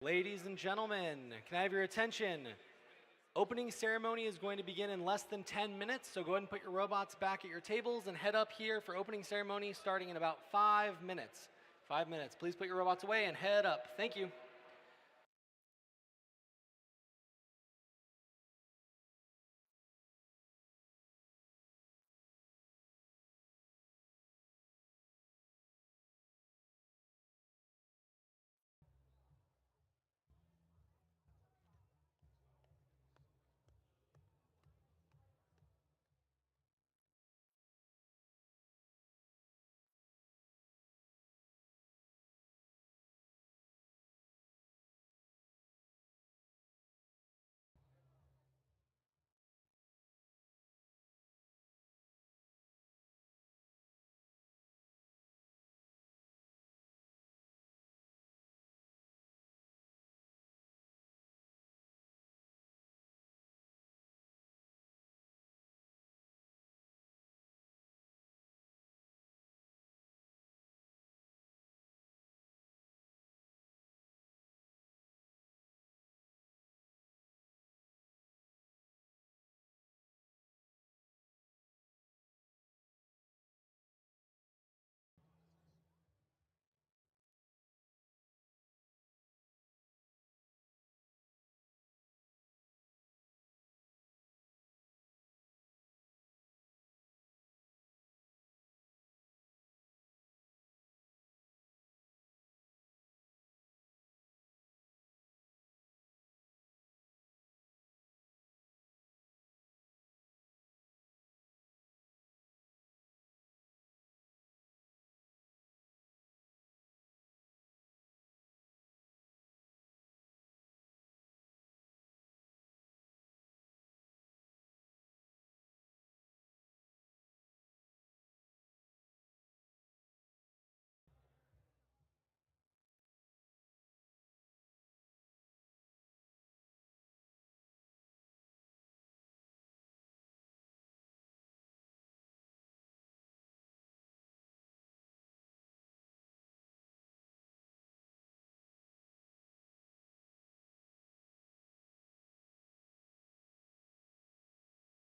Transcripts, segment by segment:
Ladies and gentlemen, can I have your attention? Opening ceremony is going to begin in less than 10 minutes, so go ahead and put your robots back at your tables and head up here for opening ceremony starting in about 5 minutes. 5 minutes. Please put your robots away and head up. Thank you.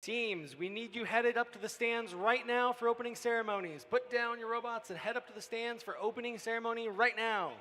Teams, we need you headed up to the stands right now for opening ceremonies. Put down your robots and head up to the stands for opening ceremony right now.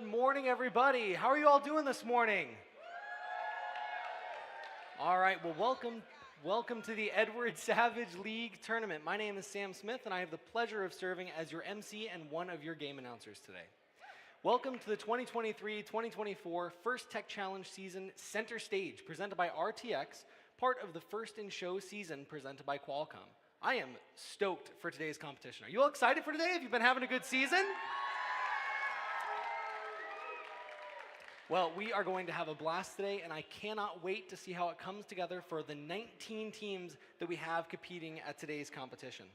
Good morning, everybody. How are you all doing this morning? All right, well, welcome to the Edward Savage League Tournament. My name is Sam Smith, and I have the pleasure of serving as your MC and one of your game announcers today. Welcome to the 2023-2024 First Tech Challenge Season Center Stage, presented by RTX, part of the First in Show season presented by Qualcomm. I am stoked for today's competition. Are you all excited for today? Have you been having a good season? Well, we are going to have a blast today, and I cannot wait to see how it comes together for the 19 teams that we have competing at today's competition.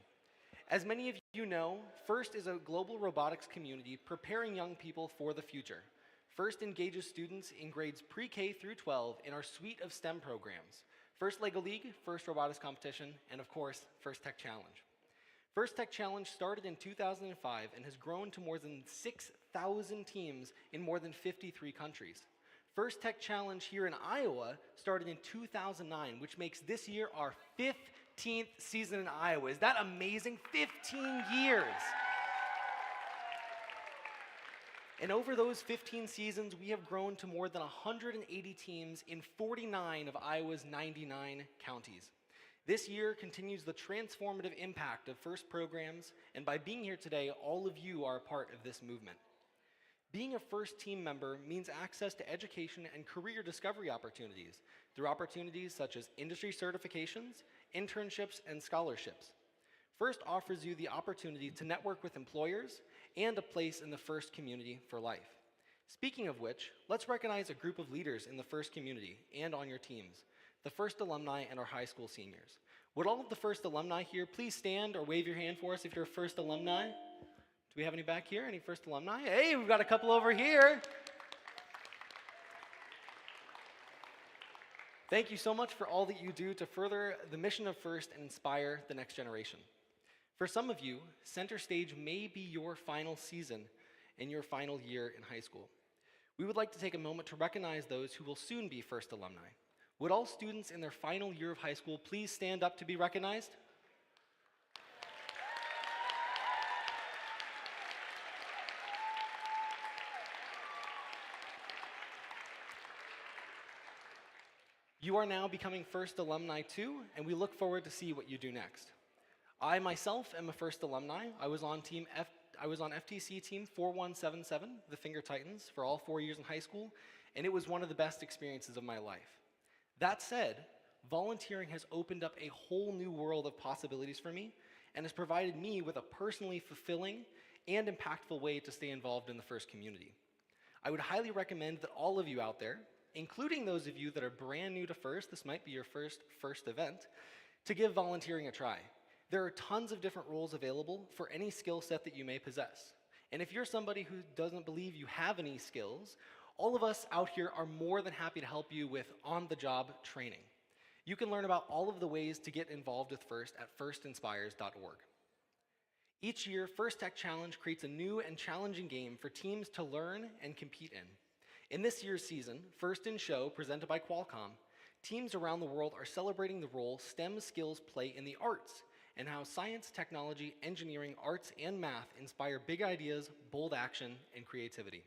As many of you know, FIRST is a global robotics community preparing young people for the future. FIRST engages students in grades pre-K through 12 in our suite of STEM programs: FIRST LEGO League, FIRST Robotics Competition, and of course, FIRST Tech Challenge. FIRST Tech Challenge started in 2005 and has grown to more than 6,000 teams in more than 53 countries. FIRST Tech Challenge here in Iowa started in 2009, which makes this year our 15th season in Iowa. Is that amazing? 15 years. And over those 15 seasons, we have grown to more than 180 teams in 49 of Iowa's 99 counties. This year continues the transformative impact of FIRST programs, and by being here today, all of you are a part of this movement. Being a FIRST team member means access to education and career discovery opportunities through opportunities such as industry certifications, internships, and scholarships. FIRST offers you the opportunity to network with employers and a place in the FIRST community for life. Speaking of which, let's recognize a group of leaders in the FIRST community and on your teams: the FIRST alumni and our high school seniors. Would all of the FIRST alumni here please stand or wave your hand for us if you're a FIRST alumni? Do we have any back here? Any FIRST alumni? Hey, we've got a couple over here. Thank you so much for all that you do to further the mission of FIRST and inspire the next generation. For some of you, Center Stage may be your final season and your final year in high school. We would like to take a moment to recognize those who will soon be FIRST alumni. Would all students in their final year of high school please stand up to be recognized? You are now becoming FIRST alumni too, and we look forward to see what you do next. I myself am a FIRST alumni. I was on FTC team 4177, the Finger Titans, for all 4 years in high school, and it was one of the best experiences of my life. That said, volunteering has opened up a whole new world of possibilities for me and has provided me with a personally fulfilling and impactful way to stay involved in the FIRST community. I would highly recommend that all of you out there, including those of you that are brand new to FIRST, this might be your first event, to give volunteering a try. There are tons of different roles available for any skill set that you may possess. And if you're somebody who doesn't believe you have any skills, all of us out here are more than happy to help you with on-the-job training. You can learn about all of the ways to get involved with FIRST at firstinspires.org. Each year, FIRST Tech Challenge creates a new and challenging game for teams to learn and compete in. In this year's season, First in Show, presented by Qualcomm, teams around the world are celebrating the role STEM skills play in the arts and how science, technology, engineering, arts, and math inspire big ideas, bold action, and creativity.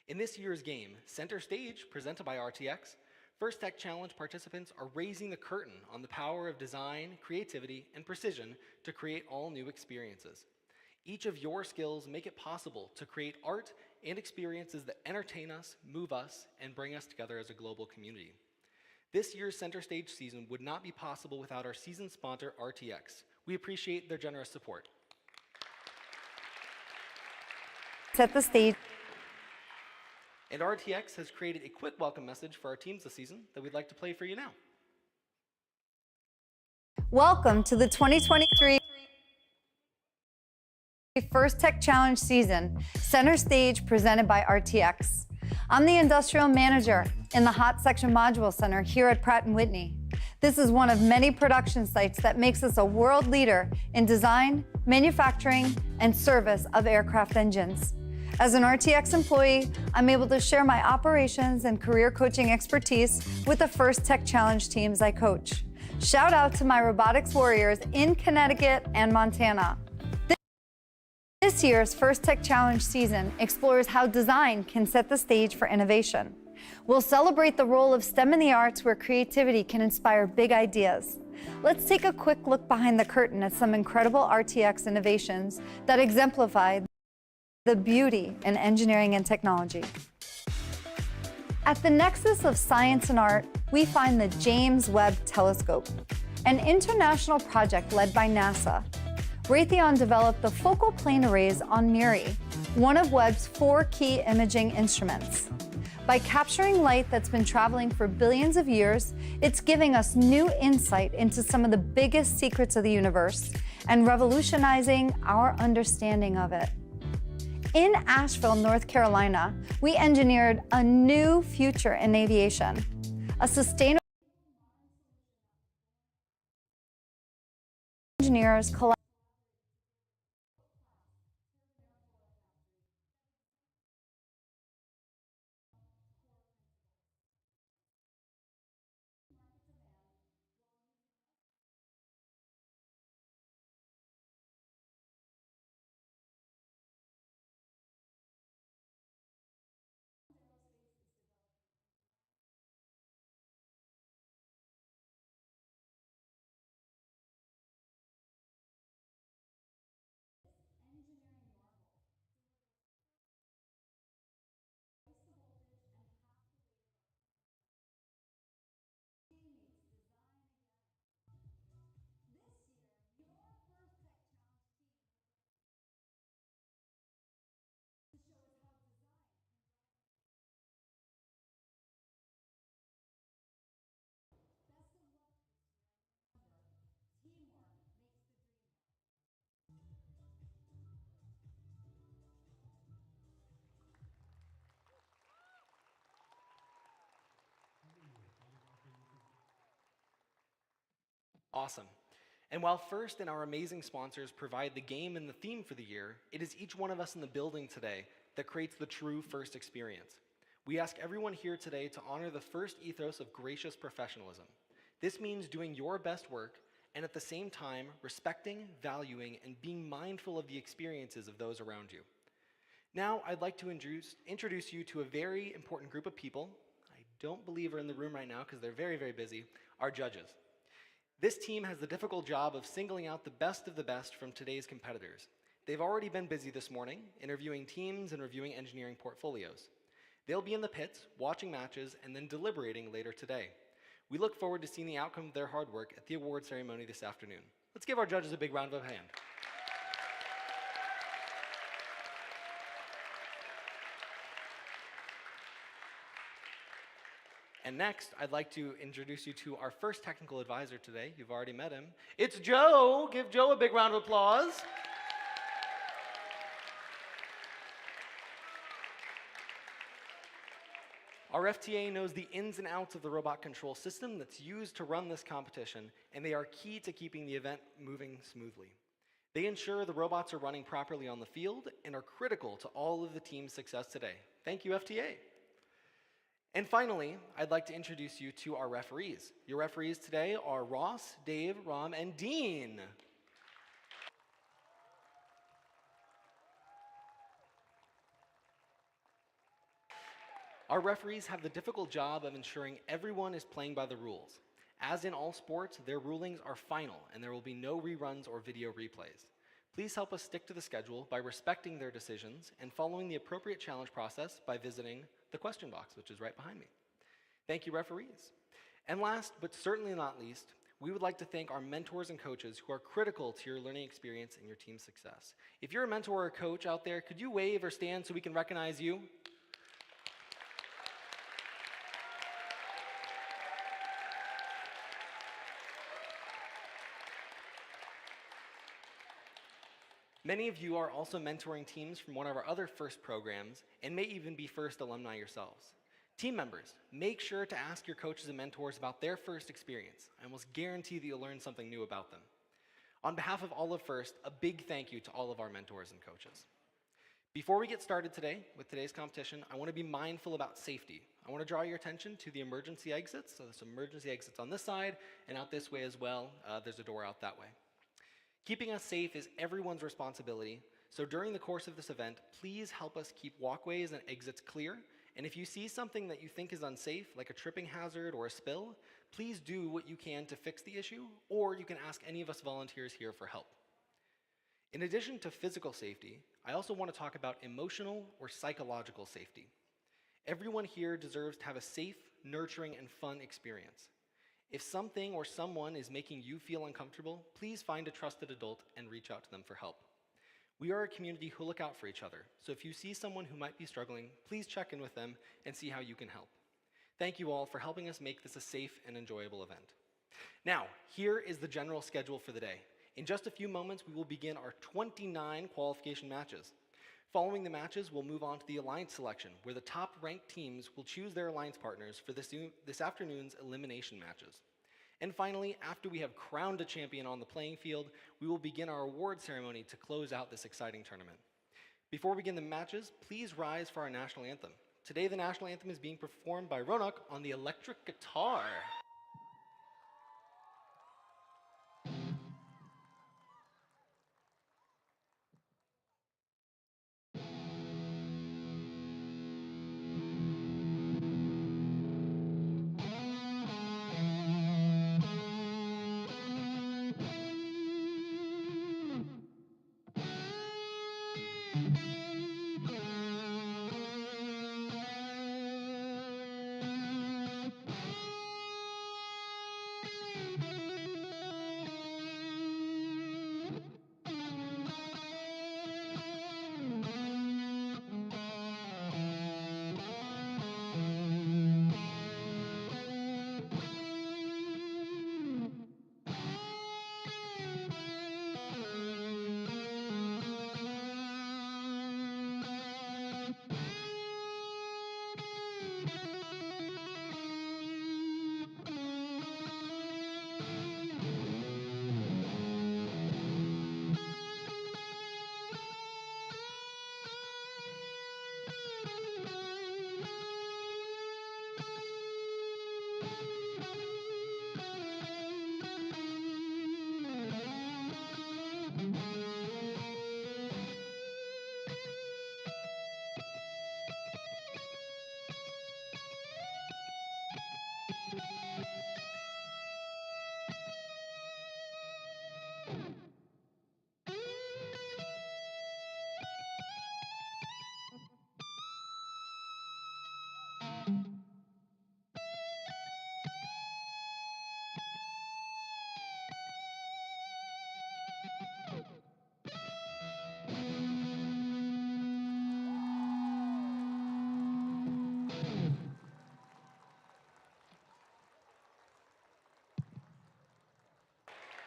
In this year's game, Center Stage, presented by RTX, First Tech Challenge participants are raising the curtain on the power of design, creativity, and precision to create all new experiences. Each of your skills make it possible to create art and experiences that entertain us, move us, and bring us together as a global community. This year's Center Stage season would not be possible without our season sponsor, RTX. We appreciate their generous support. Set the stage. And RTX has created a quick welcome message for our teams this season that we'd like to play for you now. Welcome to the 2023 First Tech Challenge season, Center Stage presented by RTX. I'm the Industrial Manager in the Hot Section Module Center here at Pratt & Whitney. This is one of many production sites that makes us a world leader in design, manufacturing, and service of aircraft engines. As an RTX employee, I'm able to share my operations and career coaching expertise with the First Tech Challenge teams I coach. Shout out to my robotics warriors in Connecticut and Montana. This year's First Tech Challenge season explores how design can set the stage for innovation. We'll celebrate the role of STEM in the arts where creativity can inspire big ideas. Let's take a quick look behind the curtain at some incredible RTX innovations that exemplify the beauty in engineering and technology. At the nexus of science and art, we find the James Webb Telescope, an international project led by NASA. Raytheon developed the focal plane arrays on MURI, one of Webb's 4 key imaging instruments. By capturing light that's been traveling for billions of years, it's giving us new insight into some of the biggest secrets of the universe and revolutionizing our understanding of it. In Asheville, North Carolina, we engineered a new future in aviation, a sustainable engineers collaborate. Awesome. And while First and our amazing sponsors provide the game and the theme for the year, it is each one of us in the building today that creates the true First experience. We ask everyone here today to honor the First ethos of gracious professionalism. This means doing your best work and at the same time respecting, valuing, and being mindful of the experiences of those around you. Now, I'd like to introduce you to a very important group of people. I don't believe are in the room right now because they're very, very busy, our judges. This team has the difficult job of singling out the best of the best from today's competitors. They've already been busy this morning, interviewing teams and reviewing engineering portfolios. They'll be in the pits, watching matches, and then deliberating later today. We look forward to seeing the outcome of their hard work at the award ceremony this afternoon. Let's give our judges a big round of applause. And next, I'd like to introduce you to our first technical advisor today. You've already met him. It's Joe. Give Joe a big round of applause. Our FTA knows the ins and outs of the robot control system that's used to run this competition, and they are key to keeping the event moving smoothly. They ensure the robots are running properly on the field and are critical to all of the team's success today. Thank you, FTA. And finally, I'd like to introduce you to our referees. Your referees today are Ross, Dave, Ram, and Dean. Our referees have the difficult job of ensuring everyone is playing by the rules. As in all sports, their rulings are final, and there will be no reruns or video replays. Please help us stick to the schedule by respecting their decisions and following the appropriate challenge process by visiting the question box, which is right behind me. Thank you, referees. And last, but certainly not least, we would like to thank our mentors and coaches who are critical to your learning experience and your team's success. If you're a mentor or a coach out there, could you wave or stand so we can recognize you? Many of you are also mentoring teams from one of our other FIRST programs and may even be FIRST alumni yourselves. Team members, make sure to ask your coaches and mentors about their FIRST experience. I almost guarantee that you'll learn something new about them. On behalf of all of FIRST, a big thank you to all of our mentors and coaches. Before we get started today with today's competition, I want to be mindful about safety. I want to draw your attention to the emergency exits. So there's emergency exits on this side and out this way as well. There's a door out that way. Keeping us safe is everyone's responsibility, So during the course of this event, please help us keep walkways and exits clear. And if you see something that you think is unsafe, like a tripping hazard or a spill, please do what you can to fix the issue, or you can ask any of us volunteers here for help. In addition to physical safety, I also want to talk about emotional or psychological safety. Everyone here deserves to have a safe, nurturing, and fun experience. If something or someone is making you feel uncomfortable, please find a trusted adult and reach out to them for help. We are a community who look out for each other, so if you see someone who might be struggling, please check in with them and see how you can help. Thank you all for helping us make this a safe and enjoyable event. Now, here is the general schedule for the day. In just a few moments, we will begin our 29 qualification matches. Following the matches, we'll move on to the alliance selection, where the top-ranked teams will choose their alliance partners for this afternoon's elimination matches. And finally, after we have crowned a champion on the playing field, we will begin our award ceremony to close out this exciting tournament. Before we begin the matches, please rise for our national anthem. Today, the national anthem is being performed by Ronak on the electric guitar.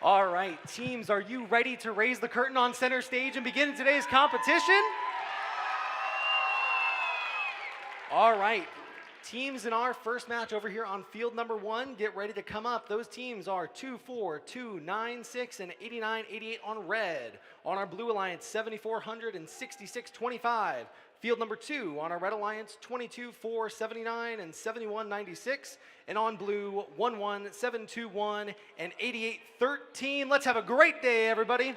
All right, teams, are you ready to raise the curtain on center stage and begin today's competition? All right, teams in our first match over here on field number 1, get ready to come up. Those teams are 2-4, 2-9-6, and 89-88 on red. On our blue alliance, 7400 and 6625. Field number 2 on our red alliance, 22-4-79 and 71-96. And on blue, 11-721 and 88-13. Let's have a great day, everybody.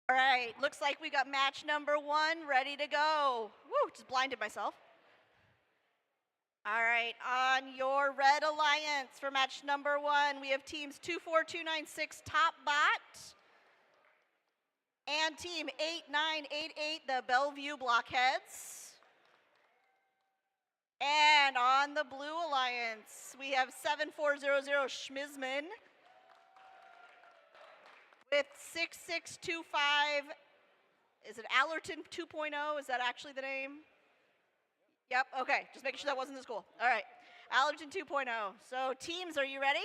All right, looks like we got match number 1 ready to go. Woo, just blinded myself. All right, on your red alliance for match number 1, we have teams 24296 Top Bot and team 8988, the Bellevue Blockheads. And on the blue alliance, we have 7400 Schmizman with 6625. Is it Allerton 2.0? Is that actually the name? Yep, okay, just making sure that wasn't the school. All right, Allerton 2.0. So teams, are you ready?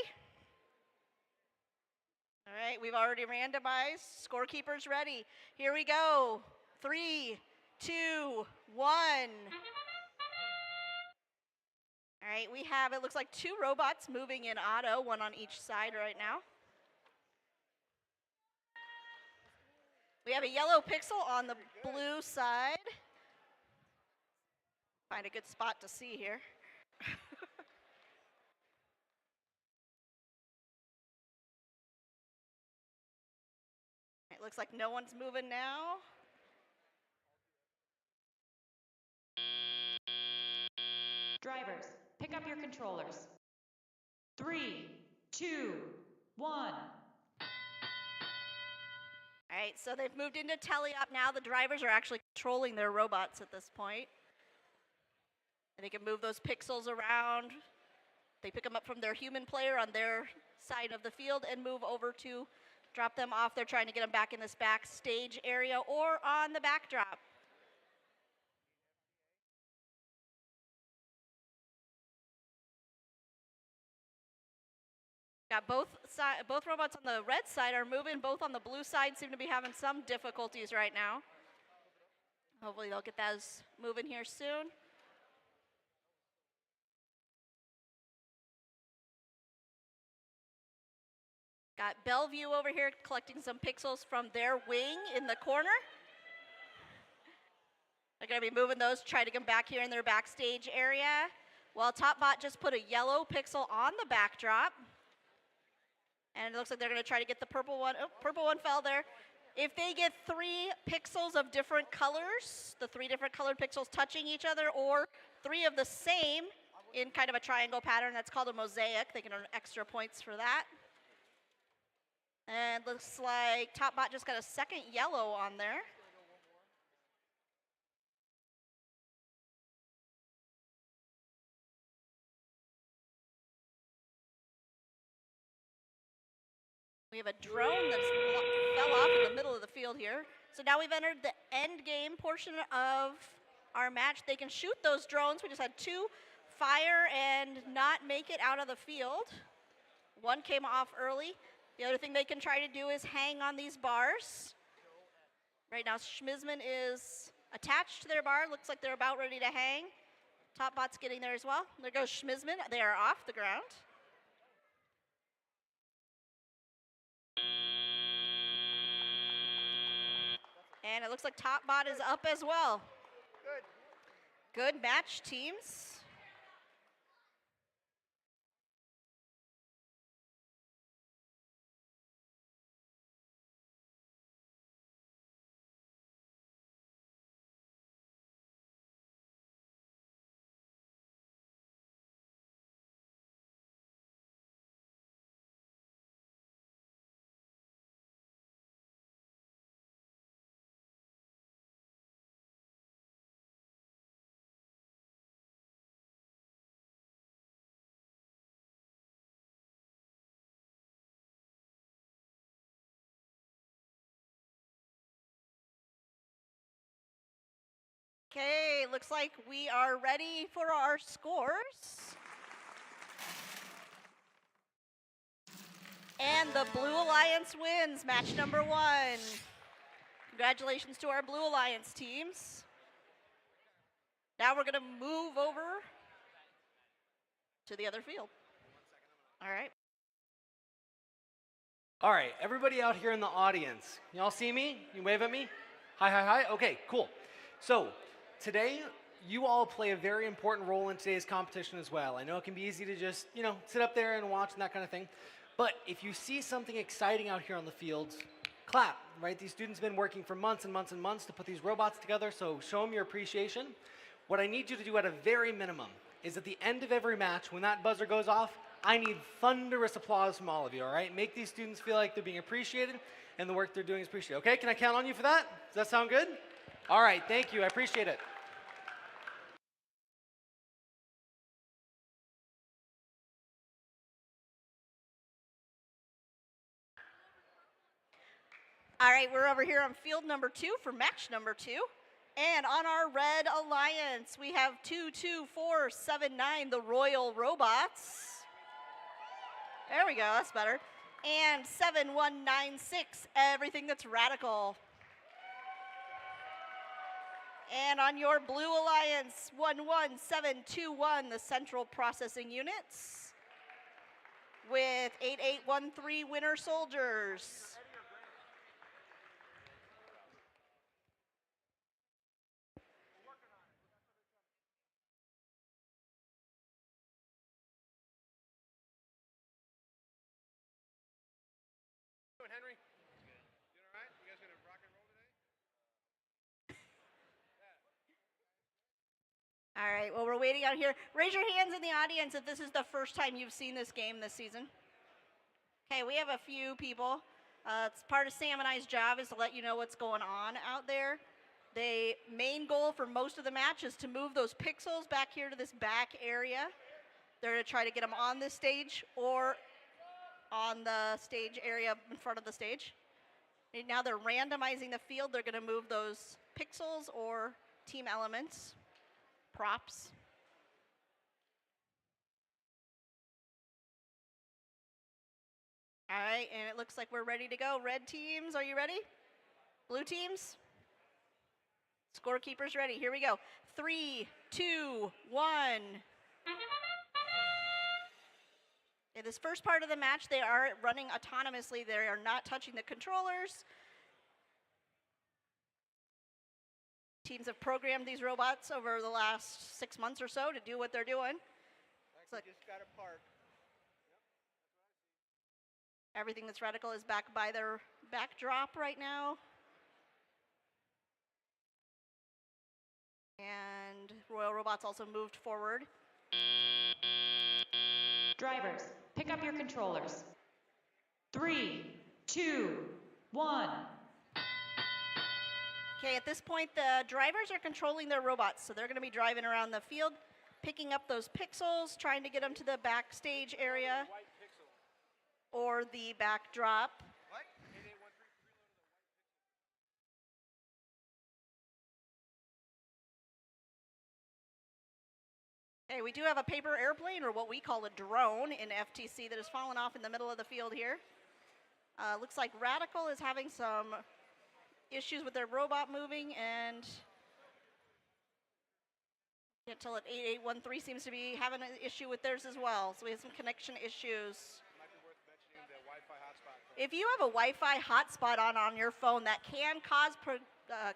All right, we've already randomized. Scorekeepers ready. Here we go. 3, 2, 1. All right, we have, it looks like 2 robots moving in auto, 1 on each side right now. We have a yellow pixel on the blue side. Find a good spot to see here. It looks like no one's moving now. Drivers, pick up your controllers. 3, 2, 1. All right, so they've moved into teleop now. The drivers are actually controlling their robots at this point. And they can move those pixels around. They pick them up from their human player on their side of the field and move over to drop them off. They're trying to get them back in this backstage area or on the backdrop. Got both robots on the red side are moving. Both on the blue side seem to be having some difficulties right now. Hopefully they'll get those moving here soon. Got Bellevue over here collecting some pixels from their wing in the corner. They're going to be moving those, try to get them back here in their backstage area. Well, TopBot just put a yellow pixel on the backdrop. And it looks like they're going to try to get the purple one. Oh, purple one fell there. If they get 3 pixels of different colors, the 3 different colored pixels touching each other, or 3 of the same in kind of a triangle pattern, that's called a mosaic. They can earn extra points for that. And looks like TopBot just got a second yellow on there. We have a drone that fell off in the middle of the field here. So now we've entered the end game portion of our match. They can shoot those drones. We just had 2 fire and not make it out of the field. 1 came off early. The other thing they can try to do is hang on these bars. Right now, Schmizman is attached to their bar. Looks like they're about ready to hang. TopBot's getting there as well. There goes Schmizman. They are off the ground. And it looks like TopBot is up as well. Good match, teams. Okay, looks like we are ready for our scores. And the Blue Alliance wins match number 1. Congratulations to our Blue Alliance teams. Now we're going to move over to the other field. All right. All right, everybody out here in the audience, y'all see me? You wave at me? Hi, hi, hi. Okay, cool. So today, you all play a very important role in today's competition as well. I know it can be easy to just, sit up there and watch and that kind of thing. But if you see something exciting out here on the fields, clap, right? These students have been working for months and months and months to put these robots together, so show them your appreciation. What I need you to do at a very minimum is at the end of every match, when that buzzer goes off, I need thunderous applause from all of you, all right? Make these students feel like they're being appreciated and the work they're doing is appreciated. Okay, can I count on you for that? Does that sound good? All right, thank you, I appreciate it. All right, we're over here on field number 2 for match number 2. And on our red alliance, we have 22479, the Royal Robots. There we go, that's better. And 7196, everything that's radical. And on your blue alliance, 11721, the Central Processing Units. With 8813 Winter Soldiers. Henry? You all right? You guys gonna rock and roll today? All right, well, we're waiting out here. Raise your hands in the audience if this is the first time you've seen this game this season. Okay, we have a few people. It's part of Sam and I's job is to let you know what's going on out there. The main goal for most of the match is to move those pixels back here to this back area. They're to try to get them on this stage or on the stage area in front of the stage. And now they're randomizing the field. They're going to move those pixels or team elements, props. All right, and it looks like we're ready to go. Red teams, are you ready? Blue teams? Scorekeepers ready. Here we go. 3, 2, 1. In this first part of the match, they are running autonomously. They are not touching the controllers. Teams have programmed these robots over the last 6 months or so to do what they're doing. Like just got a park. Everything that's radical is back by their backdrop right now. And Royal Robots also moved forward. Drivers, pick up your controllers. 3, 2, 1. Okay, at this point, the drivers are controlling their robots, so they're going to be driving around the field, picking up those pixels, trying to get them to the backstage area or the backdrop. What? Hey, we do have a paper airplane, or what we call a drone, in FTC that has fallen off in the middle of the field here. Looks like Radical is having some issues with their robot moving, and can't tell it. 8813 seems to be having an issue with theirs as well. So we have some connection issues. Might be worth mentioning the Wi-Fi hotspot. If you have a Wi-Fi hotspot on your phone that can cause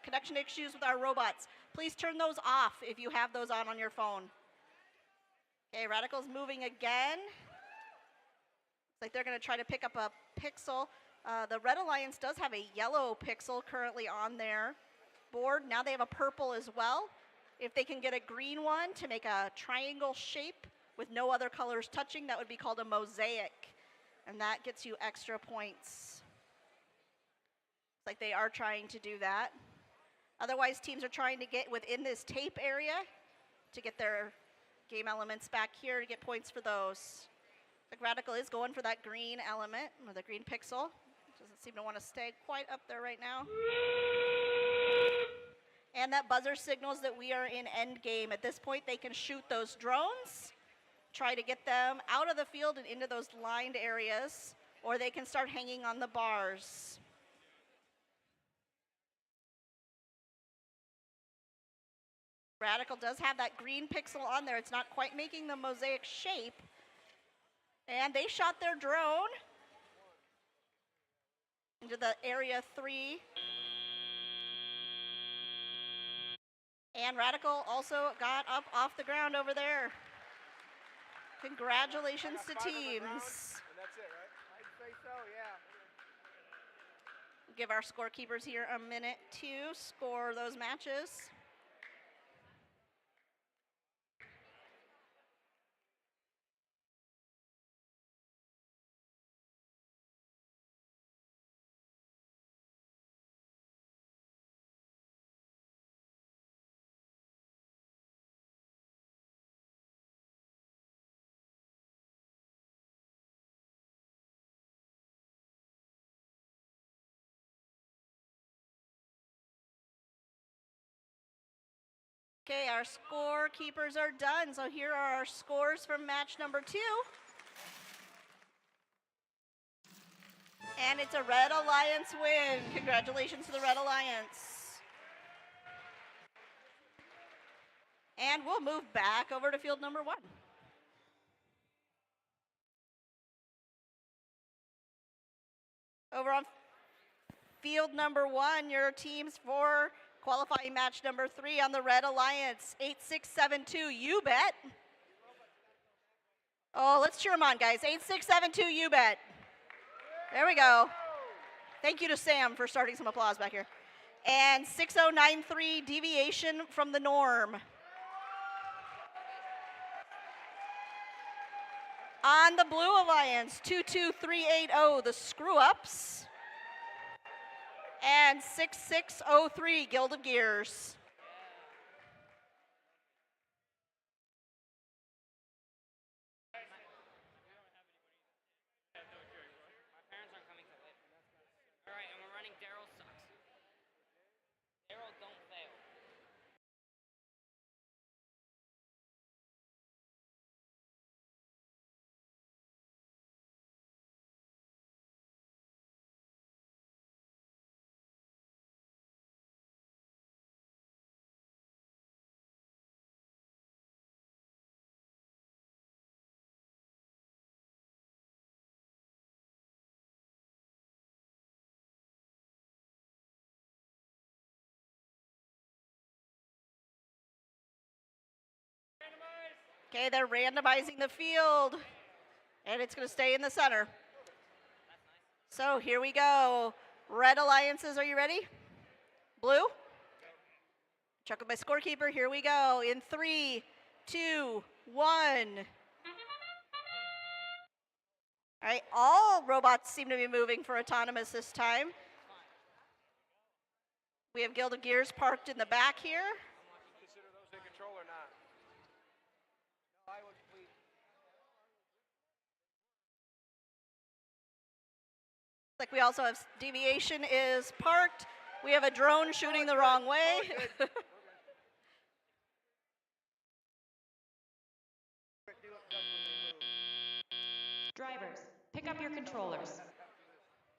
connection issues with our robots, please turn those off if you have those on your phone. Okay, Radical's moving again. Looks like they're going to try to pick up a pixel. The Red Alliance does have a yellow pixel currently on their board. Now they have a purple as well. If they can get a green one to make a triangle shape with no other colors touching, that would be called a mosaic. And that gets you extra points. Looks like they are trying to do that. Otherwise, teams are trying to get within this tape area to get their game elements back here to get points for those. The Radical is going for that green element, or the green pixel. Doesn't seem to want to stay quite up there right now. And that buzzer signals that we are in end game. At this point, they can shoot those drones, try to get them out of the field and into those lined areas, or they can start hanging on the bars. Radical does have that green pixel on there. It's not quite making the mosaic shape. And they shot their drone into the area 3. And Radical also got up off the ground over there. Congratulations to teams. And that's it, right? I'd say so, yeah. give our scorekeepers here a minute to score those matches. Okay, our scorekeepers are done. So here are our scores from match number 2. And it's a Red Alliance win. Congratulations to the Red Alliance. And we'll move back over to field number 1. Over on field number 1, your teams for qualifying match number 3 on the Red Alliance, 8672, you bet. Oh, let's cheer them on, guys. 8672, you bet. There we go. Thank you to Sam for starting some applause back here. And 6093, deviation from the norm. On the Blue Alliance, 22380, the screw-ups. And 6603, Guild of Gears. My parents aren't coming till later. All right, and we're running Daryl sucks. Daryl don't fail. Okay, they're randomizing the field, and it's going to stay in the center. So here we go. Red Alliances, are you ready? Blue? Check with my scorekeeper. Here we go. In 3, 2, 1. All right, all robots seem to be moving for autonomous this time. We have Guild of Gears parked in the back here. Consider those in control or not? No, I would please. Like we also have deviation is parked. We have a drone shooting the wrong way. Drivers, pick up your controllers.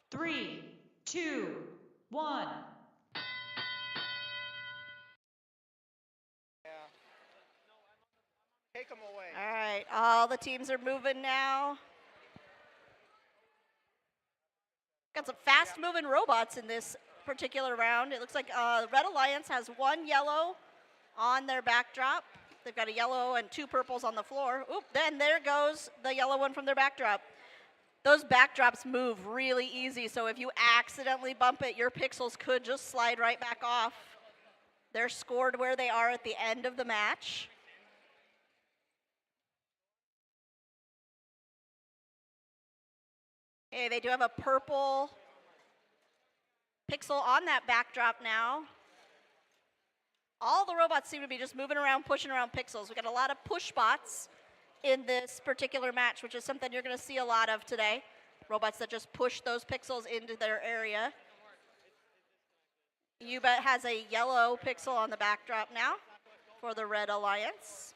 3, 2, 1. Yeah. Take them away. All right, all the teams are moving now. Got some fast-moving robots in this particular round. It looks like Red Alliance has 1 yellow on their backdrop. They've got a yellow and 2 purples on the floor. Oop, then there goes the yellow one from their backdrop. Those backdrops move really easy, so if you accidentally bump it, your pixels could just slide right back off. They're scored where they are at the end of the match. Okay, they do have a purple pixel on that backdrop now. All the robots seem to be just moving around, pushing around pixels. We got a lot of push bots in this particular match, which is something you're going to see a lot of today. Robots that just push those pixels into their area. UBET has a yellow pixel on the backdrop now for the Red Alliance.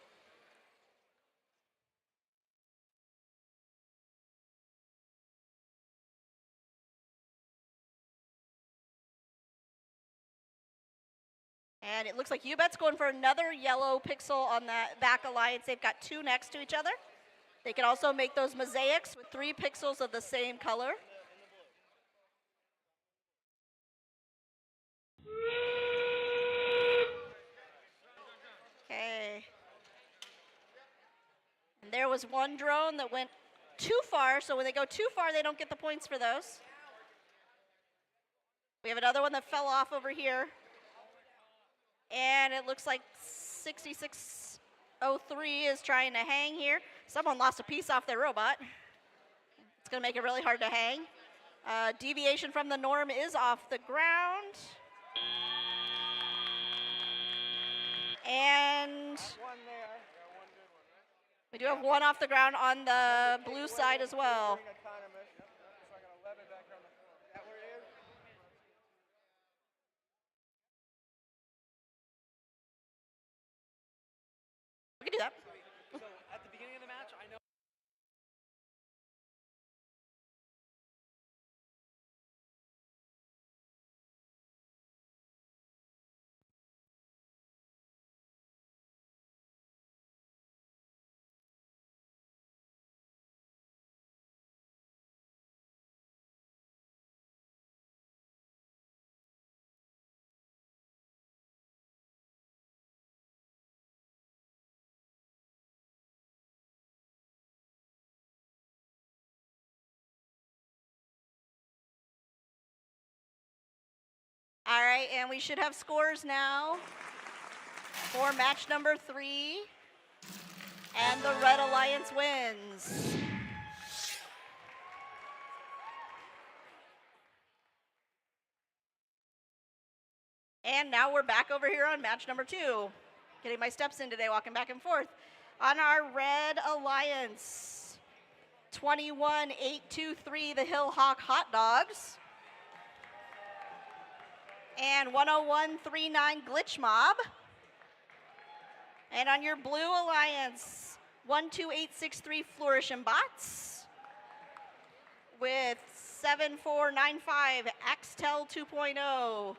And it looks like UBET's going for another yellow pixel on the back alliance. They've got 2 next to each other. They can also make those mosaics with 3 pixels of the same color. Okay. And there was one drone that went too far, so when they go too far, they don't get the points for those. We have another one that fell off over here. And it looks like 6603 is trying to hang here. Someone lost a piece off their robot. It's going to make it really hard to hang. Deviation from the norm is off the ground. And we do have one off the ground on the blue side as well. We can do that. So at the beginning of the match, I know. All right, and we should have scores now for match number 3. And the Red Alliance wins. And now we're back over here on match number 2. Getting my steps in today, walking back and forth. On our Red Alliance, 21-823, the Hill Hawk Hot Dogs. And 10139 Glitch Mob. And on your Blue Alliance, 12863 Flourish and Bots. With 7495 Axtel 2.0.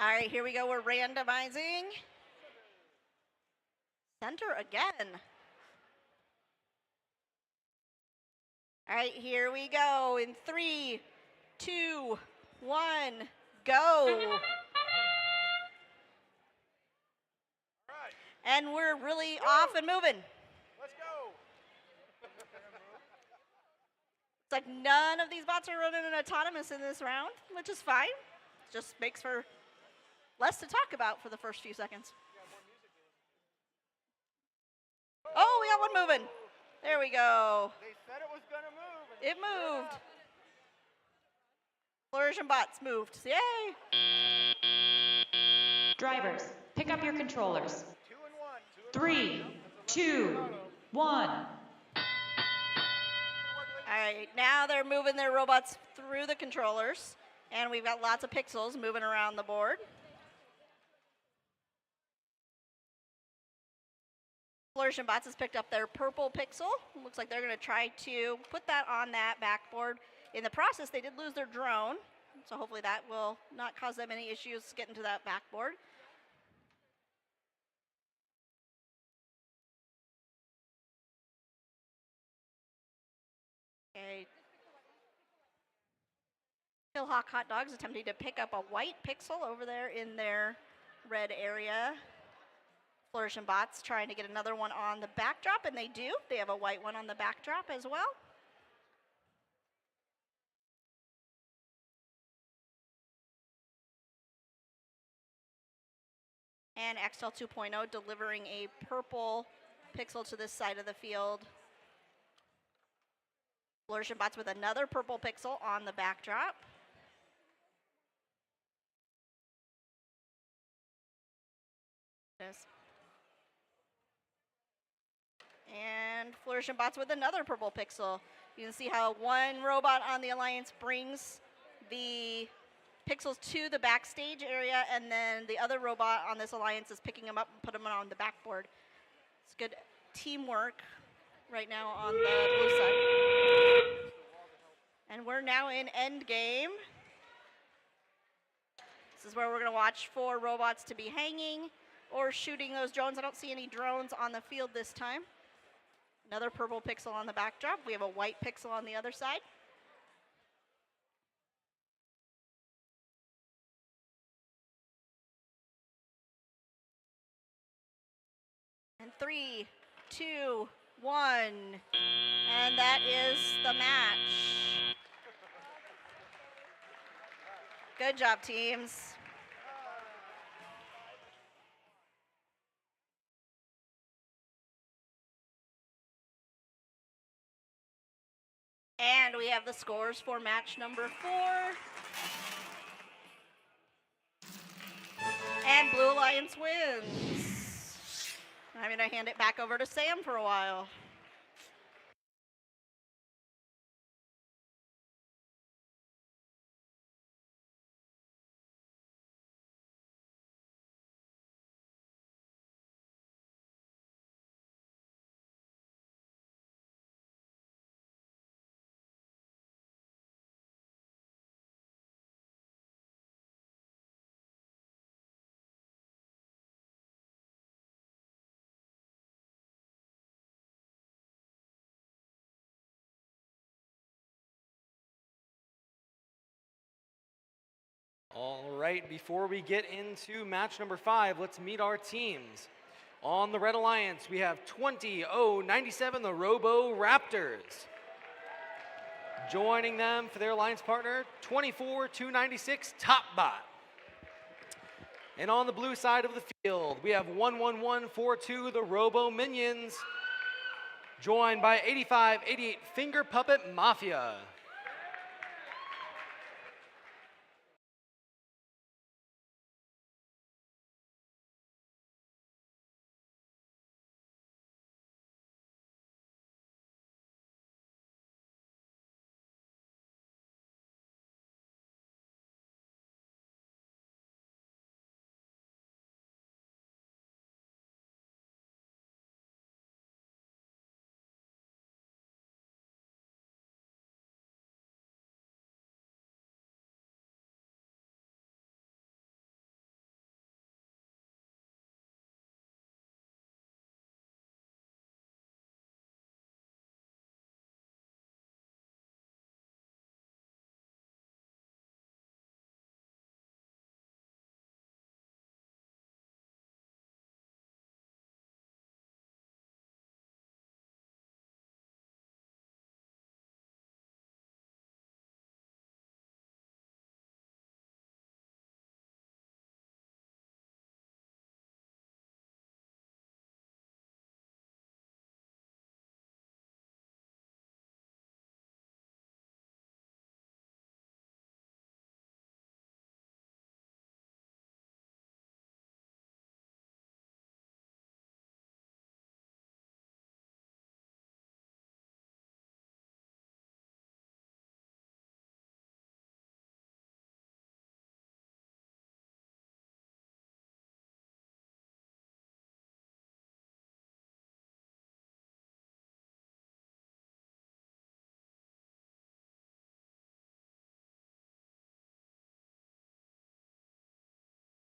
All right, here we go. We're randomizing. Center again. All right, here we go. In 3, 2, 1, go. And we're really off and moving. Let's go. It's like none of these bots are running an autonomous in this round, which is fine. Just makes for less to talk about for the first few seconds. Oh, we got one moving. There we go. They said it was going to move. It moved. Flourish and bots moved. Yay. Drivers, pick up your controllers. 2 and 1. 3, 2, 1. All right, now they're moving their robots through the controllers. And we've got lots of pixels moving around the board. Flourish and Bots has picked up their purple pixel. Looks like they're going to try to put that on that backboard. In the process, they did lose their drone, so hopefully that will not cause them any issues getting to that backboard. Okay. Hillhawk Hot Dogs attempting to pick up a white pixel over there in their red area. Flourish and Bots trying to get another one on the backdrop, and they do. They have a white one on the backdrop as well. And XL 2.0 delivering a purple pixel to this side of the field. Flourish and Bots with another purple pixel on the backdrop. Yes. And Flourish and Bots with another purple pixel. You can see how one robot on the Alliance brings the pixels to the backstage area, and then the other robot on this Alliance is picking them up and put them on the backboard. It's good teamwork right now on the blue side. And we're now in end game. This is where we're going to watch for robots to be hanging or shooting those drones. I don't see any drones on the field this time. Another purple pixel on the backdrop. We have a white pixel on the other side. And 3, 2, 1. And that is the match. Good job, teams. And we have the scores for match number 4. And Blue Alliance wins. I'm going to hand it back over to Sam for a while. All right, before we get into match number 5, let's meet our teams. On the Red Alliance, we have 20-097, the Robo Raptors. Joining them for their alliance partner, 24-296, Topbot. And on the blue side of the field, we have 11142, the Robo Minions, joined by 8588, Finger Puppet Mafia.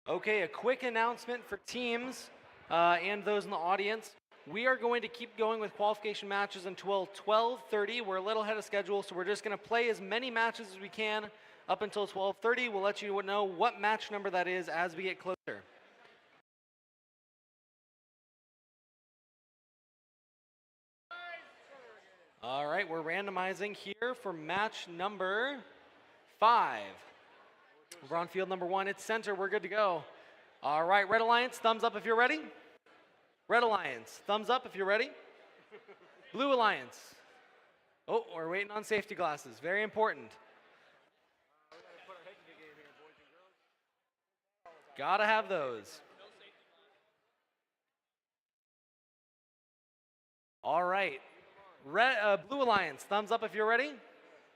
Okay, a quick announcement for teams and those in the audience. We are going to keep going with qualification matches until 12:30. We're a little ahead of schedule, so we're just going to play as many matches as we can up until 12:30. We'll let you know what match number that is as we get closer. All right, we're randomizing here for match number 5. We're on field number 1. It's center. We're good to go. All right, Red Alliance, thumbs up if you're ready. Red Alliance, thumbs up if you're ready. Blue Alliance. Oh, we're waiting on safety glasses. Very important. Gotta have those. All right. Blue Alliance, thumbs up if you're ready.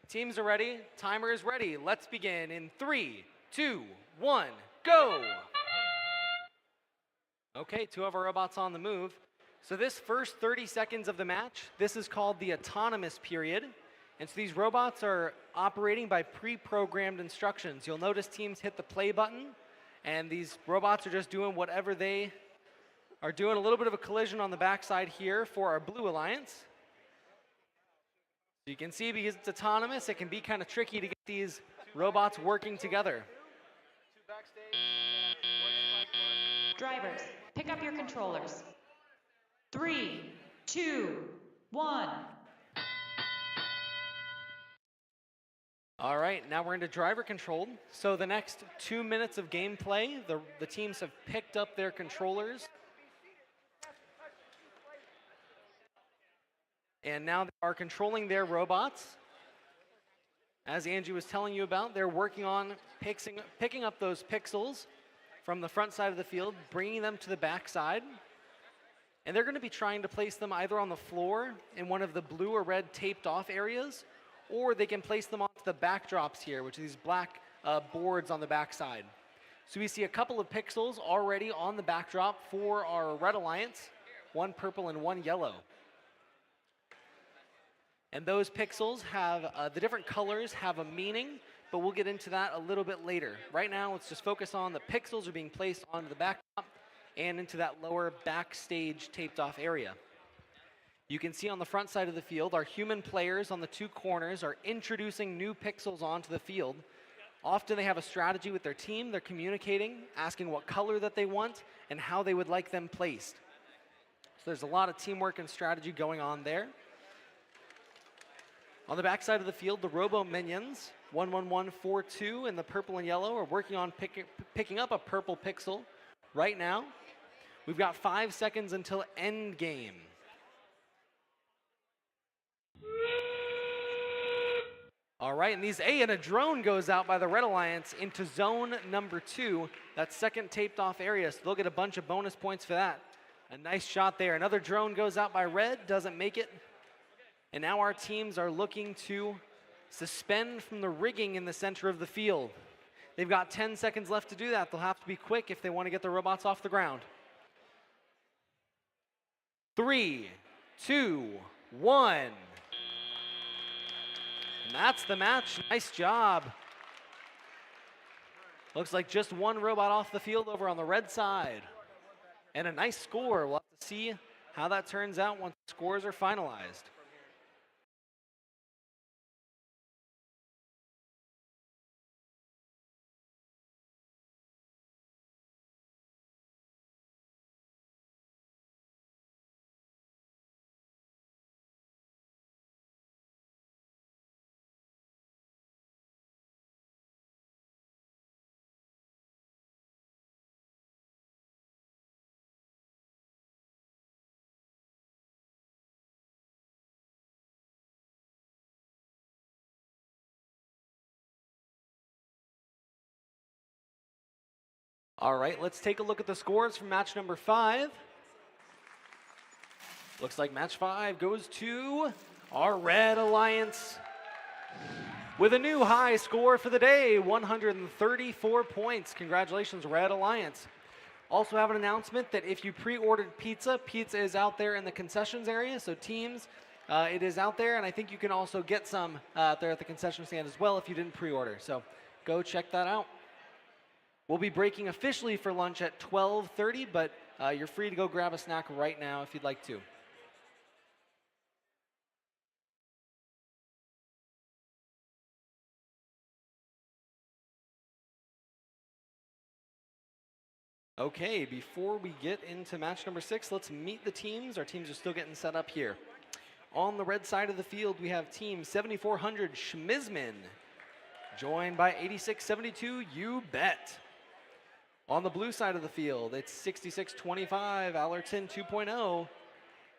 Teams are ready. Timer is ready. Let's begin in 3, 2, 1, go. Okay, 2 of our robots on the move. So this first 30 seconds of the match, this is called the autonomous period. And so these robots are operating by pre-programmed instructions. You'll notice teams hit the play button, and these robots are just doing whatever they are doing. A little bit of a collision on the backside here for our Blue Alliance. So you can see because it's autonomous, it can be kind of tricky to get these robots working together. Drivers, pick up your controllers. 3, 2, 1. All right, now we're into driver controlled. So the next 2 minutes of gameplay, the teams have picked up their controllers. And now they are controlling their robots. As Angie was telling you about, they're working on picking up those pixels from the front side of the field, bringing them to the back side. And they're going to be trying to place them either on the floor in one of the blue or red taped off areas, or they can place them onto the backdrops here, which are these black boards on the back side. So we see a couple of pixels already on the backdrop for our Red Alliance, 1 purple and 1 yellow. And those pixels have, the different colors have a meaning, but we'll get into that a little bit later. Right now, let's just focus on the pixels are being placed onto the backdrop and into that lower backstage taped off area. You can see on the front side of the field, our human players on the 2 corners are introducing new pixels onto the field. Often they have a strategy with their team. They're communicating, asking what color that they want and how they would like them placed. So there's a lot of teamwork and strategy going on there. On the back side of the field, the Robo Minions, 11142 in the purple and yellow, are working on picking up a purple pixel right now. We've got 5 seconds until end game. All right, and a drone goes out by the Red Alliance into zone number 2, that second taped off area, so they'll get a bunch of bonus points for that. A nice shot there. Another drone goes out by Red, doesn't make it. And now our teams are looking to suspend from the rigging in the center of the field. They've got 10 seconds left to do that. They'll have to be quick if they want to get the robots off the ground. 3, 2, 1. And that's the match. Nice job. Looks like just 1 robot off the field over on the red side. And a nice score. We'll have to see how that turns out once the scores are finalized. All right, let's take a look at the scores from match number 5. Looks like match 5 goes to our Red Alliance with a new high score for the day, 134 points. Congratulations, Red Alliance. Also have an announcement that if you pre-ordered pizza, pizza is out there in the concessions area, so teams, it is out there, and I think you can also get some out there at the concession stand as well if you didn't pre-order. So go check that out. We'll be breaking officially for lunch at 12:30, but you're free to go grab a snack right now if you'd like to. Okay, before we get into match number 6, let's meet the teams. Our teams are still getting set up here. On the red side of the field, we have team 7400 Schmizman, joined by 8672 You Bet. On the blue side of the field, it's 6625 Allerton 2.0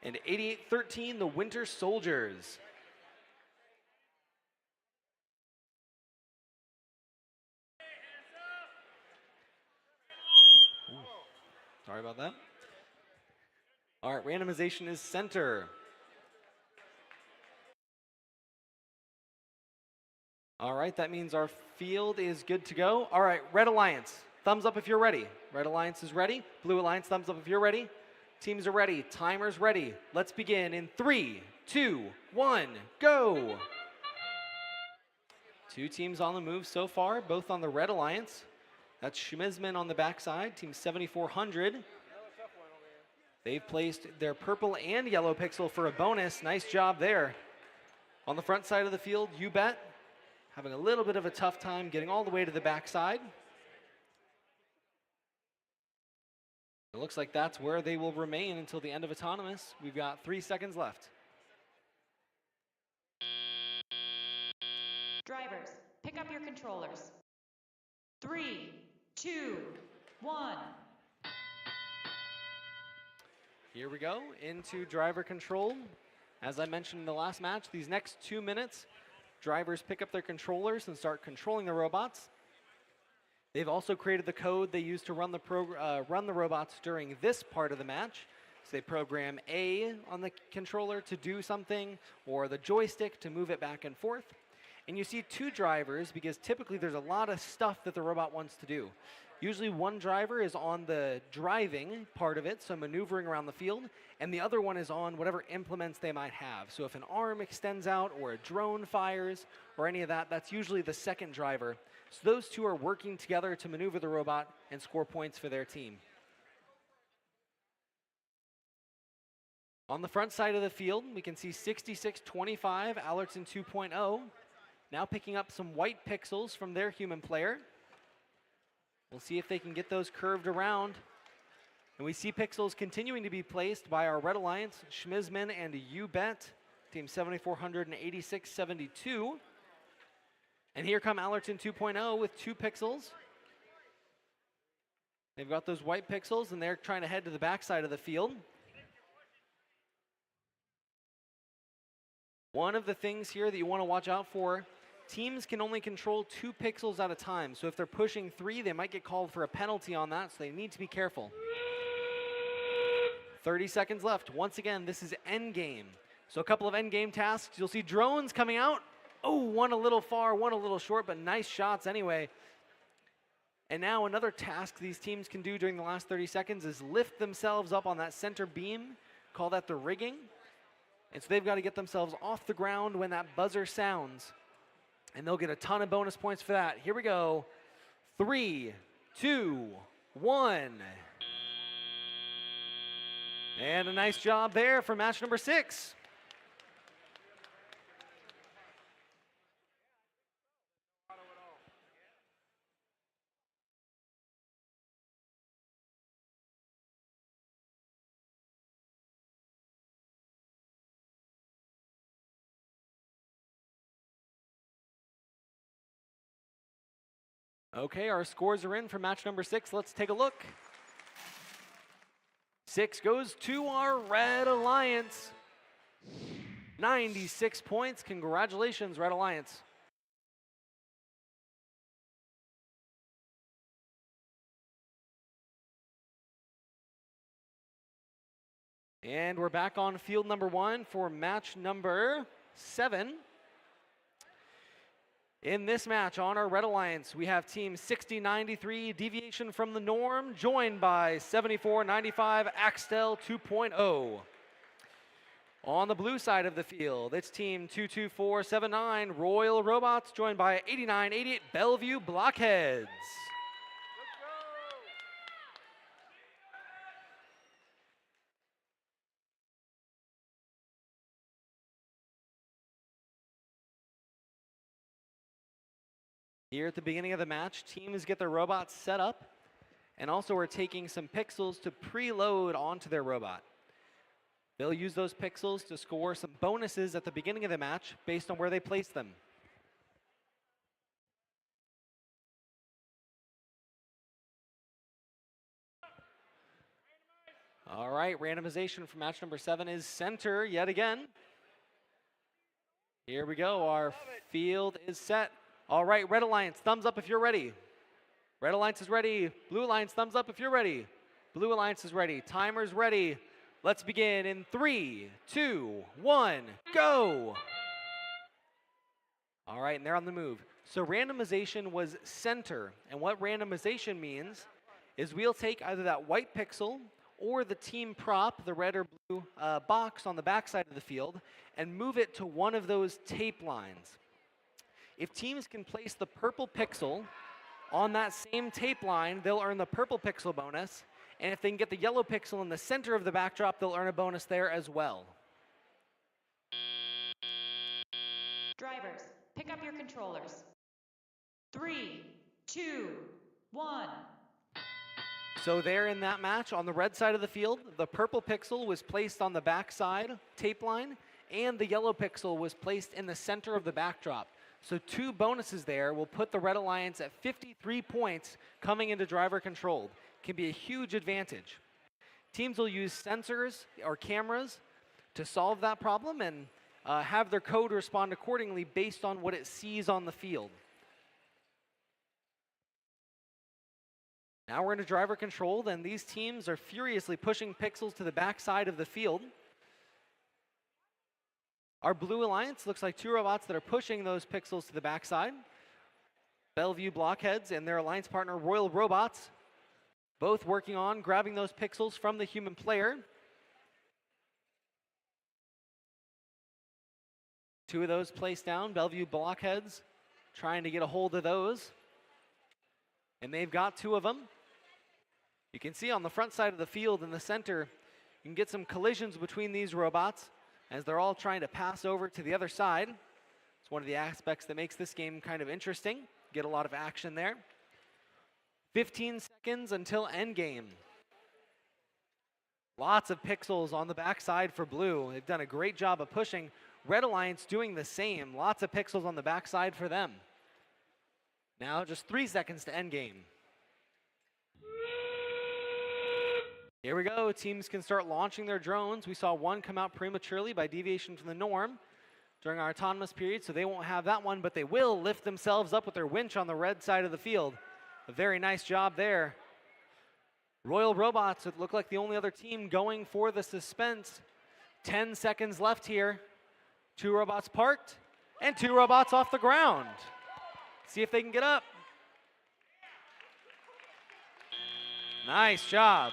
and 8813 the Winter Soldiers. Ooh, sorry about that. All right, randomization is center. All right, that means our field is good to go. All right, Red Alliance, thumbs up if you're ready. Red Alliance is ready. Blue Alliance, thumbs up if you're ready. Teams are ready. Timer's ready. Let's begin in 3, 2, 1, go. 2 teams on the move so far, both on the Red Alliance. That's Schmizman on the backside, team 7400. They've placed their purple and yellow pixel for a bonus. Nice job there. On the front side of the field, You Bet, having a little bit of a tough time getting all the way to the backside. It looks like that's where they will remain until the end of Autonomous. We've got 3 seconds left. Drivers, pick up your controllers. 3, 2, 1. Here we go into driver control. As I mentioned in the last match, these next 2 minutes, drivers pick up their controllers and start controlling the robots. They've also created the code they use to run the robots during this part of the match. So they program A on the controller to do something, or the joystick to move it back and forth. And you see 2 drivers because typically there's a lot of stuff that the robot wants to do. Usually one driver is on the driving part of it, so maneuvering around the field, and the other one is on whatever implements they might have. So if an arm extends out or a drone fires or any of that, that's usually the second driver. So those 2 are working together to maneuver the robot and score points for their team. On the front side of the field, we can see 6625 Allerton 2.0, now picking up some white pixels from their human player. We'll see if they can get those curved around. And we see pixels continuing to be placed by our Red Alliance, Schmizman and You Bet, team 7400 and 8672. And here come Allerton 2.0 with 2 pixels. They've got those white pixels and they're trying to head to the backside of the field. One of the things here that you want to watch out for, teams can only control 2 pixels at a time. So if they're pushing 3, they might get called for a penalty on that, so they need to be careful. 30 seconds left. Once again, this is endgame. So a couple of endgame tasks. You'll see drones coming out. Oh, one a little far, one a little short, but nice shots anyway. And now another task these teams can do during the last 30 seconds is lift themselves up on that center beam. Call that the rigging. And so they've got to get themselves off the ground when that buzzer sounds. And they'll get a ton of bonus points for that. Here we go. 3, 2, 1. And a nice job there for match number 6. Okay, our scores are in for match number 6. Let's take a look. 6 goes to our Red Alliance. 96 points. Congratulations, Red Alliance. And we're back on field number 1 for match number 7. In this match on our Red Alliance, we have team 6093, Deviation from the Norm, joined by 7495, Axtel 2.0. On the blue side of the field, it's team 22479, Royal Robots, joined by 8988, Bellevue Blockheads. Here at the beginning of the match, teams get their robots set up, and also we're taking some pixels to preload onto their robot. They'll use those pixels to score some bonuses at the beginning of the match based on where they place them. All right, randomization for match number 7 is center yet again. Here we go, our field is set. All right, Red Alliance, thumbs up if you're ready. Red Alliance is ready. Blue Alliance, thumbs up if you're ready. Blue Alliance is ready. Timer's ready. Let's begin in 3, 2, 1, go. All right, and they're on the move. So randomization was center, and what randomization means is we'll take either that white pixel or the team prop, the red or blue box on the backside of the field, and move it to one of those tape lines. If teams can place the purple pixel on that same tape line, they'll earn the purple pixel bonus, and if they can get the yellow pixel in the center of the backdrop, they'll earn a bonus there as well. Drivers, pick up your controllers. 3, 2, 1. So there in that match, on the red side of the field, the purple pixel was placed on the backside tape line, and the yellow pixel was placed in the center of the backdrop. So 2 bonuses there will put the Red Alliance at 53 points coming into driver controlled. Can be a huge advantage. Teams will use sensors or cameras to solve that problem and have their code respond accordingly based on what it sees on the field. Now we're into driver controlled, and these teams are furiously pushing pixels to the backside of the field. Our Blue Alliance looks like 2 robots that are pushing those pixels to the backside. Bellevue Blockheads and their alliance partner Royal Robots, both working on grabbing those pixels from the human player. 2 of those placed down, Bellevue Blockheads trying to get a hold of those. And they've got 2 of them. You can see on the front side of the field in the center, you can get some collisions between these robots as they're all trying to pass over to the other side. It's one of the aspects that makes this game kind of interesting. Get a lot of action there. 15 seconds until endgame. Lots of pixels on the backside for blue. They've done a great job of pushing. Red Alliance doing the same. Lots of pixels on the backside for them. Now just 3 seconds to endgame. Here we go. Teams can start launching their drones. We saw one come out prematurely by deviation from the norm during our autonomous period, so they won't have that one, but they will lift themselves up with their winch on the red side of the field. A very nice job there. Royal Robots would look like the only other team going for the suspense. 10 seconds left here. 2 robots parked and 2 robots off the ground. See if they can get up. Nice job.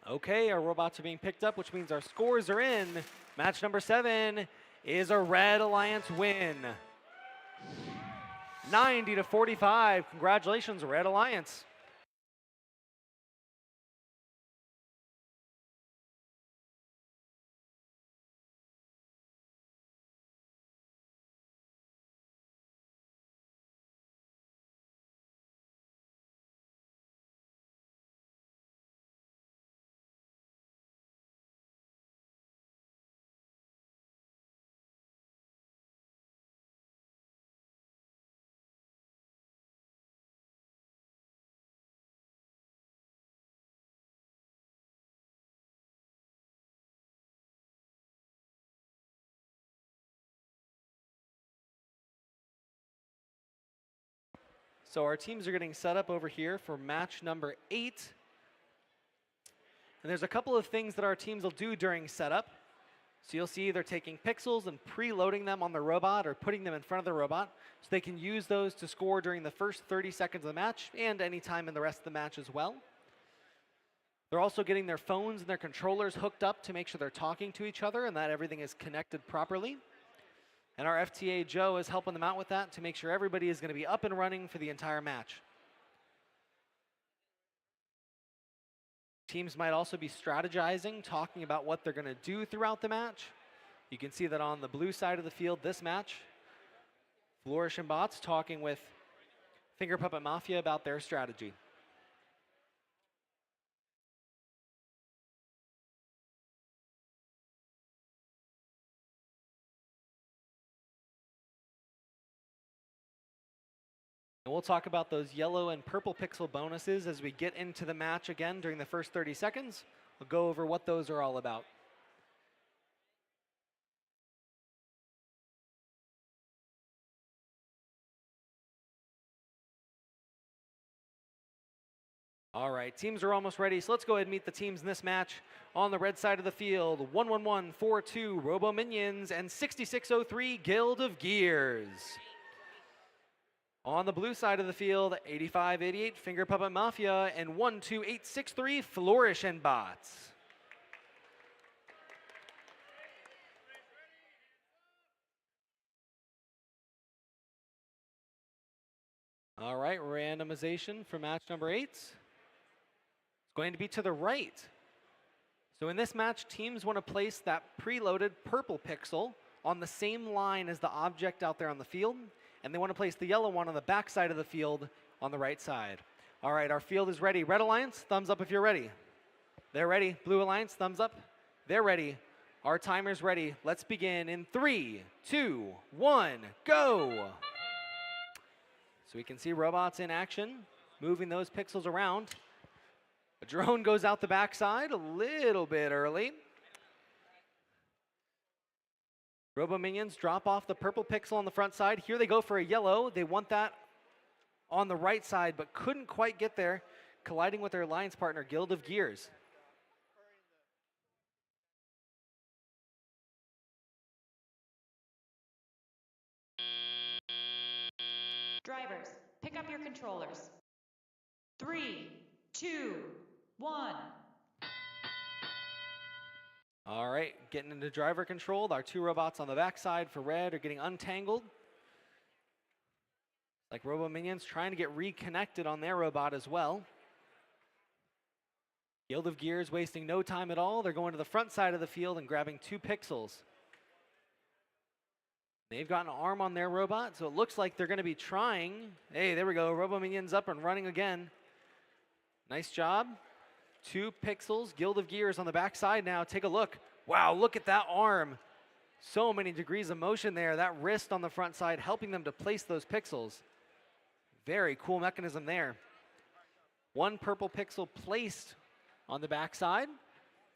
Okay, our robots are being picked up, which means our scores are in. Match number 7 is a Red Alliance win. 90-45. Congratulations, Red Alliance. So our teams are getting set up over here for match number 8. And there's a couple of things that our teams will do during setup. So you'll see they're taking pixels and preloading them on the robot or putting them in front of the robot so they can use those to score during the first 30 seconds of the match and any time in the rest of the match as well. They're also getting their phones and their controllers hooked up to make sure they're talking to each other and that everything is connected properly. And our FTA Joe is helping them out with that to make sure everybody is going to be up and running for the entire match. Teams might also be strategizing, talking about what they're going to do throughout the match. You can see that on the blue side of the field this match, Flourish and Bots talking with Finger Puppet Mafia about their strategy. And we'll talk about those yellow and purple pixel bonuses as we get into the match again during the first 30 seconds. We'll go over what those are all about. All right, teams are almost ready, so let's go ahead and meet the teams in this match. On the red side of the field, 11142 Robo Minions and 6603 Guild of Gears. On the blue side of the field, 8588 Finger Puppet Mafia and 12863 Flourish and Bots. All right, randomization for match number 8. It's going to be to the right. So in this match, teams want to place that preloaded purple pixel on the same line as the object out there on the field, and they want to place the yellow one on the back side of the field on the right side. All right, our field is ready. Red Alliance, thumbs up if you're ready. They're ready. Blue Alliance, thumbs up. They're ready. Our timer's ready. Let's begin in 3, 2, 1, go. So we can see robots in action, moving those pixels around. A drone goes out the backside a little bit early. Robo Minions drop off the purple pixel on the front side. Here they go for a yellow. They want that on the right side, but couldn't quite get there, colliding with their alliance partner, Guild of Gears. Drivers, pick up your controllers. 3, 2, 1. All right, getting into driver control. Our two robots on the backside for red are getting untangled. Like Robo Minions trying to get reconnected on their robot as well. Guild of Gears wasting no time at all. They're going to the front side of the field and grabbing 2 pixels. They've got an arm on their robot, so it looks like they're going to be trying. Hey, there we go. Robo Minions up and running again. Nice job. 2 pixels. Guild of Gears on the backside now. Take a look. Wow, look at that arm. So many degrees of motion there. That wrist on the front side helping them to place those pixels. Very cool mechanism there. 1 purple pixel placed on the backside.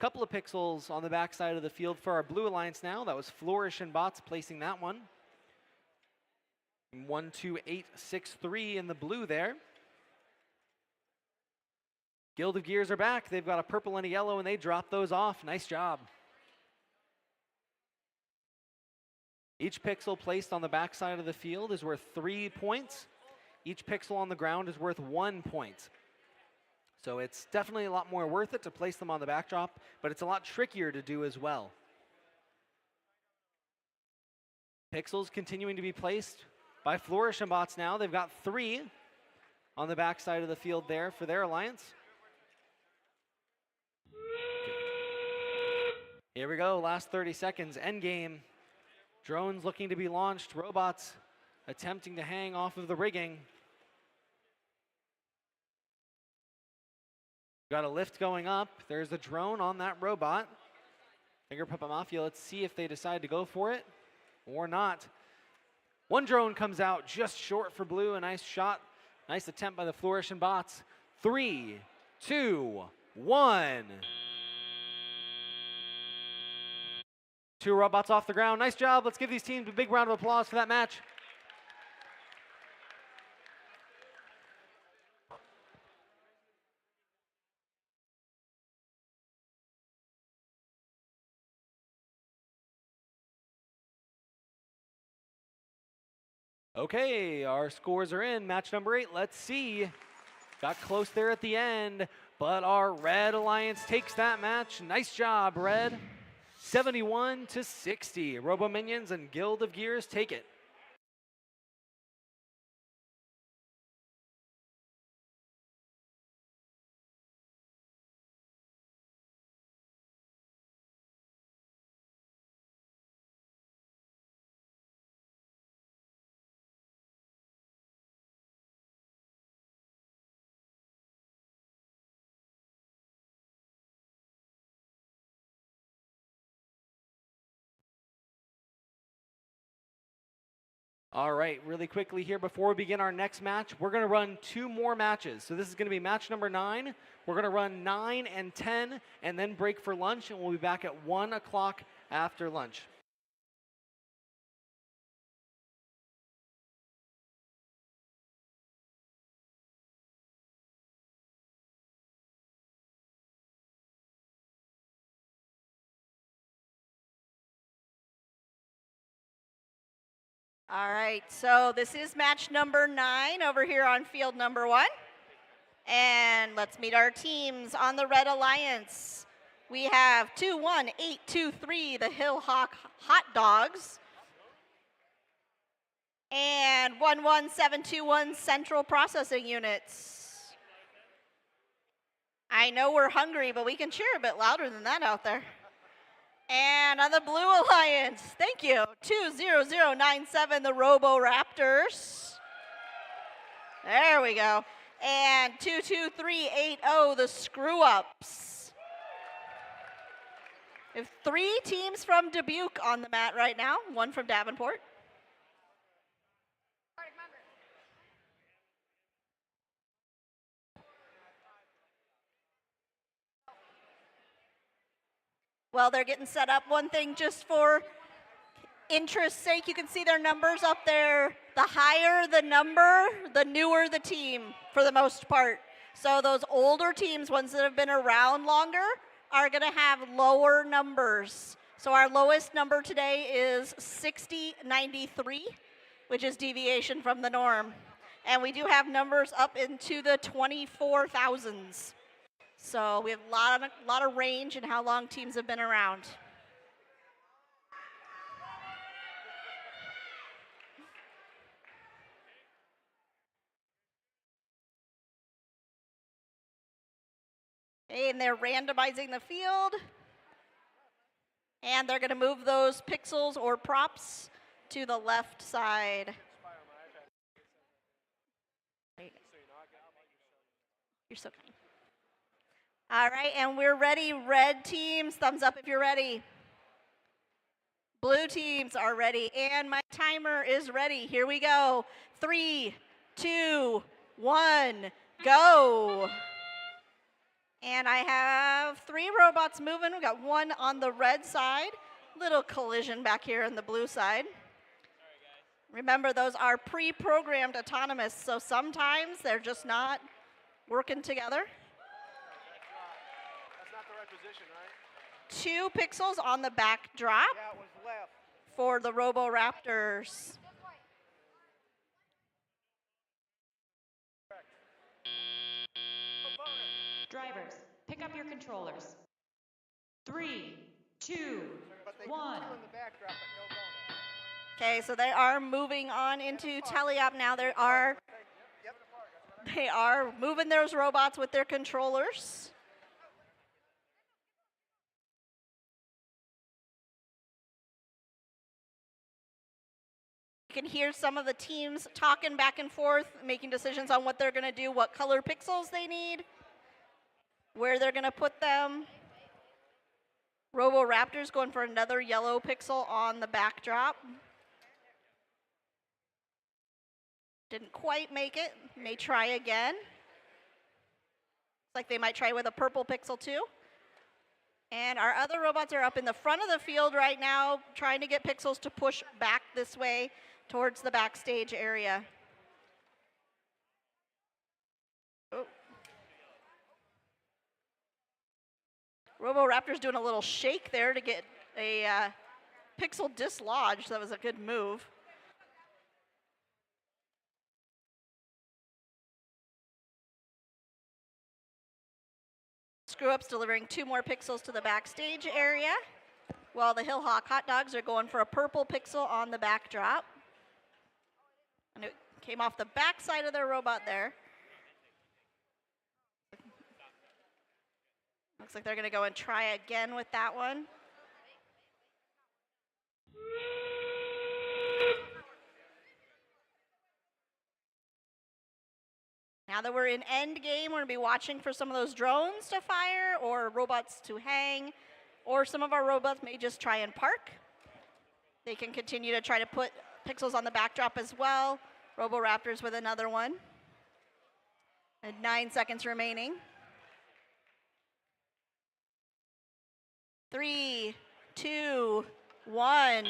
Couple of pixels on the backside of the field for our Blue Alliance now. That was Flourish and Bots placing that one. 12863 in the blue there. Guild of Gears are back. They've got a purple and a yellow, and they drop those off. Nice job. Each pixel placed on the backside of the field is worth 3 points. Each pixel on the ground is worth 1 point. So it's definitely a lot more worth it to place them on the backdrop, but it's a lot trickier to do as well. Pixels continuing to be placed by Flourish and Bots now. They've got 3 on the backside of the field there for their alliance. Here we go, last 30 seconds, endgame. Drones looking to be launched, robots attempting to hang off of the rigging. Got a lift going up. There's a drone on that robot. Finger Puppet Mafia, let's see if they decide to go for it or not. 1 drone comes out just short for blue. A nice shot. Nice attempt by the Flourish and Bots. 3, 2, 1. 2 robots off the ground. Nice job. Let's give these teams a big round of applause for that match. Okay, our scores are in. Match number 8. Let's see. Got close there at the end, but our Red Alliance takes that match. Nice job, Red. 71-60. Robo Minions and Guild of Gears take it. All right, really quickly here before we begin our next match, we're going to run 2 more matches. So this is going to be match number 9. We're going to run 9 and 10 and then break for lunch, and we'll be back at 1 o'clock after lunch. All right, so this is match number 9 over here on field number 1. And let's meet our teams on the Red Alliance. We have 21823, the Hill Hawk Hot Dogs. And 11721 Central Processing Units. I know we're hungry, but we can cheer a bit louder than that out there. And on the Blue Alliance, thank you, 20097, the Robo Raptors. There we go. And 22380, the Screw Ups. We have 3 teams from Dubuque on the mat right now, 1 from Davenport. Well, they're getting set up. One thing just for interest's sake, you can see their numbers up there. The higher the number, the newer the team for the most part. So those older teams, ones that have been around longer, are going to have lower numbers. So our lowest number today is 6093, which is deviation from the norm. And we do have numbers up into the 24,000s. So we have a lot of range in how long teams have been around. And they're randomizing the field. And they're going to move those pixels or props to the left side. You're so kind. All right, and we're ready. Red teams, thumbs up if you're ready. Blue teams are ready, and my timer is ready. Here we go. 3, 2, 1, go. And I have 3 robots moving. We've got 1 on the red side. Little collision back here on the blue side. Remember, those are pre-programmed autonomous, so sometimes they're just not working together. That's not the right position, right? 2 pixels on the back drop Yeah, it was left. for the Robo Raptors. Drivers, pick up your controllers. 3, 2, But they 1. do 2 in the backdrop, but no bonus. Okay, so they are moving on into teleop now. They are moving those robots with their controllers. You can hear some of the teams talking back and forth, making decisions on what they're going to do, what color pixels they need, where they're going to put them. Robo Raptors going for another yellow pixel on the backdrop. Didn't quite make it. May try again. Looks like they might try with a purple pixel too. And our other robots are up in the front of the field right now, trying to get pixels to push back this way towards the backstage area. Oh. Robo Raptor's doing a little shake there to get a pixel dislodged. That was a good move. screw-ups delivering 2 more pixels to the backstage area, while the Hillhawk hot dogs are going for a purple pixel on the backdrop. And it came off the back side of their robot there. Looks like they're going to go and try again with that one. Now that we're in end game, we're going to be watching for some of those drones to fire or robots to hang, or some of our robots may just try and park. They can continue to try to put pixels on the backdrop as well. Roboraptors with another one. And 9 seconds remaining. 3, 2, 1.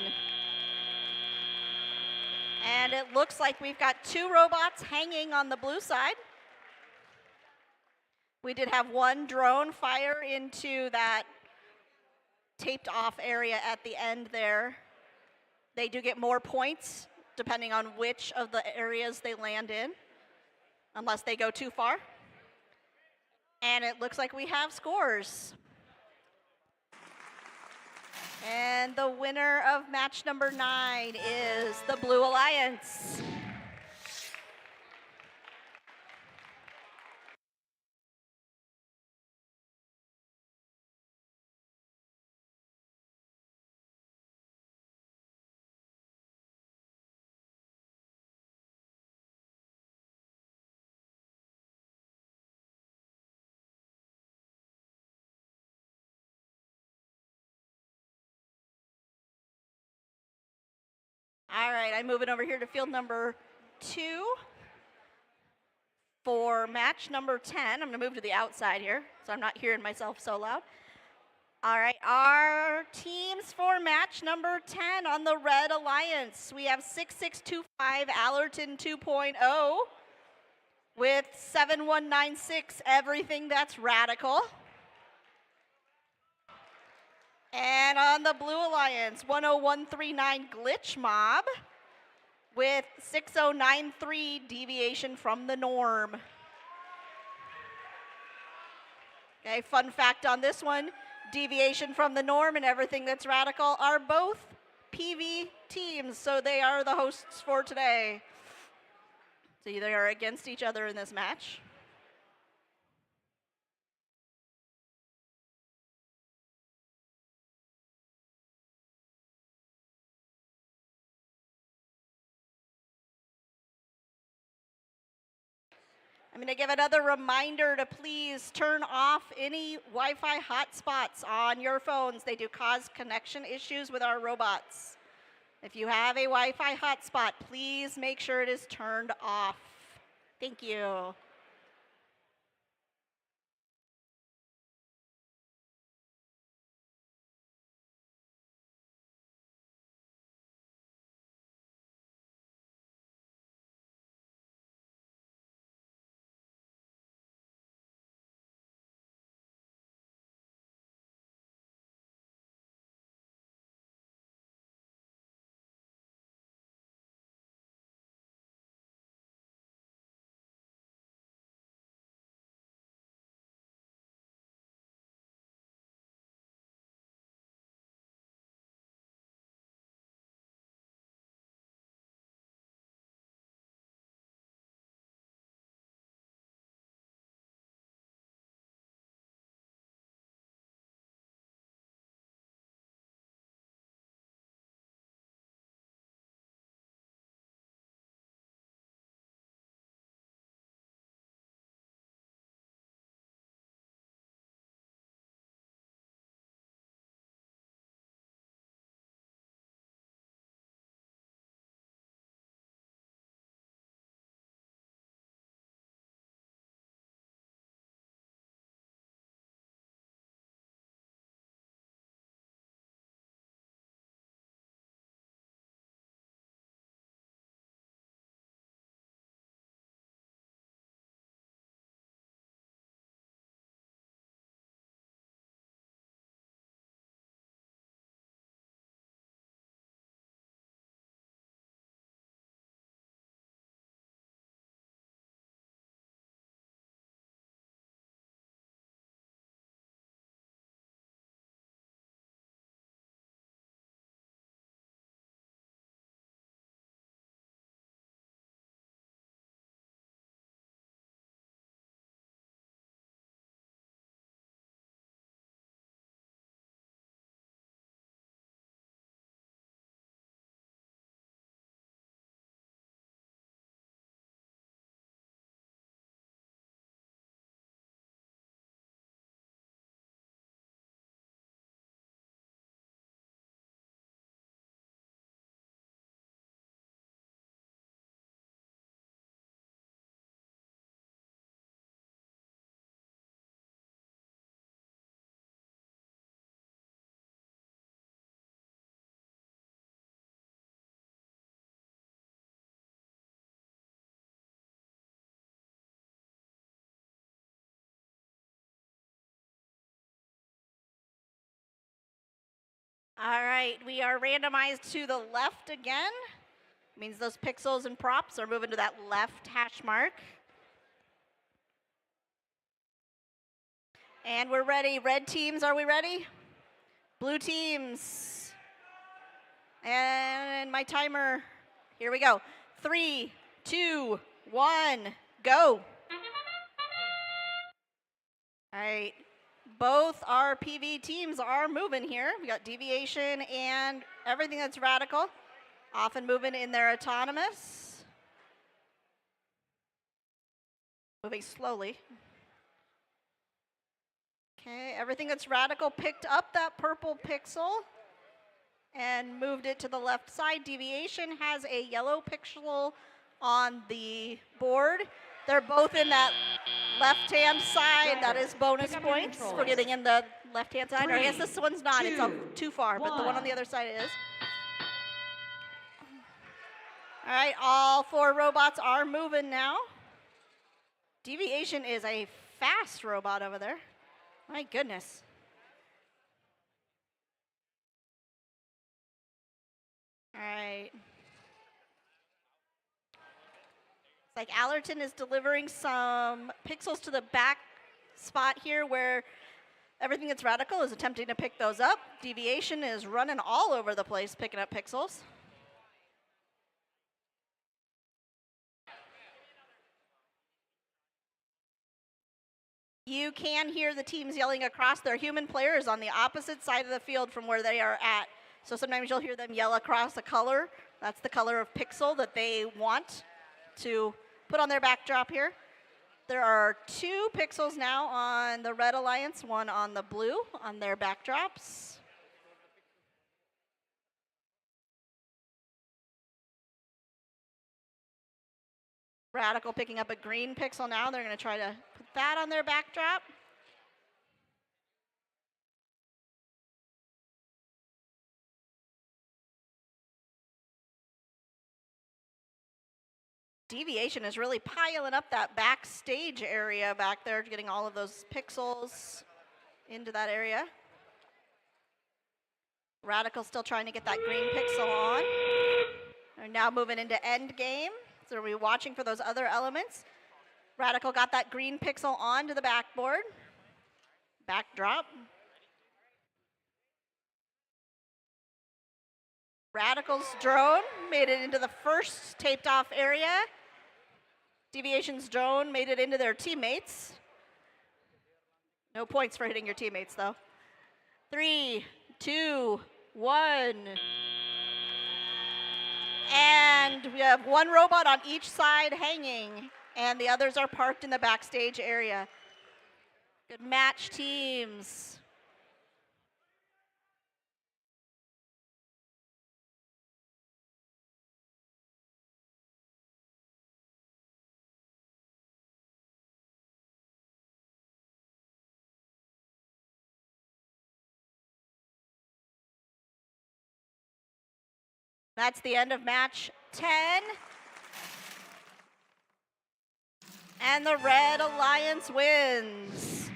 And it looks like we've got 2 robots hanging on the blue side. We did have 1 drone fire into that taped off area at the end there. They do get more points depending on which of the areas they land in, unless they go too far. And it looks like we have scores. And the winner of match number 9 is the Blue Alliance. All right, I'm moving over here to field number 2 for match number 10. I'm going to move to the outside here, so I'm not hearing myself so loud. All right, our teams for match number 10 on the Red Alliance. We have 6625 Allerton 2.0 with 7196 Everything That's Radical. And on the Blue Alliance, 10139 Glitch Mob with 6093 Deviation from the Norm. Okay, fun fact on this one, Deviation from the Norm and Everything That's Radical are both PV teams, so they are the hosts for today. So they are against each other in this match. I'm going to give another reminder to please turn off any Wi-Fi hotspots on your phones. They do cause connection issues with our robots. If you have a Wi-Fi hotspot, please make sure it is turned off. Thank you. All right, we are randomized to the left again. Means those pixels and props are moving to that left hash mark. And we're ready. Red teams, are we ready? Blue teams. And my timer, here we go. 3, 2, 1, go. All right, both our PV teams are moving here. We got deviation and everything that's radical, often moving in their autonomous. Moving slowly. Okay, everything that's radical picked up that purple pixel and moved it to the left side. Deviation has a yellow pixel on the board. They're both in that left-hand side. That is bonus points for getting in the left-hand side. Or I guess this one's not. It's too far, but the one on the other side is. All right, all 4 robots are moving now. Deviation is a fast robot over there. My goodness. All right. It's like Allerton is delivering some pixels to the back spot here where everything that's radical is attempting to pick those up. Deviation is running all over the place picking up pixels. You can hear the teams yelling across. Their human players on the opposite side of the field from where they are at. So sometimes you'll hear them yell across a color. That's the color of pixel that they want to put on their backdrop here. There are 2 pixels now on the Red Alliance, 1 on the blue on their backdrops. Radical picking up a green pixel now. They're going to try to put that on their backdrop. Deviation is really piling up that backstage area back there, getting all of those pixels into that area. Radical still trying to get that green pixel on. They're now moving into end game. So we'll be watching for those other elements. Radical got that green pixel onto the backboard. Backdrop. Radical's drone made it into the first taped off area. Deviation's drone made it into their teammates. No points for hitting your teammates though. 3, 2, 1. And we have 1 robot on each side hanging, and the others are parked in the backstage area. Good match, teams. That's the end of match 10. And the Red Alliance wins.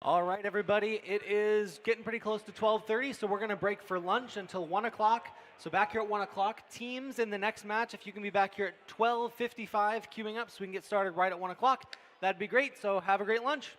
All right, everybody, it is getting pretty close to 12:30, so we're going to break for lunch until 1 o'clock. So back here at 1 o'clock, teams in the next match, if you can be back here at 12:55 queuing up so we can get started right at 1 o'clock, that'd be great. So have a great lunch.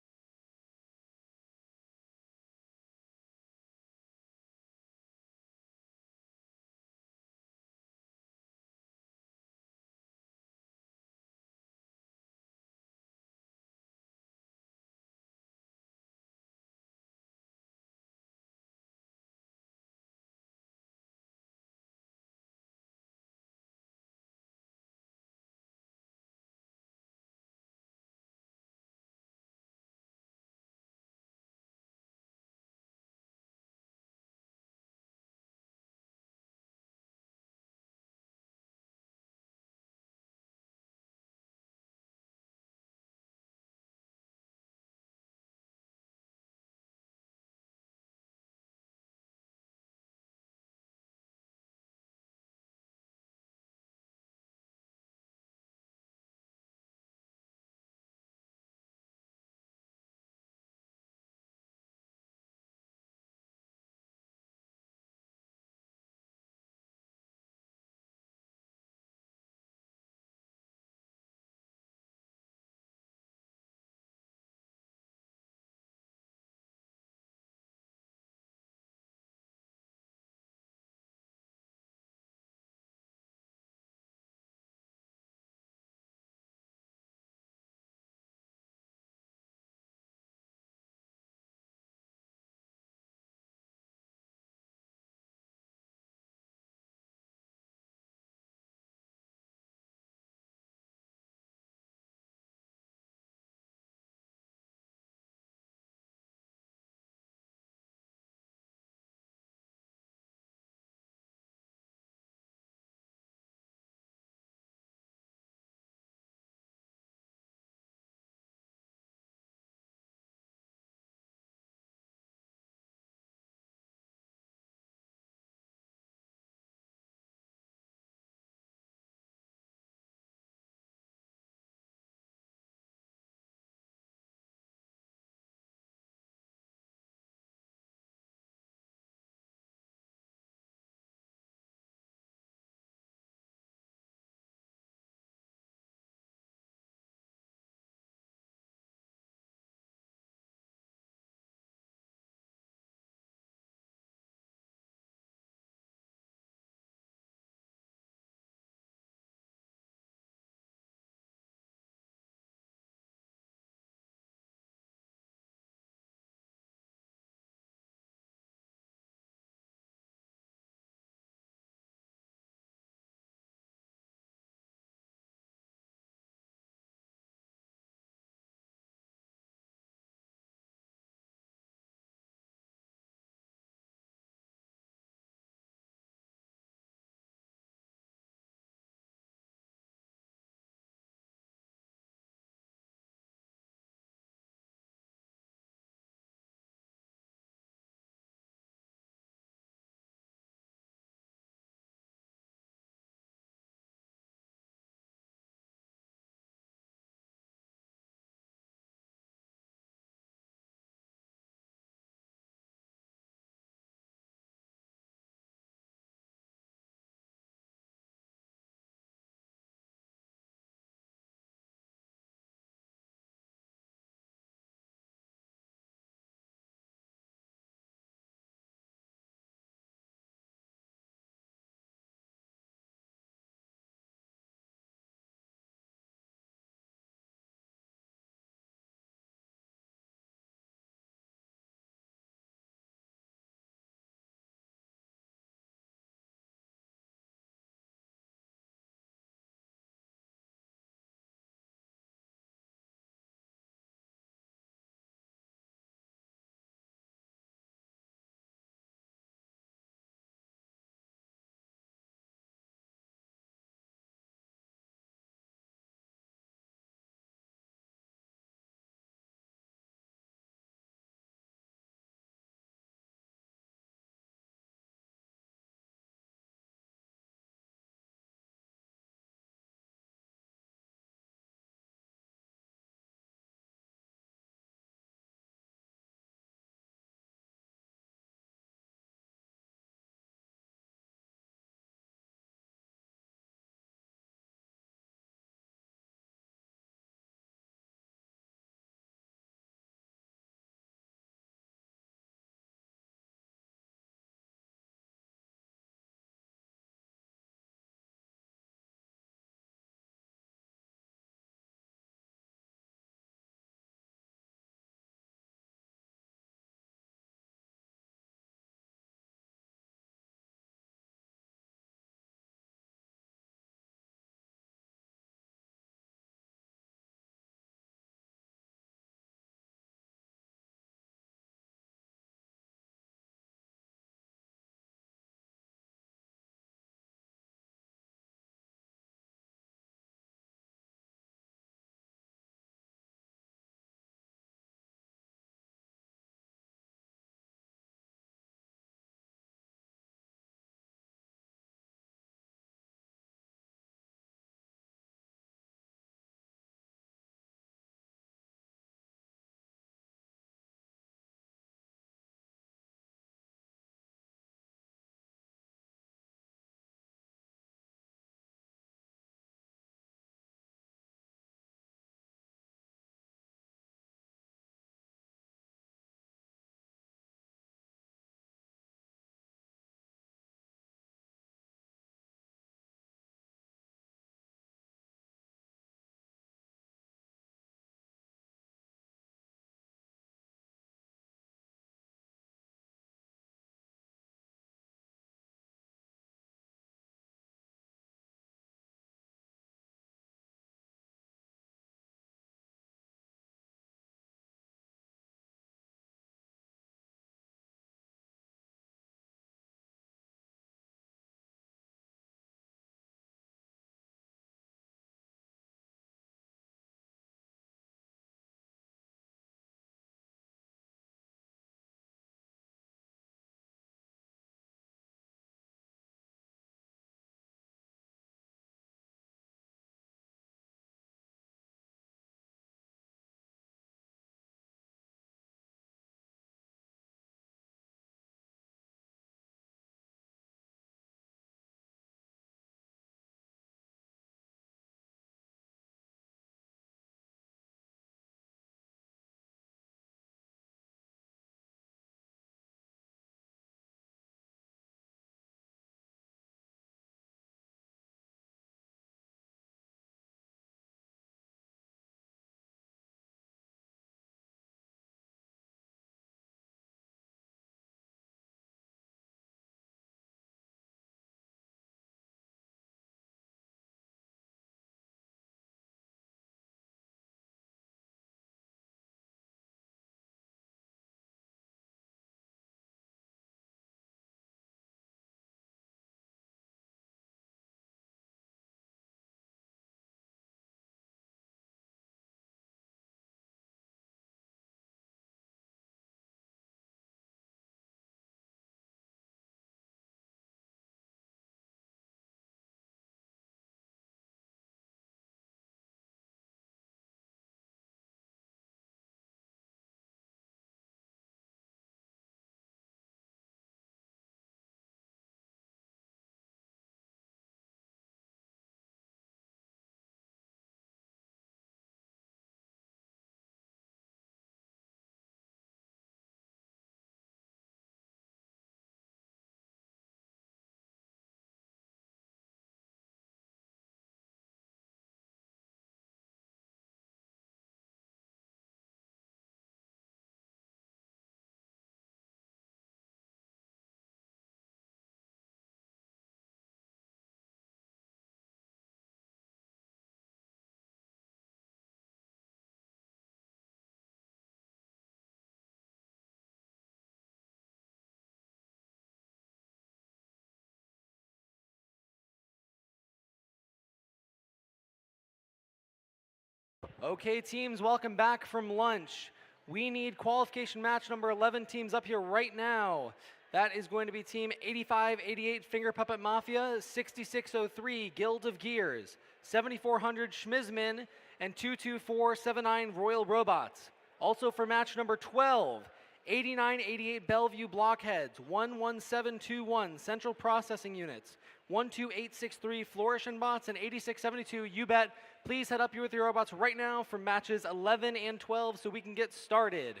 Okay, teams, welcome back from lunch. We need qualification match number 11 teams up here right now. That is going to be team 8588 Finger Puppet Mafia, 6603 Guild of Gears, 7400 Schmizmin, and 22479 Royal Robots. Also for match number 12, 8988 Bellevue Blockheads, 11721 Central Processing Units, 12863 Flourish and Bots, and 8672 You Bet. Please head up here with your robots right now for matches 11 and 12 so we can get started.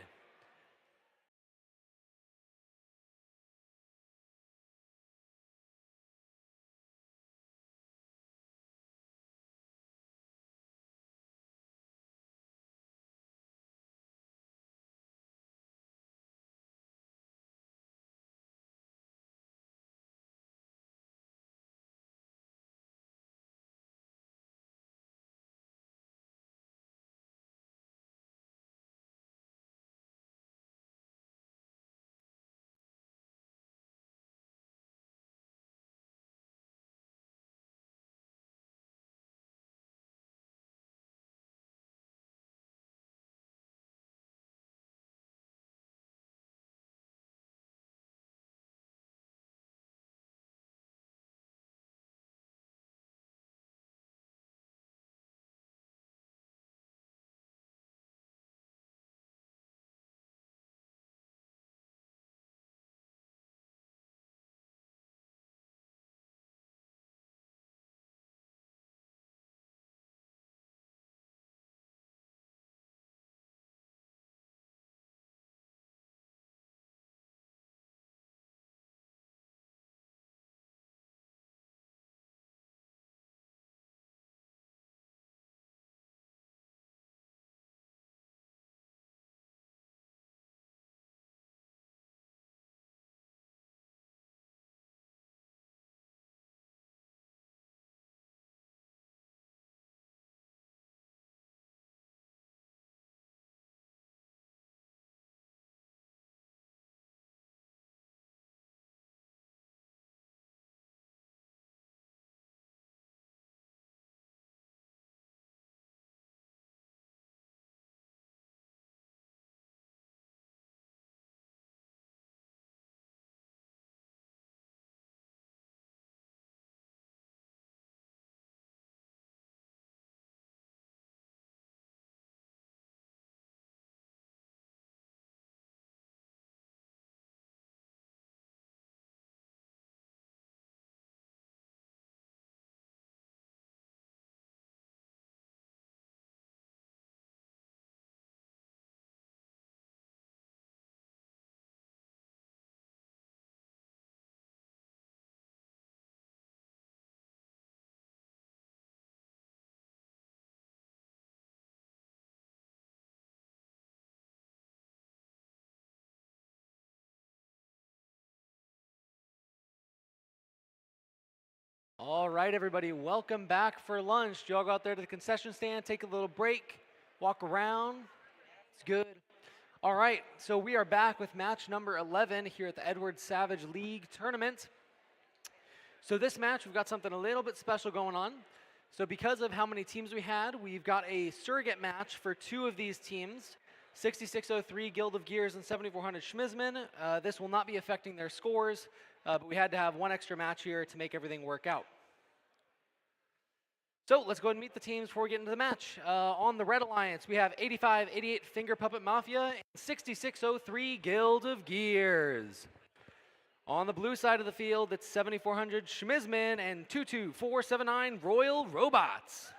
All right, everybody, welcome back for lunch. Did you all go out there to the concession stand, take a little break, walk around? It's good. All right, so we are back with match number 11 here at the Edward Savage League Tournament. So this match, we've got something a little bit special going on. So because of how many teams we had, we've got a surrogate match for two of these teams, 6603 Guild of Gears and 7400 Schmizmin. This will not be affecting their scores, but we had to have one extra match here to make everything work out. So let's go ahead and meet the teams before we get into the match. On the Red Alliance, we have 8588 Finger Puppet Mafia and 6603 Guild of Gears. On the blue side of the field, it's 7400 Schmizmin and 22479 Royal Robots.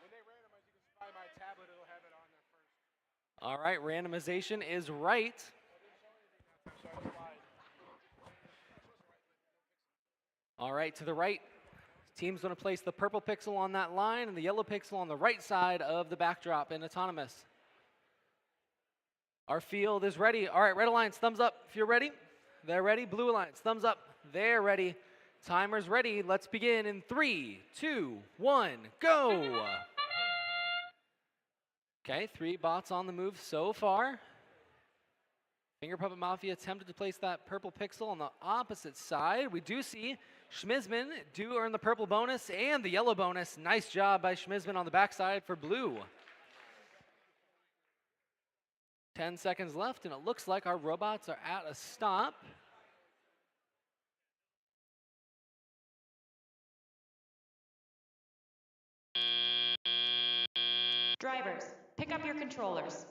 When they randomize, you can buy my tablet, it'll have it on there first. All right, randomization is right. All right, to the right, team's going to place the purple pixel on that line and the yellow pixel on the right side of the backdrop in autonomous. Our field is ready. All right, Red Alliance, thumbs up if you're ready. They're ready. Blue Alliance, thumbs up. They're ready. Timer's ready. Let's begin in 3, 2, 1, go. Okay, 3 bots on the move so far. Finger Puppet Mafia attempted to place that purple pixel on the opposite side. We do see Schmizman do earn the purple bonus and the yellow bonus. Nice job by Schmizman on the backside for blue. 10 seconds left, and it looks like our robots are at a stop. Drivers, pick up your controllers.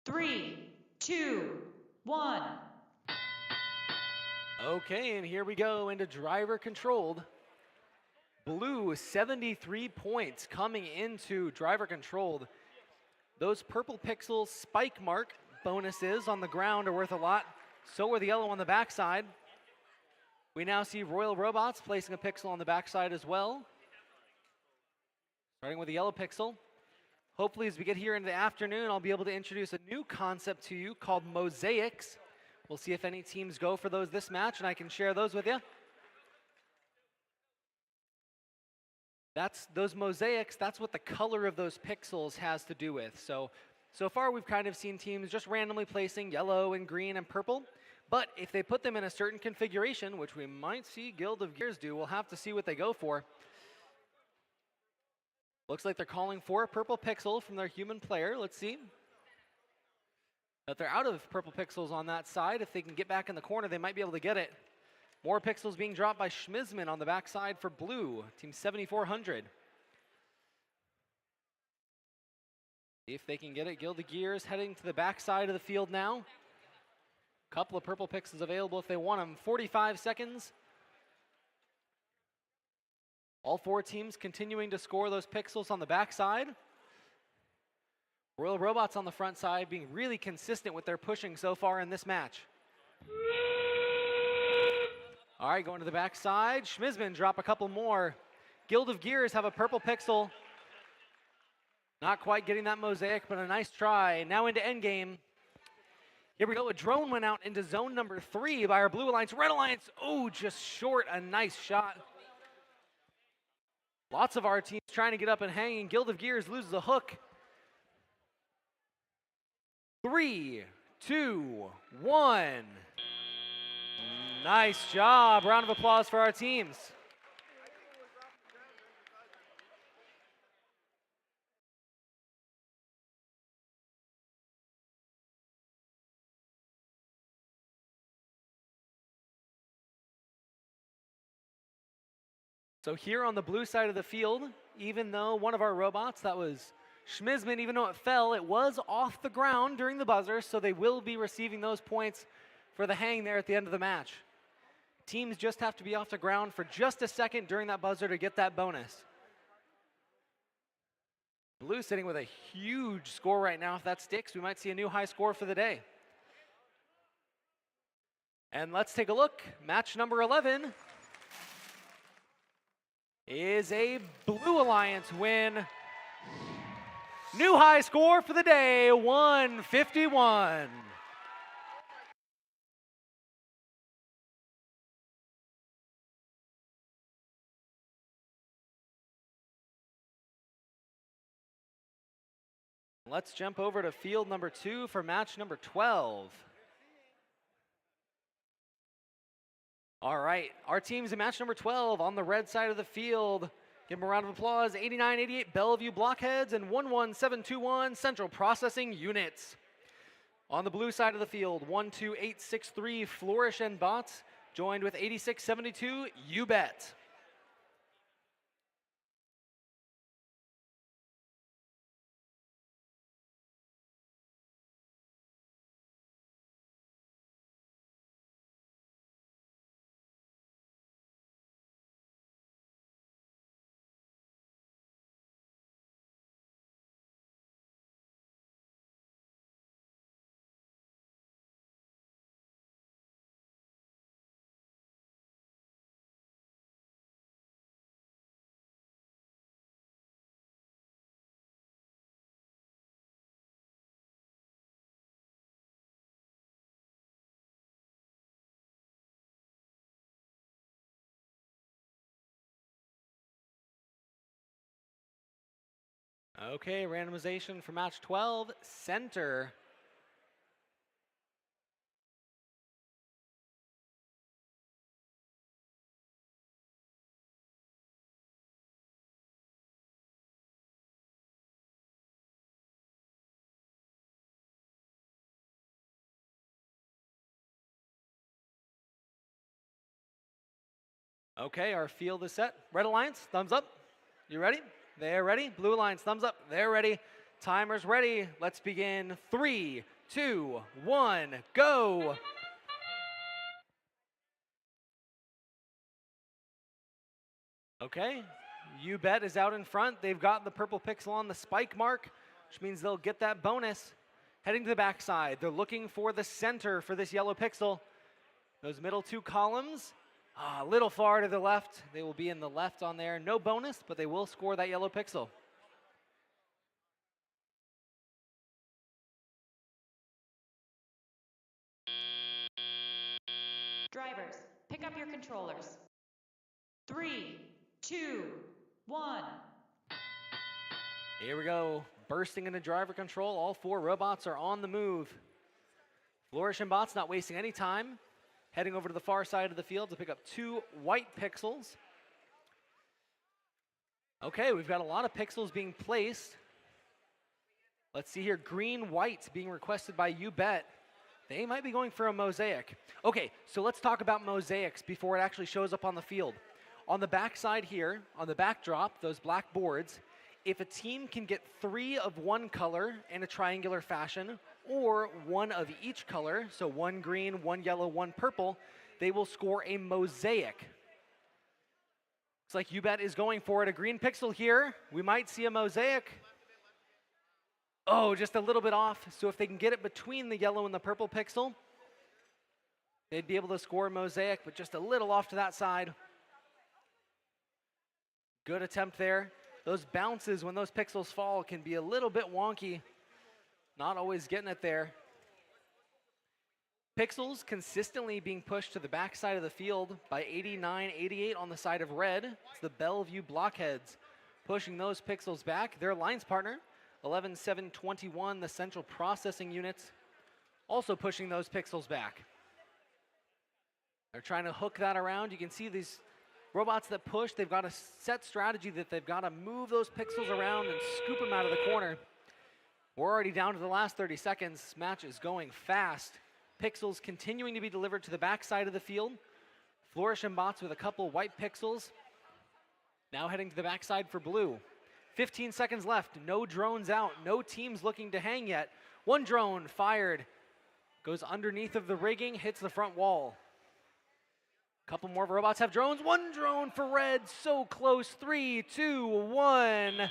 3, 2, 1. Okay, and here we go into driver controlled. Blue, 73 points coming into driver controlled. Those purple pixel spike mark bonuses on the ground are worth a lot. So are the yellow on the backside. We now see Royal Robots placing a pixel on the backside as well. Starting with the yellow pixel. Hopefully as we get here into the afternoon, I'll be able to introduce a new concept to you called mosaics. We'll see if any teams go for those this match, and I can share those with you. Those mosaics, that's what the color of those pixels has to do with. So far we've kind of seen teams just randomly placing yellow and green and purple. But if they put them in a certain configuration, which we might see Guild of Gears do, we'll have to see what they go for. Looks like they're calling for a purple pixel from their human player. Let's see. But they're out of purple pixels on that side. If they can get back in the corner, they might be able to get it. More pixels being dropped by Schmizman on the backside for blue, team 7400. See if they can get it. Guild of Gears heading to the backside of the field now. Couple of purple pixels available if they want them. 45 seconds. All four teams continuing to score those pixels on the backside. Royal Robots on the front side being really consistent with their pushing so far in this match. All right, going to the backside. Schmizman drop a couple more. Guild of Gears have a purple pixel. Not quite getting that mosaic, but a nice try. Now into endgame. Here we go. A drone went out into zone number 3 by our Blue Alliance. Red Alliance, oh, just short. A nice shot. Lots of our teams trying to get up and hang, and Guild of Gears loses a hook. 3, 2, 1. Nice job. Round of applause for our teams. So here on the blue side of the field, even though one of our robots, that was Schmizman, even though it fell, it was off the ground during the buzzer, so they will be receiving those points for the hang there at the end of the match. Teams just have to be off the ground for just a second during that buzzer to get that bonus. Blue sitting with a huge score right now. If that sticks, we might see a new high score for the day. And let's take a look. Match number 11 is a Blue Alliance win. New high score for the day, 151. Let's jump over to field number 2 for match number 12. All right, our teams in match number 12 on the red side of the field. Give them a round of applause. 8988 Bellevue Blockheads and 11721 Central Processing Units. On the blue side of the field, 12863 Flourish and Bots, joined with 8672 You Bet. Okay, randomization for match 12, center. Okay, our field is set. Red Alliance, thumbs up. You ready? They're ready. Blue Alliance, thumbs up. They're ready. Timer's ready. Let's begin. 3, 2, 1, go. Okay, You Bet is out in front. They've got the purple pixel on the spike mark, which means they'll get that bonus. Heading to the backside, they're looking for the center for this yellow pixel. Those middle two columns, a little far to the left. They will be in the left on there. No bonus, but they will score that yellow pixel. Drivers, pick up your controllers. 3, 2, 1. Here we go. Bursting into driver control. All 4 robots are on the move. Flourishing bots not wasting any time. Heading over to the far side of the field to pick up 2 white pixels. Okay, we've got a lot of pixels being placed. Let's see here. Green, white being requested by You Bet. They might be going for a mosaic. Okay, so let's talk about mosaics before it actually shows up on the field. On the back side here, on the backdrop, those black boards, if a team can get 3 of one color in a triangular fashion, or 1 of each color, so 1 green, 1 yellow, 1 purple, they will score a mosaic. Looks like You Bet is going for it. A green pixel here. We might see a mosaic. Oh, just a little bit off. So if they can get it between the yellow and the purple pixel, they'd be able to score a mosaic, but just a little off to that side. Good attempt there. Those bounces when those pixels fall can be a little bit wonky. Not always getting it there. Pixels consistently being pushed to the back side of the field by 89, 88 on the side of red. It's the Bellevue blockheads pushing those pixels back. Their alliance partner, 11, 7, 21, the central processing units, also pushing those pixels back. They're trying to hook that around. You can see these robots that push, they've got a set strategy that they've got to move those pixels around and scoop them out of the corner. We're already down to the last 30 seconds. This match is going fast. Pixels continuing to be delivered to the back side of the field. Flourishing bots with a couple white pixels. Now heading to the backside for blue. 15 seconds left. No drones out. No teams looking to hang yet. 1 drone fired. Goes underneath of the rigging, hits the front wall. Couple more robots have drones. 1 drone for red. So close. 3, 2, 1.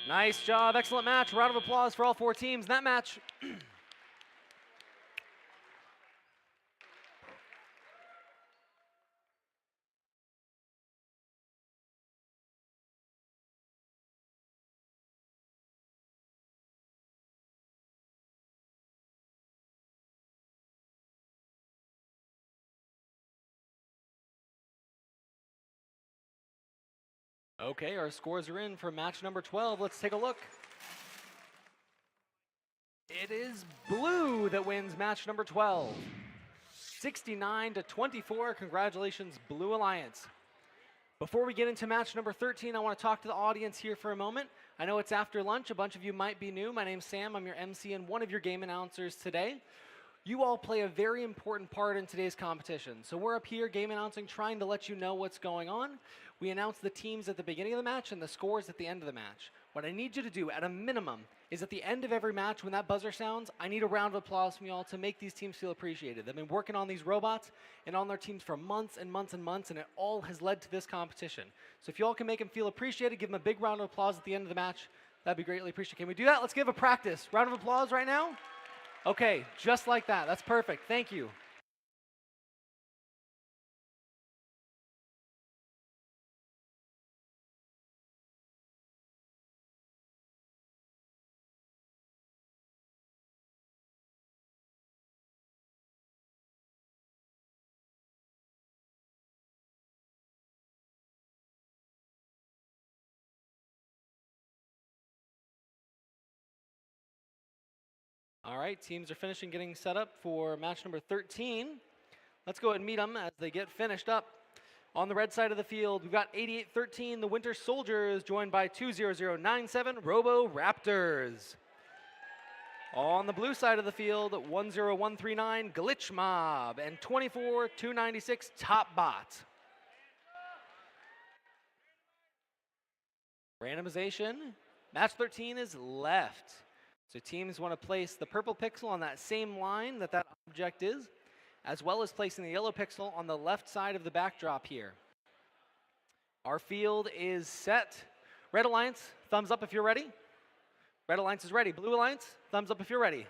Nice job. Excellent match. Round of applause for all 4 teams in that match. Okay, our scores are in for match number 12. Let's take a look. It is blue that wins match number 12. 69-24. Congratulations, Blue Alliance. Before we get into match number 13, I want to talk to the audience here for a moment. I know it's after lunch. A bunch of you might be new. My name's Sam. I'm your MC and one of your game announcers today. You all play a very important part in today's competition. So we're up here game announcing, trying to let you know what's going on. We announce the teams at the beginning of the match and the scores at the end of the match. What I need you to do at a minimum is at the end of every match when that buzzer sounds, I need a round of applause from you all to make these teams feel appreciated. They've been working on these robots and on their teams for months and months and months, and it all has led to this competition. So if you all can make them feel appreciated, give them a big round of applause at the end of the match. That'd be greatly appreciated. Can we do that? Let's give a practice. Round of applause right now. Okay, just like that. That's perfect. Thank you. All right, teams are finishing getting set up for match number 13. Let's go ahead and meet them as they get finished up. On the red side of the field, we've got 8813, the Winter Soldiers, joined by 20097, Robo Raptors. On the blue side of the field, 10139, Glitch Mob, and 24296, Top Bot. Randomization. Match 13 is left. So teams want to place the purple pixel on that same line that object is, as well as placing the yellow pixel on the left side of the backdrop here. Our field is set. Red Alliance, thumbs up if you're ready. Red Alliance is ready. Blue Alliance, thumbs up if you're ready.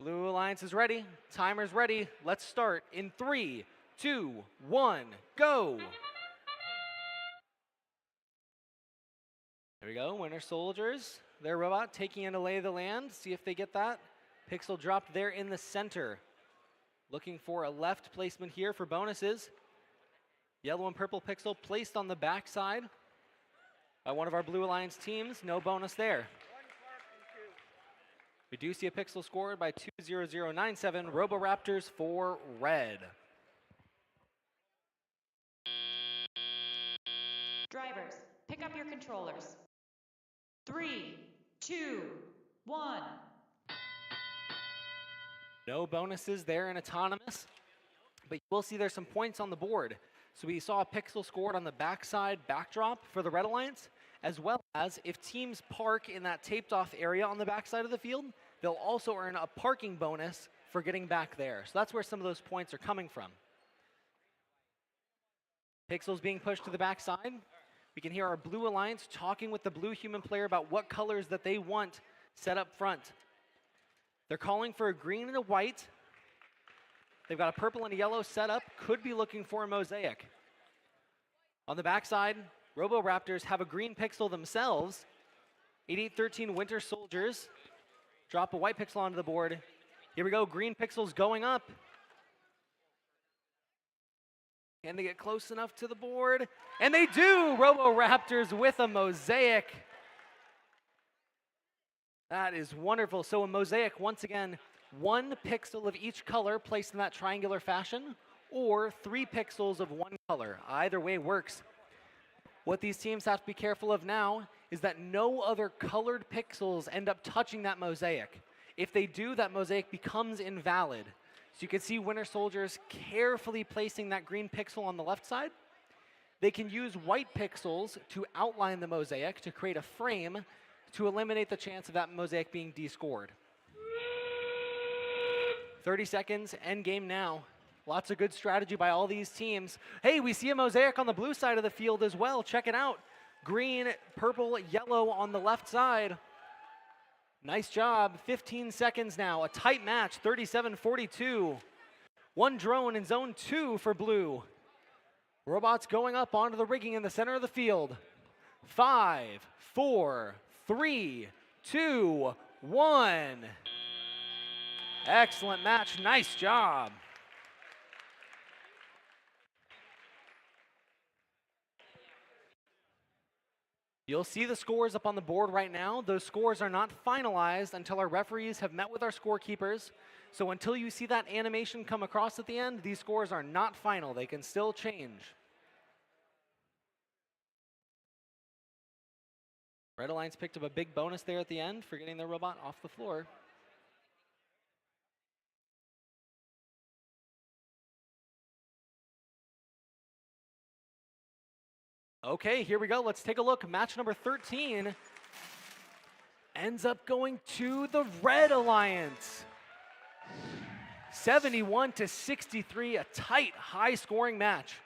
Blue Alliance is ready. Timer's ready. Let's start in 3, 2, 1, go. There we go. Winter Soldiers, their robot taking in to lay the land. See if they get that. Pixel dropped there in the center. Looking for a left placement here for bonuses. Yellow and purple pixel placed on the backside by one of our Blue Alliance teams. No bonus there. We do see a pixel scored by 20097 Roboraptors for red. Drivers, pick up your controllers. 3, 2, 1. No bonuses there in autonomous, but you will see there's some points on the board. So we saw a pixel scored on the backside backdrop for the Red Alliance, as well as if teams park in that taped off area on the backside of the field, they'll also earn a parking bonus for getting back there. So that's where some of those points are coming from. Pixels being pushed to the backside. We can hear our Blue Alliance talking with the blue human player about what colors that they want set up front. They're calling for a green and a white. They've got a purple and a yellow set up. Could be looking for a mosaic. On the backside, Roboraptors have a green pixel themselves. 8813 Winter Soldiers drop a white pixel onto the board. Here we go, green pixels going up. Can they get close enough to the board? And they do! Roboraptors with a mosaic. That is wonderful. So a mosaic, once again, 1 pixel of each color placed in that triangular fashion, or 3 pixels of one color. Either way works. What these teams have to be careful of now is that no other colored pixels end up touching that mosaic. If they do, that mosaic becomes invalid. So you can see Winter Soldiers carefully placing that green pixel on the left side. They can use white pixels to outline the mosaic to create a frame to eliminate the chance of that mosaic being descored. 30 seconds, end game now. Lots of good strategy by all these teams. Hey, we see a mosaic on the blue side of the field as well. Check it out. Green, purple, yellow on the left side. Nice job. 15 seconds now. A tight match, 37-42. One drone in zone 2 for blue. Robots going up onto the rigging in the center of the field. 5, 4, 3, 2, 1. Excellent match. Nice job. You'll see the scores up on the board right now. Those scores are not finalized until our referees have met with our scorekeepers. So until you see that animation come across at the end, these scores are not final. They can still change. Red Alliance picked up a big bonus there at the end for getting their robot off the floor. Okay, here we go. Let's take a look. Match number 13 ends up going to the Red Alliance. 71-63, a tight, high-scoring match.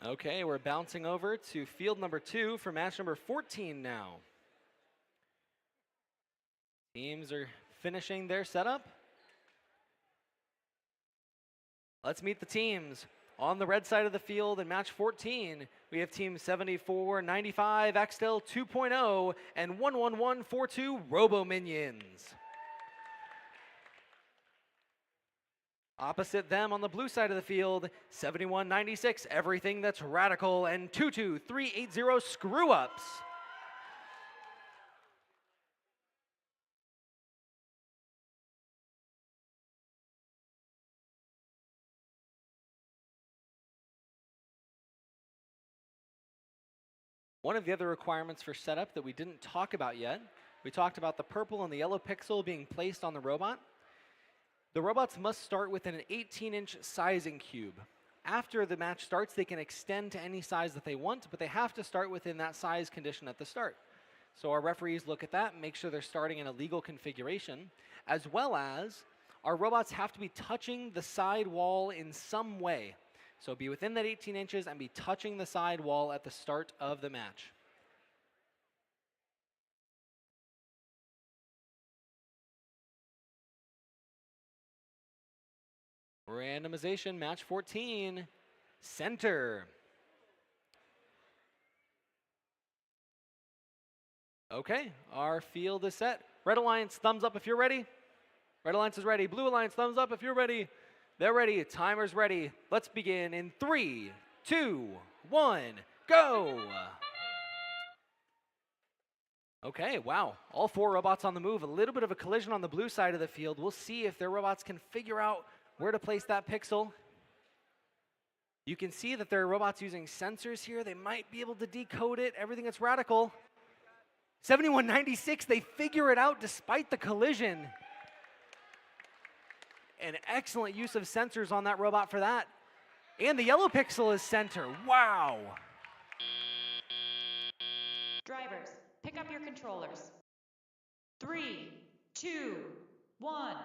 Okay, we're bouncing over to field number 2 for match number 14 now. Teams are finishing their setup. Let's meet the teams. On the red side of the field in match 14, we have team 7495 Axtel 2.0 and 11142 Robo Minions. Opposite them on the blue side of the field, 7196 Everything That's Radical and 22380 Screw Ups. One of the other requirements for setup that we didn't talk about yet, we talked about the purple and the yellow pixel being placed on the robot. The robots must start with an 18-inch sizing cube. After the match starts, they can extend to any size that they want, but they have to start within that size condition at the start. So our referees look at that and make sure they're starting in a legal configuration, as well as our robots have to be touching the side wall in some way. So be within that 18 inches and be touching the side wall at the start of the match. Randomization, match 14, center. Okay, our field is set. Red Alliance, thumbs up if you're ready. Red Alliance is ready. Blue Alliance, thumbs up if you're ready. They're ready. Timer's ready. Let's begin in 3, 2, 1, go. Okay, wow. All 4 robots on the move. A little bit of a collision on the blue side of the field. We'll see if their robots can figure out where to place that pixel. You can see that there are robots using sensors here. They might be able to decode it. Everything that's radical. 7196, they figure it out despite the collision. An excellent use of sensors on that robot for that. And the yellow pixel is center. Wow. Drivers, pick up your controllers. 3, 2, 1.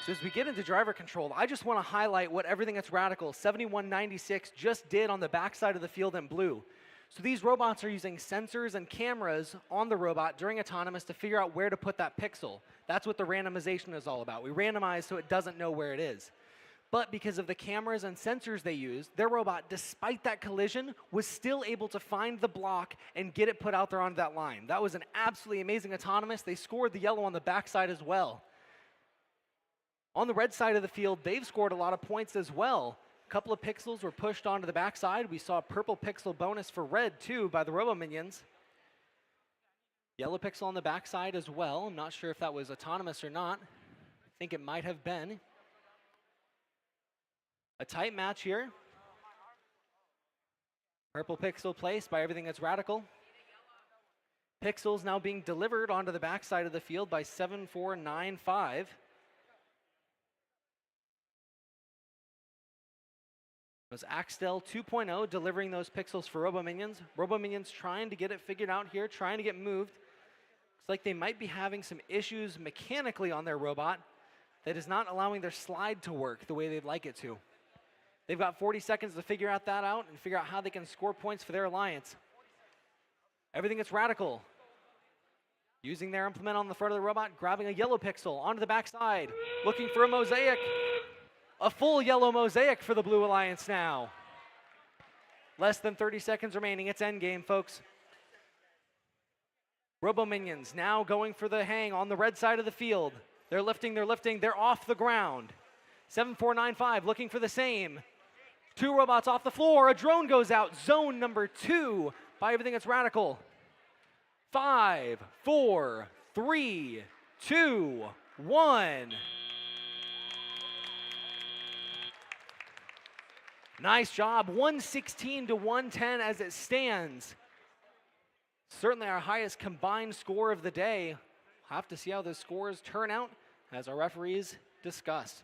So as we get into driver control, I just want to highlight what everything that's radical 7196 just did on the backside of the field in blue. So these robots are using sensors and cameras on the robot during autonomous to figure out where to put that pixel. That's what the randomization is all about. We randomize so it doesn't know where it is. But because of the cameras and sensors they used, their robot, despite that collision, was still able to find the block and get it put out there onto that line. That was an absolutely amazing autonomous. They scored the yellow on the backside as well. On the red side of the field, they've scored a lot of points as well. A couple of pixels were pushed onto the backside. We saw a purple pixel bonus for red, too, by the Robo Minions. Yellow pixel on the backside as well. I'm not sure if that was autonomous or not. I think it might have been. A tight match here. Purple pixel placed by everything that's radical. Pixels now being delivered onto the backside of the field by 7495. It was Axtel 2.0 delivering those pixels for Robo Minions. Robo Minions trying to get it figured out here, trying to get moved. Looks like they might be having some issues mechanically on their robot that is not allowing their slide to work the way they'd like it to. They've got 40 seconds to figure out that out and figure out how they can score points for their alliance. Everything that's radical. Using their implement on the front of the robot, grabbing a yellow pixel onto the backside, looking for a mosaic. A full yellow mosaic for the Blue Alliance now. Less than 30 seconds remaining. It's endgame, folks. Robo Minions now going for the hang on the red side of the field. They're lifting, they're off the ground. 7495 looking for the same. 2 robots off the floor. A drone goes out. Zone number 2 by everything that's radical. 5, 4, 3, 2, 1. Nice job, 116 to 110 as it stands. Certainly our highest combined score of the day. We'll have to see how the scores turn out as our referees discuss.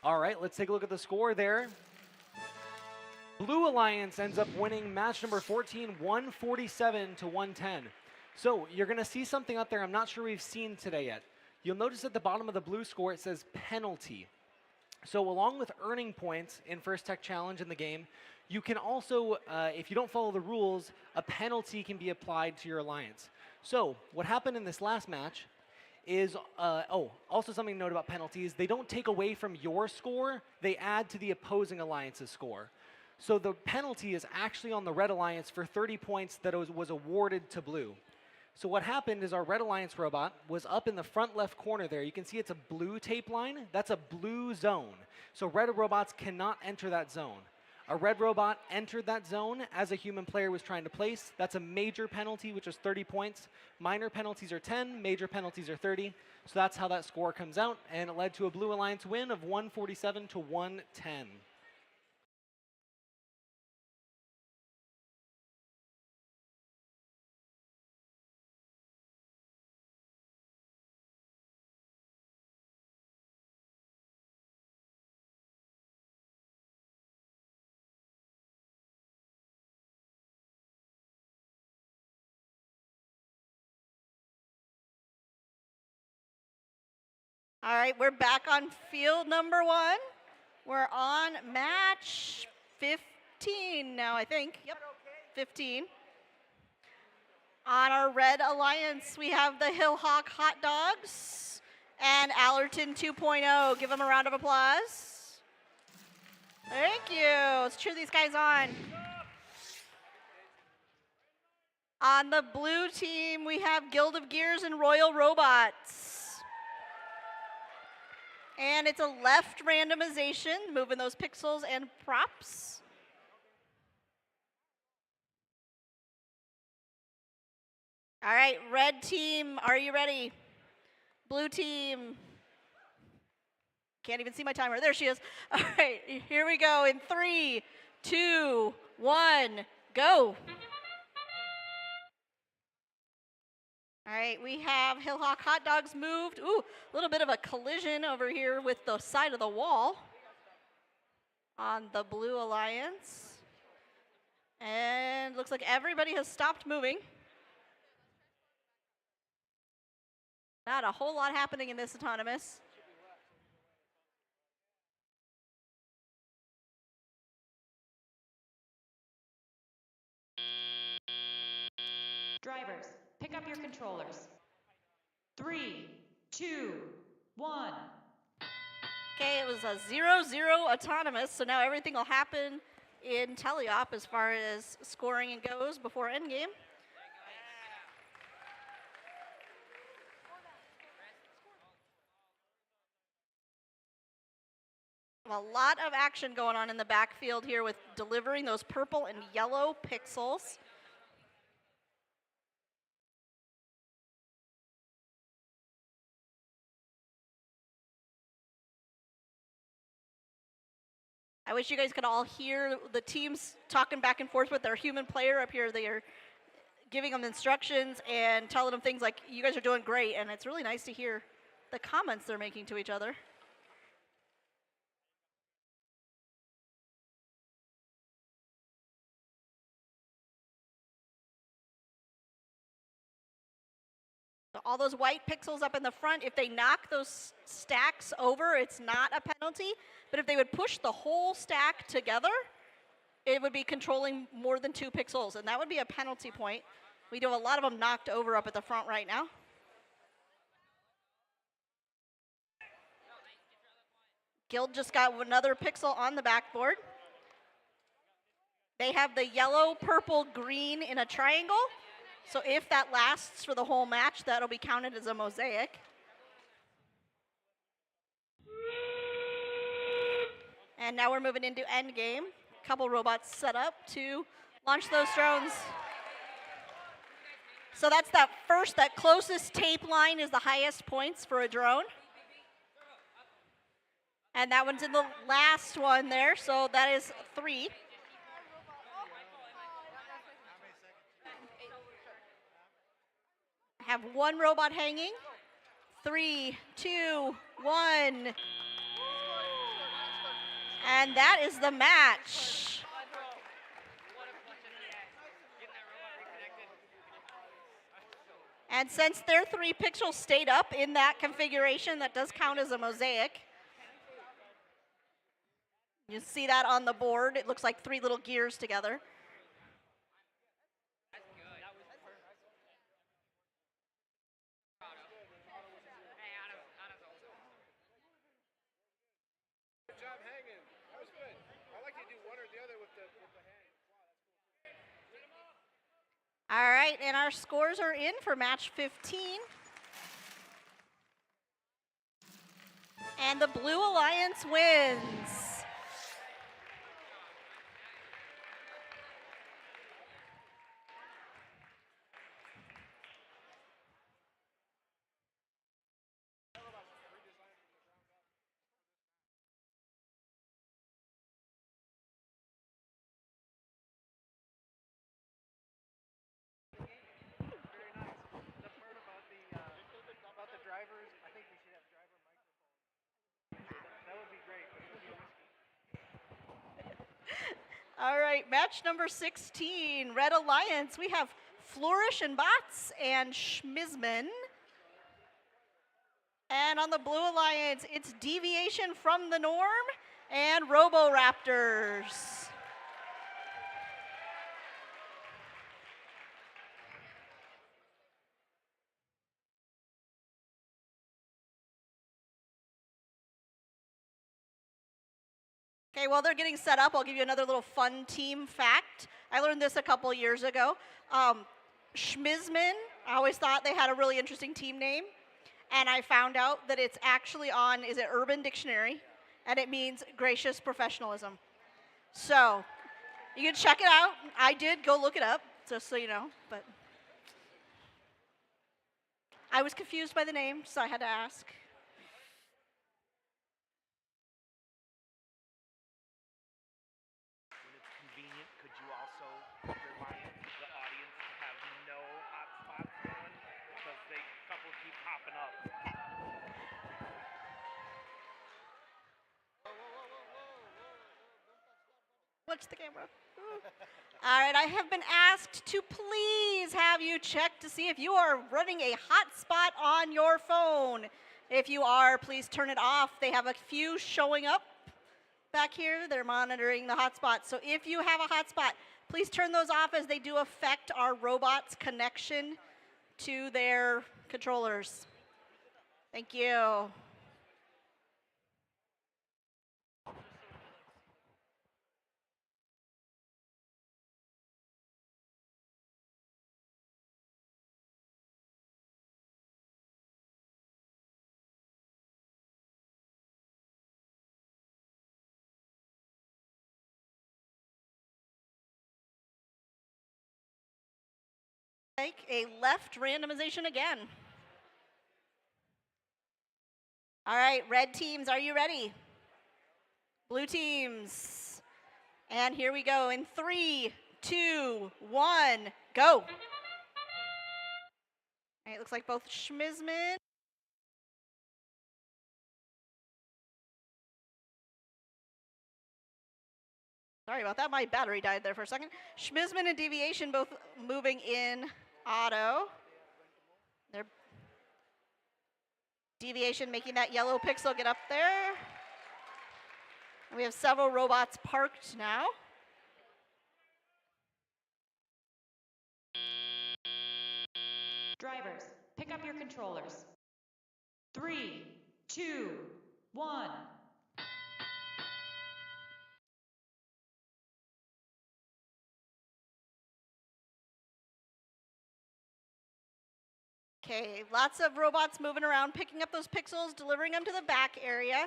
All right, let's take a look at the score there. Blue Alliance ends up winning match number 14, 147 to 110. So you're going to see something up there I'm not sure we've seen today yet. You'll notice at the bottom of the blue score it says penalty. So along with earning points in First Tech Challenge in the game, you can also, if you don't follow the rules, a penalty can be applied to your alliance. So what happened in this last match is, also something to note about penalties, they don't take away from your score, they add to the opposing alliance's score. So the penalty is actually on the Red Alliance for 30 points that was awarded to Blue. So what happened is our Red Alliance robot was up in the front left corner there. You can see it's a blue tape line. That's a blue zone. So red robots cannot enter that zone. A red robot entered that zone as a human player was trying to place. That's a major penalty, which is 30 points. Minor penalties are 10, major penalties are 30. So that's how that score comes out, and it led to a Blue Alliance win of 147 to 110. All right, we're back on field number 1. We're on match 15 now, I think. Yep, 15. On our Red Alliance, we have the Hillhawk Hot Dogs and Allerton 2.0. Give them a round of applause. Thank you. Let's cheer these guys on. On the blue team, we have Guild of Gears and Royal Robots. And it's a left randomization, moving those pixels and props. All right, red team, are you ready? Blue team. Can't even see my timer. There she is. All right, here we go in 3, 2, 1, go. All right, we have Hillhawk Hot Dogs moved. Ooh, a little bit of a collision over here with the side of the wall on the Blue Alliance. And looks like everybody has stopped moving. Not a whole lot happening in this autonomous. Drivers, pick up your controllers. 3, 2, 1. Okay, it was a 0-0 autonomous, so now everything will happen in teleop as far as scoring and goes before endgame. A lot of action going on in the backfield here with delivering those purple and yellow pixels. I wish you guys could all hear the teams talking back and forth with their human player up here. They are giving them instructions and telling them things like, you guys are doing great, and it's really nice to hear the comments they're making to each other. So all those white pixels up in the front, if they knock those stacks over, it's not a penalty. But if they would push the whole stack together, it would be controlling more than 2 pixels, and that would be a penalty point. We do have a lot of them knocked over up at the front right now. Guild just got another pixel on the backboard. They have the yellow, purple, green in a triangle. So if that lasts for the whole match, that'll be counted as a mosaic. And now we're moving into endgame. A couple robots set up to launch those drones. So that's that closest tape line is the highest points for a drone. And that one's in the last one there, so that is 3. Have one robot hanging. 3, 2, 1. And that is the match. And since their 3 pixels stayed up in that configuration, that does count as a mosaic. You see that on the board. It looks like 3 little gears together. Good job hanging. That was good. I like to do one or the other with the hang. All right, and our scores are in for match 15. And the Blue Alliance wins. All right, match number 16, Red Alliance. We have Flourish and Bots and Schmizman. And on the Blue Alliance, it's Deviation from the Norm and Roboraptors. Okay, while they're getting set up, I'll give you another little fun team fact. I learned this a couple years ago. Schmizman, I always thought they had a really interesting team name. And I found out that it's actually on, is it Urban Dictionary? And it means gracious professionalism. So, you can check it out. I did go look it up, just so you know. But I was confused by the name, so I had to ask. Watch the camera. All right, I have been asked to please have you check to see if you are running a hotspot on your phone. If you are, please turn it off. They have a few showing up back here. They're monitoring the hotspots. So if you have a hotspot, please turn those off as they do affect our robot's connection to their controllers. Thank you. Like a left randomization again. All right, red teams, are you ready? Blue teams. And here we go in 3, 2, 1, go. All right, looks like both Schmizman. Sorry about that, my battery died there for a second. Schmizman and Deviation both moving in auto. Their Deviation making that yellow pixel get up there. And we have several robots parked now. Drivers, pick up your controllers. 3, 2, 1. Okay, lots of robots moving around, picking up those pixels, delivering them to the back area.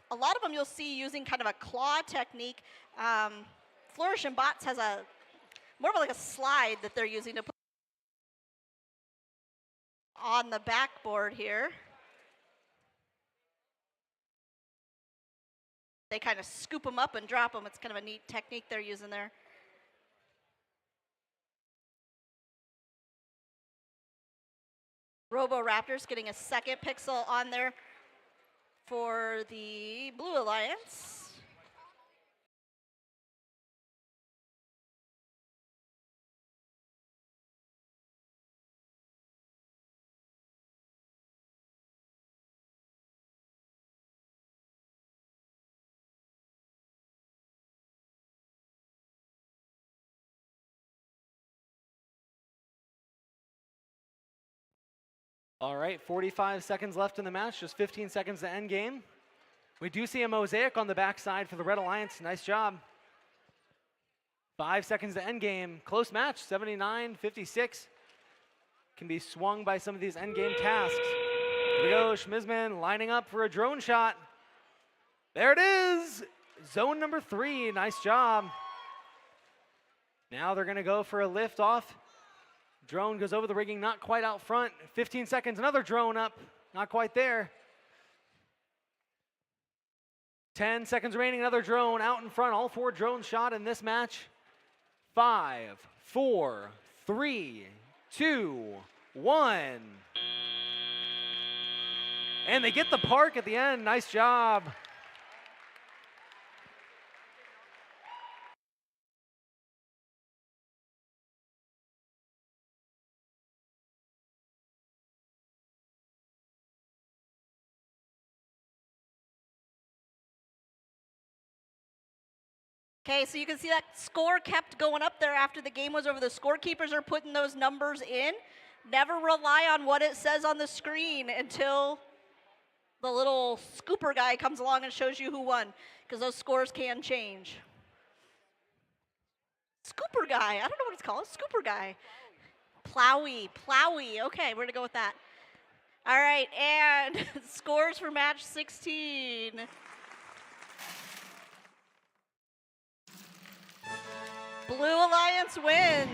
A lot of them you'll see using kind of a claw technique. Flourish and Bots has a more of like a slide that they're using to put on the backboard here. They kind of scoop them up and drop them. It's kind of a neat technique they're using there. Robo-Raptors getting a second pixel on there for the Blue Alliance. All right, 45 seconds left in the match, just 15 seconds to end game. We do see a mosaic on the backside for the Red Alliance. Nice job. 5 seconds to end game. Close match, 79-56. Can be swung by some of these end game tasks. Here we go, Schmizman lining up for a drone shot. There it is. Zone number 3, nice job. Now they're gonna go for a lift off. Drone goes over the rigging, not quite out front. 15 seconds, another drone up, not quite there. 10 seconds remaining, another drone out in front. All 4 drones shot in this match. 5, 4, 3, 2, 1. And they get the park at the end, nice job. Okay, so you can see that score kept going up there after the game was over. The scorekeepers are putting those numbers in. Never rely on what it says on the screen until the little scooper guy comes along and shows you who won, because those scores can change. Scooper guy, I don't know what it's called, scooper guy. Plowy, okay, we're gonna go with that. All right, and scores for match 16. Blue Alliance wins,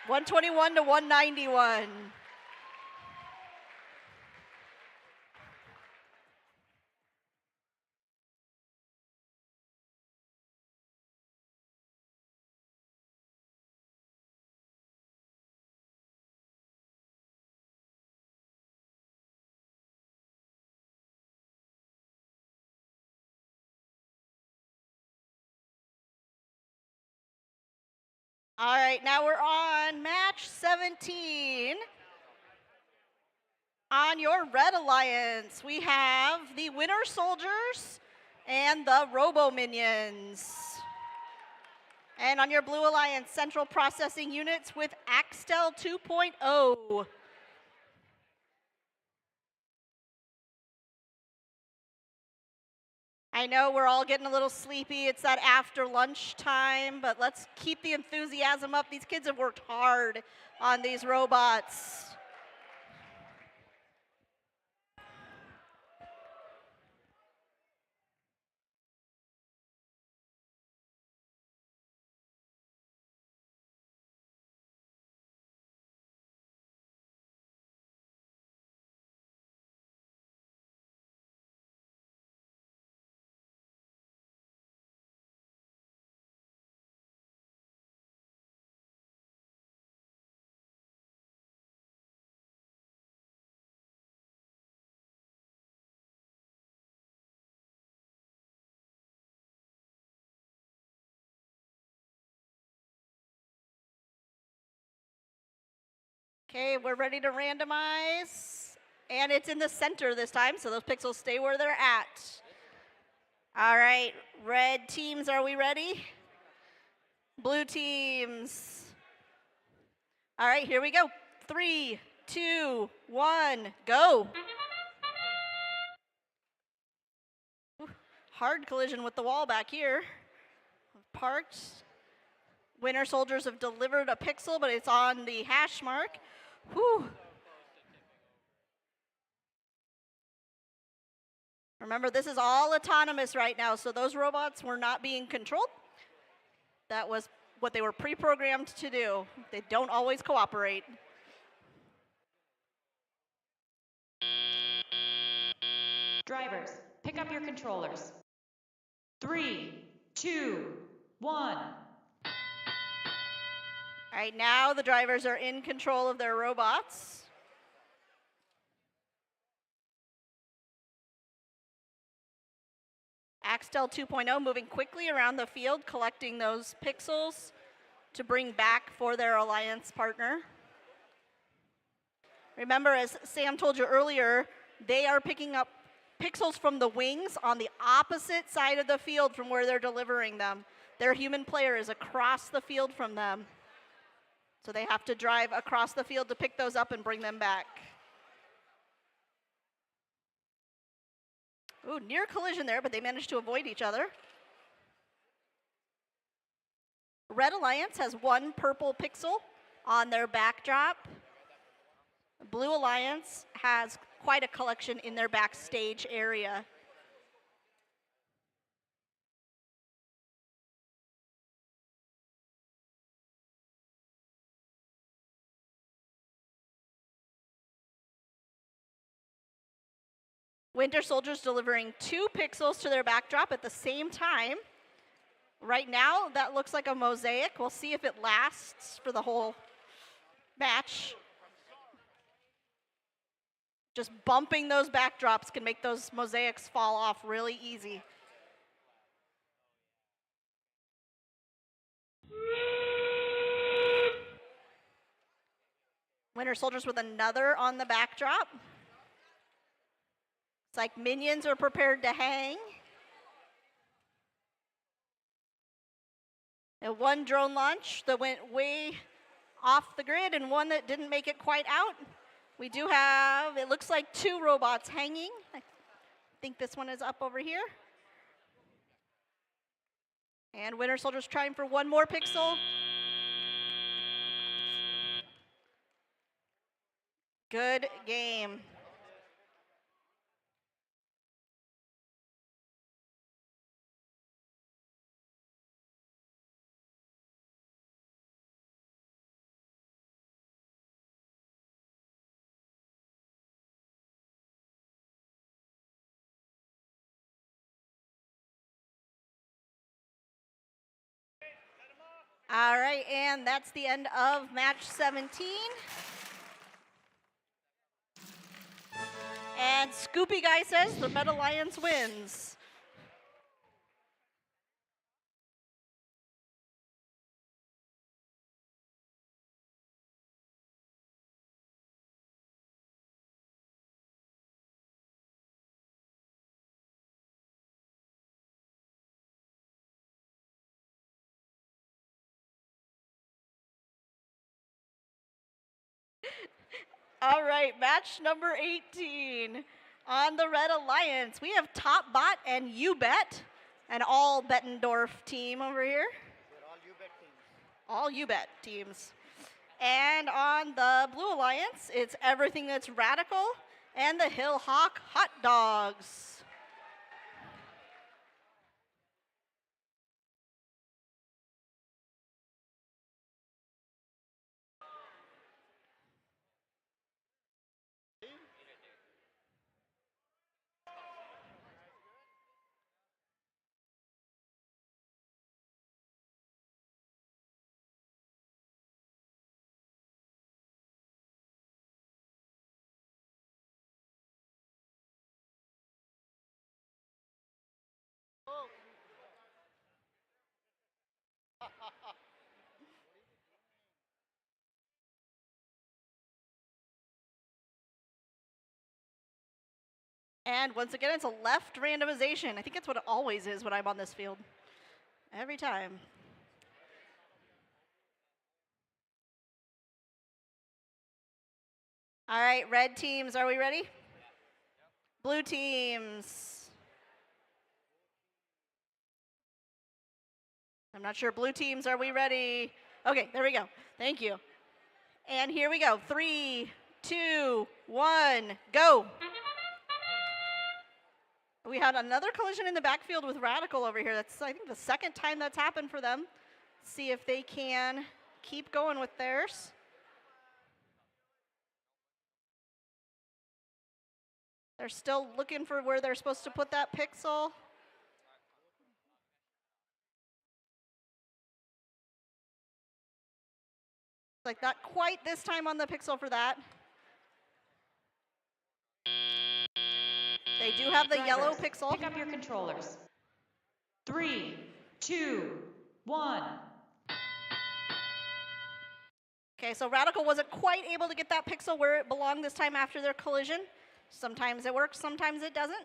121 to 191. All right, now we're on match 17. On your Red Alliance, we have the Winter Soldiers and the Robo Minions. And on your Blue Alliance, Central Processing Units with Axtel 2.0. I know we're all getting a little sleepy. It's that after lunch time, but let's keep the enthusiasm up. These kids have worked hard on these robots. Okay, we're ready to randomize. And it's in the center this time, so those pixels stay where they're at. All right, red teams, are we ready? Blue teams. All right, here we go. 3, 2, 1, go. Hard collision with the wall back here. Parked. Winter Soldiers have delivered a pixel, but it's on the hash mark. Whew. Remember, this is all autonomous right now, so those robots were not being controlled. That was what they were pre-programmed to do. They don't always cooperate. Drivers, pick up your controllers. 3, 2, 1. All right, now the drivers are in control of their robots. Axtel 2.0 moving quickly around the field, collecting those pixels to bring back for their alliance partner. Remember, as Sam told you earlier, they are picking up pixels from the wings on the opposite side of the field from where they're delivering them. Their human player is across the field from them. So they have to drive across the field to pick those up and bring them back. Ooh, near collision there, but they managed to avoid each other. Red Alliance has 1 purple pixel on their backdrop. Blue Alliance has quite a collection in their backstage area. Winter Soldiers delivering 2 pixels to their backdrop at the same time. Right now, that looks like a mosaic. We'll see if it lasts for the whole match. Just bumping those backdrops can make those mosaics fall off really easy. Winter Soldiers with another on the backdrop. It's like minions are prepared to hang. And 1 drone launch that went way off the grid and 1 that didn't make it quite out. We do have, it looks like 2 robots hanging. I think this one is up over here. And Winter Soldier's trying for 1 more pixel. Good game. All right, and that's the end of match 17. And Scoopy Guy says the Red Alliance wins. All right, match number 18. On the Red Alliance, we have Topbot and YouBet, an all Bettendorf team over here. All YouBet teams. And on the Blue Alliance, it's everything that's radical and the Hill Hawk Hot Dogs. And once again, it's a left randomization. I think that's what it always is when I'm on this field. Every time. All right, red teams, are we ready? Blue teams. I'm not sure. Blue teams, are we ready? Okay, there we go. Thank you. And here we go. 3, 2, 1, go. We had another collision in the backfield with Radical over here. That's, I think, the second time that's happened for them. See if they can keep going with theirs. They're still looking for where they're supposed to put that pixel. Like not quite this time on the pixel for that. They do have the yellow pixel. Pick up your controllers. 3, 2, 1. Okay, so Radical wasn't quite able to get that pixel where it belonged this time after their collision. Sometimes it works, sometimes it doesn't.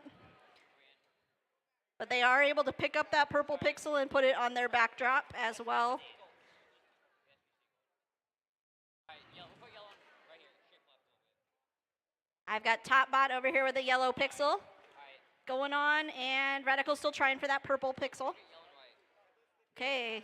But they are able to pick up that purple pixel and put it on their backdrop as well. I've got Top Bot over here with a yellow pixel going on, and Radical's still trying for that purple pixel. Okay.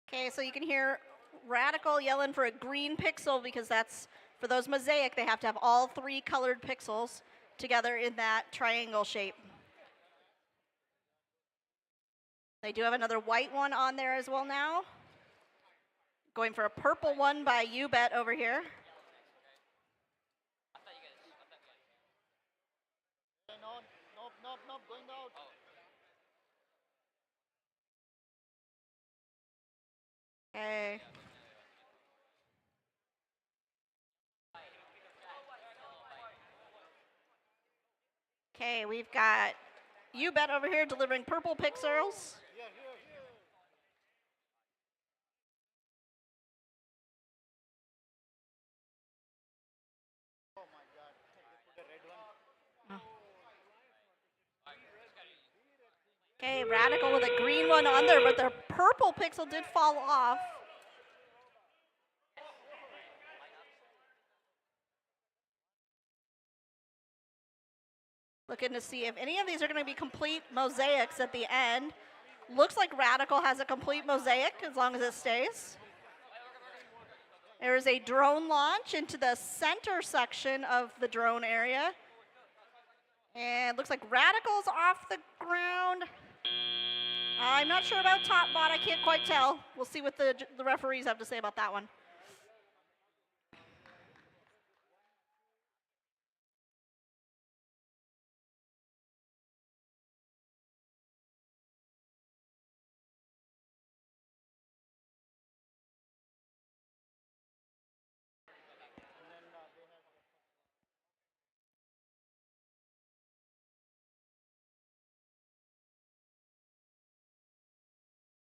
Okay, so you can hear Radical yelling for a green pixel because that's, for those mosaic, they have to have all 3 colored pixels together in that triangle shape. They do have another white one on there as well now. Going for a purple one by UBet over here. Nope, going out. Okay. Okay, we've got UBet over here delivering purple pixels. Okay, Radical with a green one on there, but their purple pixel did fall off. Looking to see if any of these are going to be complete mosaics at the end. Looks like Radical has a complete mosaic as long as it stays. There is a drone launch into the center section of the drone area. And looks like Radical's off the ground. I'm not sure about Top Bot, I can't quite tell. We'll see what the referees have to say about that one.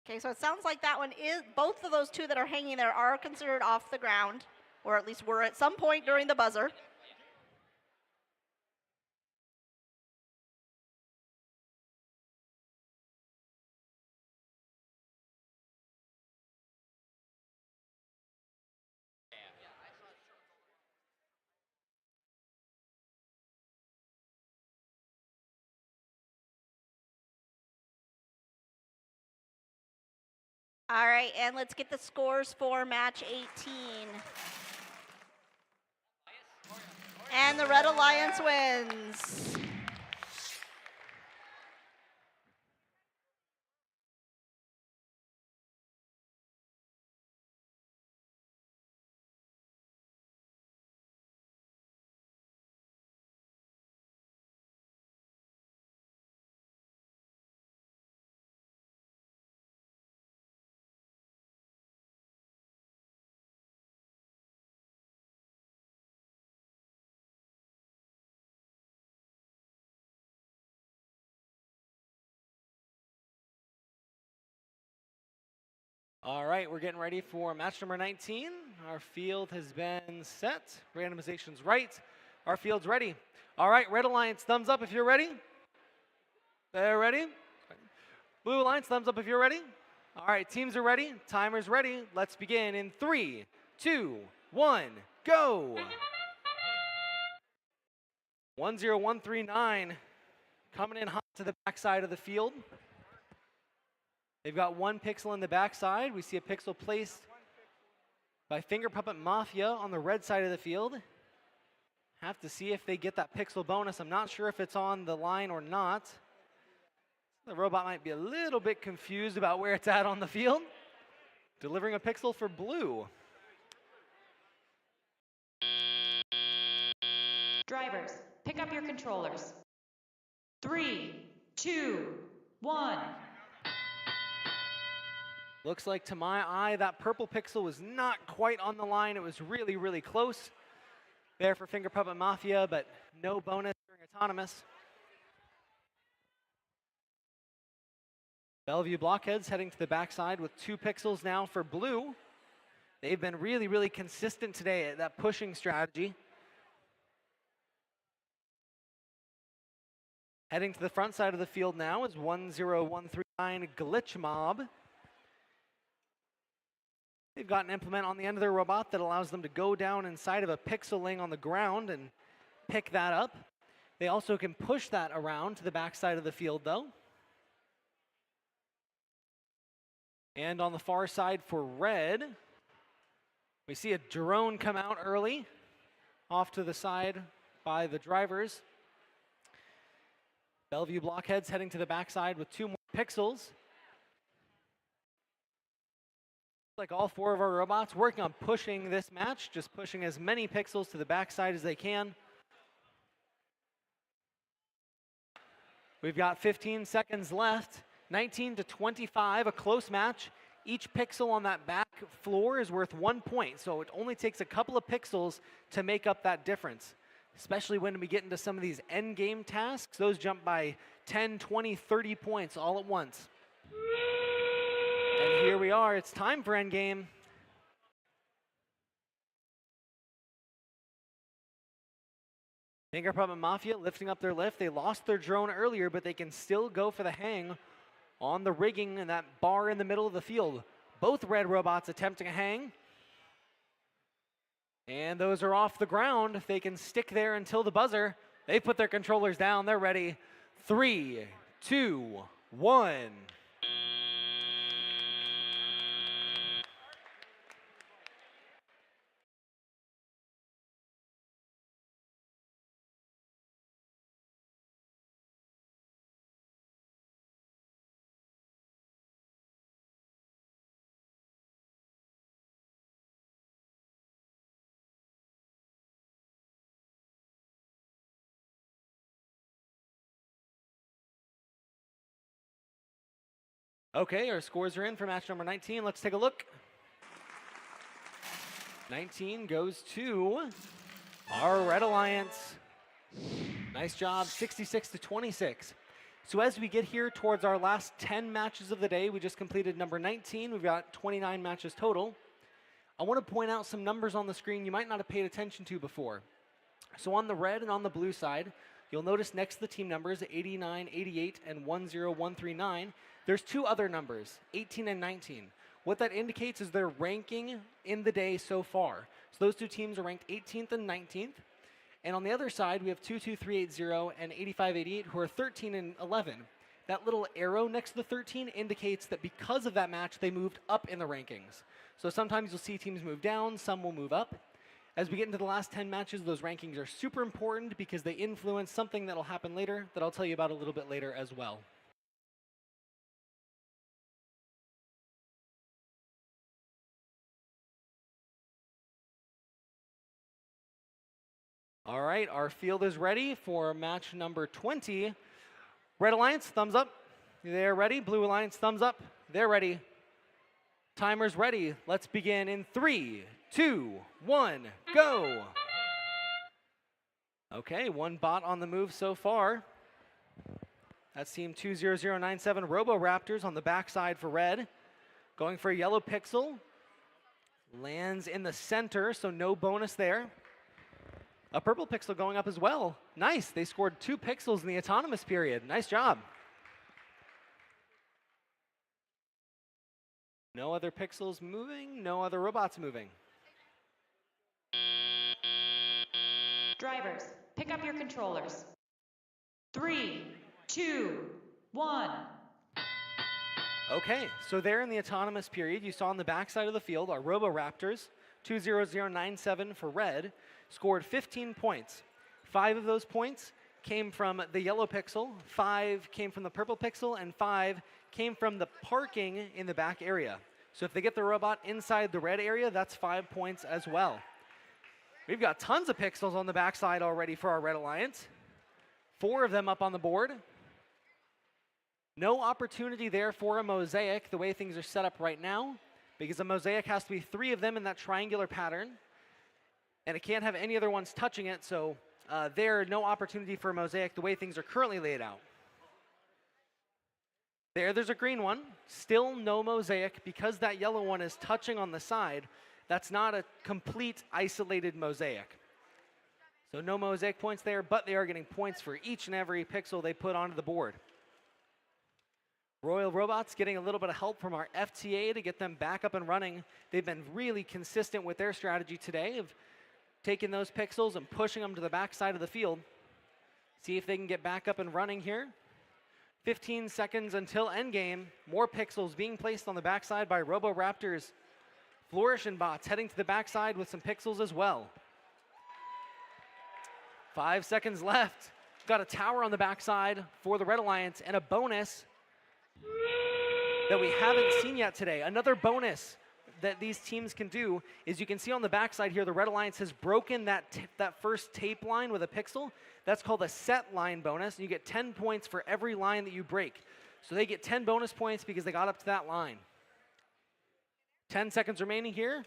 Okay, so it sounds like that one is, both of those two that are hanging there are considered off the ground, or at least were at some point during the buzzer. All right, and let's get the scores for match 18. And the Red Alliance wins. All right, we're getting ready for match number 19. Our field has been set. Randomization's right. Our field's ready. All right, Red Alliance, thumbs up if you're ready. They're ready. Blue Alliance, thumbs up if you're ready. All right, teams are ready. Timer's ready. Let's begin in 3, 2, 1, go. 10139 coming in hot to the backside of the field. They've got 1 pixel in the backside. We see a pixel placed by Finger Puppet Mafia on the red side of the field. Have to see if they get that pixel bonus. I'm not sure if it's on the line or not. The robot might be a little bit confused about where it's at on the field. Delivering a pixel for blue. Drivers, pick up your controllers. 3, 2, 1. Looks like to my eye that purple pixel was not quite on the line. It was really, really close there for Finger Puppet Mafia, but no bonus during autonomous. Bellevue Blockheads heading to the backside with 2 pixels now for blue. They've been really, really consistent today at that pushing strategy. Heading to the front side of the field now is 10139 Glitch Mob. They've got an implement on the end of their robot that allows them to go down inside of a pixel laying on the ground and pick that up. They also can push that around to the backside of the field though. And on the far side for red, we see a drone come out early, off to the side by the drivers. Bellevue Blockheads heading to the backside with 2 more pixels. Like all 4 of our robots working on pushing this match, just pushing as many pixels to the backside as they can. We've got 15 seconds left. 19 to 25, a close match. Each pixel on that back floor is worth 1 point, so it only takes a couple of pixels to make up that difference, especially when we get into some of these end game tasks. Those jump by 10, 20, 30 points all at once. And here we are, it's time for end game. Finger Puppet Mafia lifting up their lift. They lost their drone earlier, but they can still go for the hang on the rigging and that bar in the middle of the field. Both red robots attempting a hang. And those are off the ground. If they can stick there until the buzzer, they put their controllers down. They're ready. 3, 2, 1. Okay, our scores are in for match number 19. Let's take a look. 19 goes to our Red Alliance. Nice job, 66 to 26. So as we get here towards our last 10 matches of the day, we just completed number 19. We've got 29 matches total. I want to point out some numbers on the screen you might not have paid attention to before. So on the red and on the blue side, you'll notice next to the team numbers, 89, 88, and 10139, there's 2 other numbers, 18 and 19. What that indicates is their ranking in the day so far. So those 2 teams are ranked 18th and 19th. And on the other side, we have 22380 and 8588 who are 13 and 11. That little arrow next to the 13 indicates that because of that match, they moved up in the rankings. So sometimes you'll see teams move down, some will move up. As we get into the last 10 matches, those rankings are super important because they influence something that'll happen later that I'll tell you about a little bit later as well. All right, our field is ready for match number 20. Red Alliance, thumbs up. They're ready. Blue Alliance, thumbs up. They're ready. Timer's ready. Let's begin in 3, 2, 1, go. Okay, 1 bot on the move so far. That's team 20097 Robo Raptors on the backside for red. Going for a yellow pixel. Lands in the center, so no bonus there. A purple pixel going up as well. Nice, they scored 2 pixels in the autonomous period. Nice job. No other pixels moving, no other robots moving. Drivers, pick up your controllers. 3, 2, 1. Okay, so there in the autonomous period, you saw on the backside of the field, our Robo Raptors, 20097 for red, scored 15 points. 5 of those points came from the yellow pixel, 5 came from the purple pixel, and 5 came from the parking in the back area. So if they get the robot inside the red area, that's 5 points as well. We've got tons of pixels on the backside already for our Red Alliance. 4 of them up on the board. No opportunity there for a mosaic the way things are set up right now, because a mosaic has to be 3 of them in that triangular pattern, and it can't have any other ones touching it, so no opportunity for a mosaic the way things are currently laid out. There's a green one. Still no mosaic because that yellow one is touching on the side. That's not a complete isolated mosaic. So no mosaic points there, but they are getting points for each and every pixel they put onto the board. Royal Robots getting a little bit of help from our FTA to get them back up and running. They've been really consistent with their strategy today of taking those pixels and pushing them to the back side of the field. See if they can get back up and running here. 15 seconds until endgame. More pixels being placed on the backside by Robo Raptors. Flourish and Bots heading to the backside with some pixels as well. 5 seconds left. Got a tower on the backside for the Red Alliance and a bonus that we haven't seen yet today. Another bonus that these teams can do is you can see on the backside here, the Red Alliance has broken that first tape line with a pixel. That's called a set line bonus. And you get 10 points for every line that you break. So they get 10 bonus points because they got up to that line. 10 seconds remaining here.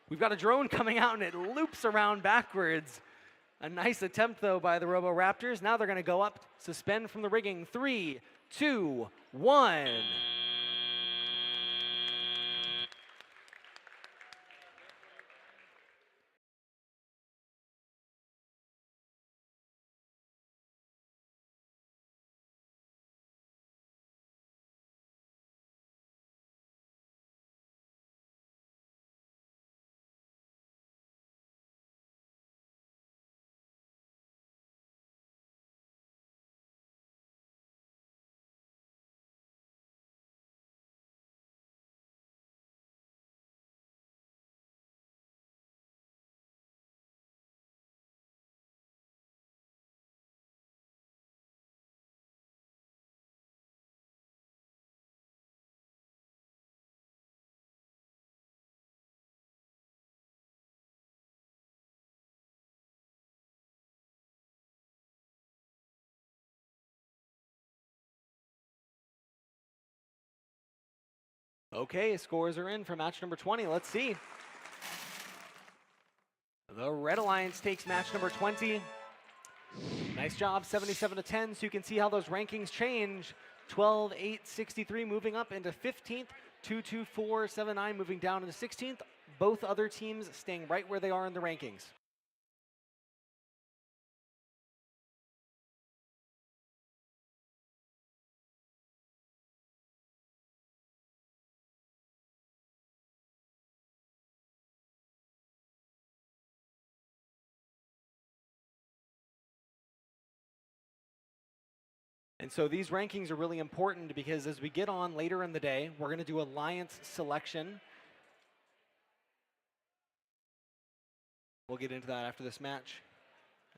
We've got a drone coming out and it loops around backwards. A nice attempt though by the Robo Raptors. Now they're going to go up, suspend from the rigging. 3, 2, 1. Okay, scores are in for match number 20. Let's see. The Red Alliance takes match number 20. Nice job, 77 to 10. So you can see how those rankings change. 12, 8, 63 moving up into 15th. 2, 2, 4, 7, 9 moving down into 16th. Both other teams staying right where they are in the rankings. And so these rankings are really important because as we get on later in the day, we're going to do alliance selection. We'll get into that after this match.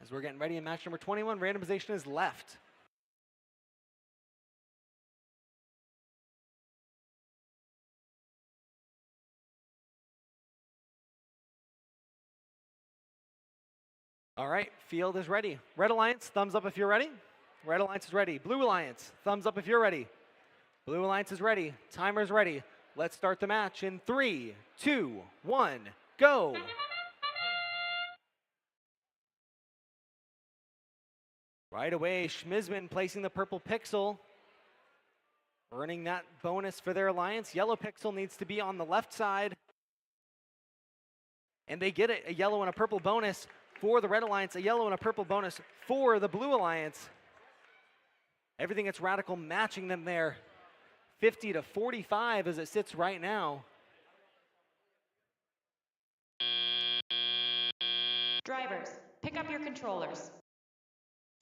As we're getting ready in match number 21, randomization is left. All right, field is ready. Red Alliance, thumbs up if you're ready. Red Alliance is ready. Blue Alliance, thumbs up if you're ready. Blue Alliance is ready. Timer's ready. Let's start the match in 3, 2, 1, go. Right away, Schmizman placing the purple pixel, earning that bonus for their alliance. Yellow pixel needs to be on the left side. And they get it, a yellow and a purple bonus for the Red Alliance, a yellow and a purple bonus for the Blue Alliance. Everything that's Radical matching them there. 50 to 45 as it sits right now. Drivers, pick up your controllers.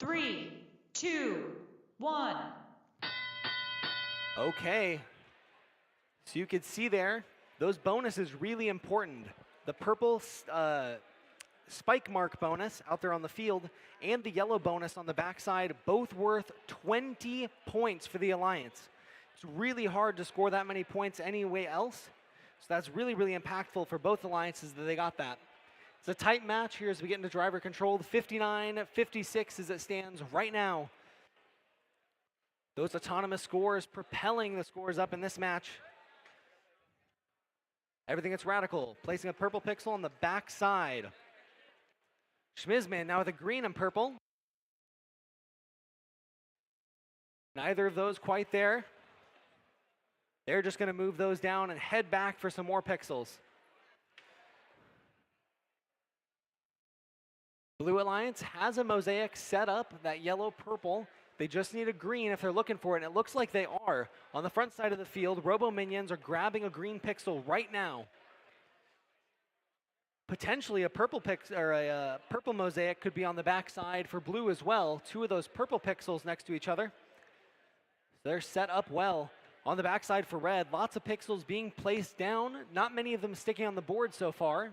3, 2, 1. Okay. So you could see there, those bonuses really important. The purple spike mark bonus out there on the field and the yellow bonus on the backside, both worth 20 points for the Alliance. It's really hard to score that many points anyway else. So that's really, really impactful for both alliances that they got that. It's a tight match here as we get into driver control. 59-56 as it stands right now. Those autonomous scores propelling the scores up in this match. Everything that's Radical, placing a purple pixel on the backside. Schmizman now with a green and purple. Neither of those quite there. They're just going to move those down and head back for some more pixels. Blue Alliance has a mosaic set up, that yellow-purple. They just need a green if they're looking for it, and it looks like they are. On the front side of the field, Robo Minions are grabbing a green pixel right now. Potentially a purple purple mosaic could be on the backside for blue as well. Two of those purple pixels next to each other. They're set up well. On the backside for red, lots of pixels being placed down. Not many of them sticking on the board so far.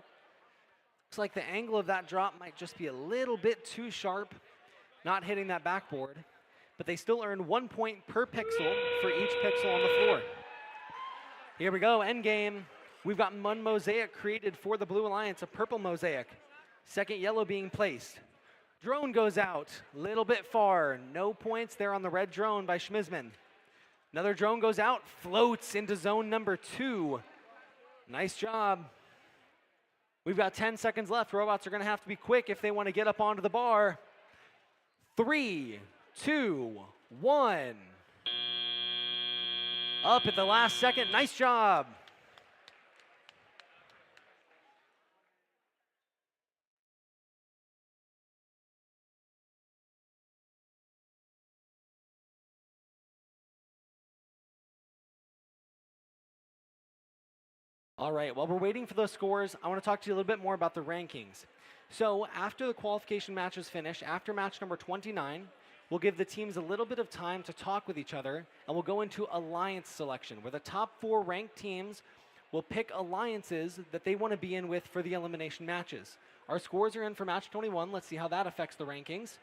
Looks like the angle of that drop might just be a little bit too sharp, not hitting that backboard. But they still earn 1 point per pixel for each pixel on the floor. Here we go, end game. We've got one mosaic created for the Blue Alliance, a purple mosaic. Second yellow being placed. Drone goes out, little bit far. No points there on the red drone by Schmizman. Another drone goes out, floats into zone number 2. Nice job. We've got 10 seconds left. Robots are going to have to be quick if they want to get up onto the bar. 3, 2, 1. Up at the last second. Nice job. All right, while we're waiting for those scores, I want to talk to you a little bit more about the rankings. So after the qualification matches finish, after match number 29, we'll give the teams a little bit of time to talk with each other, and we'll go into alliance selection, where the top 4 ranked teams will pick alliances that they want to be in with for the elimination matches. Our scores are in for match 21. Let's see how that affects the rankings.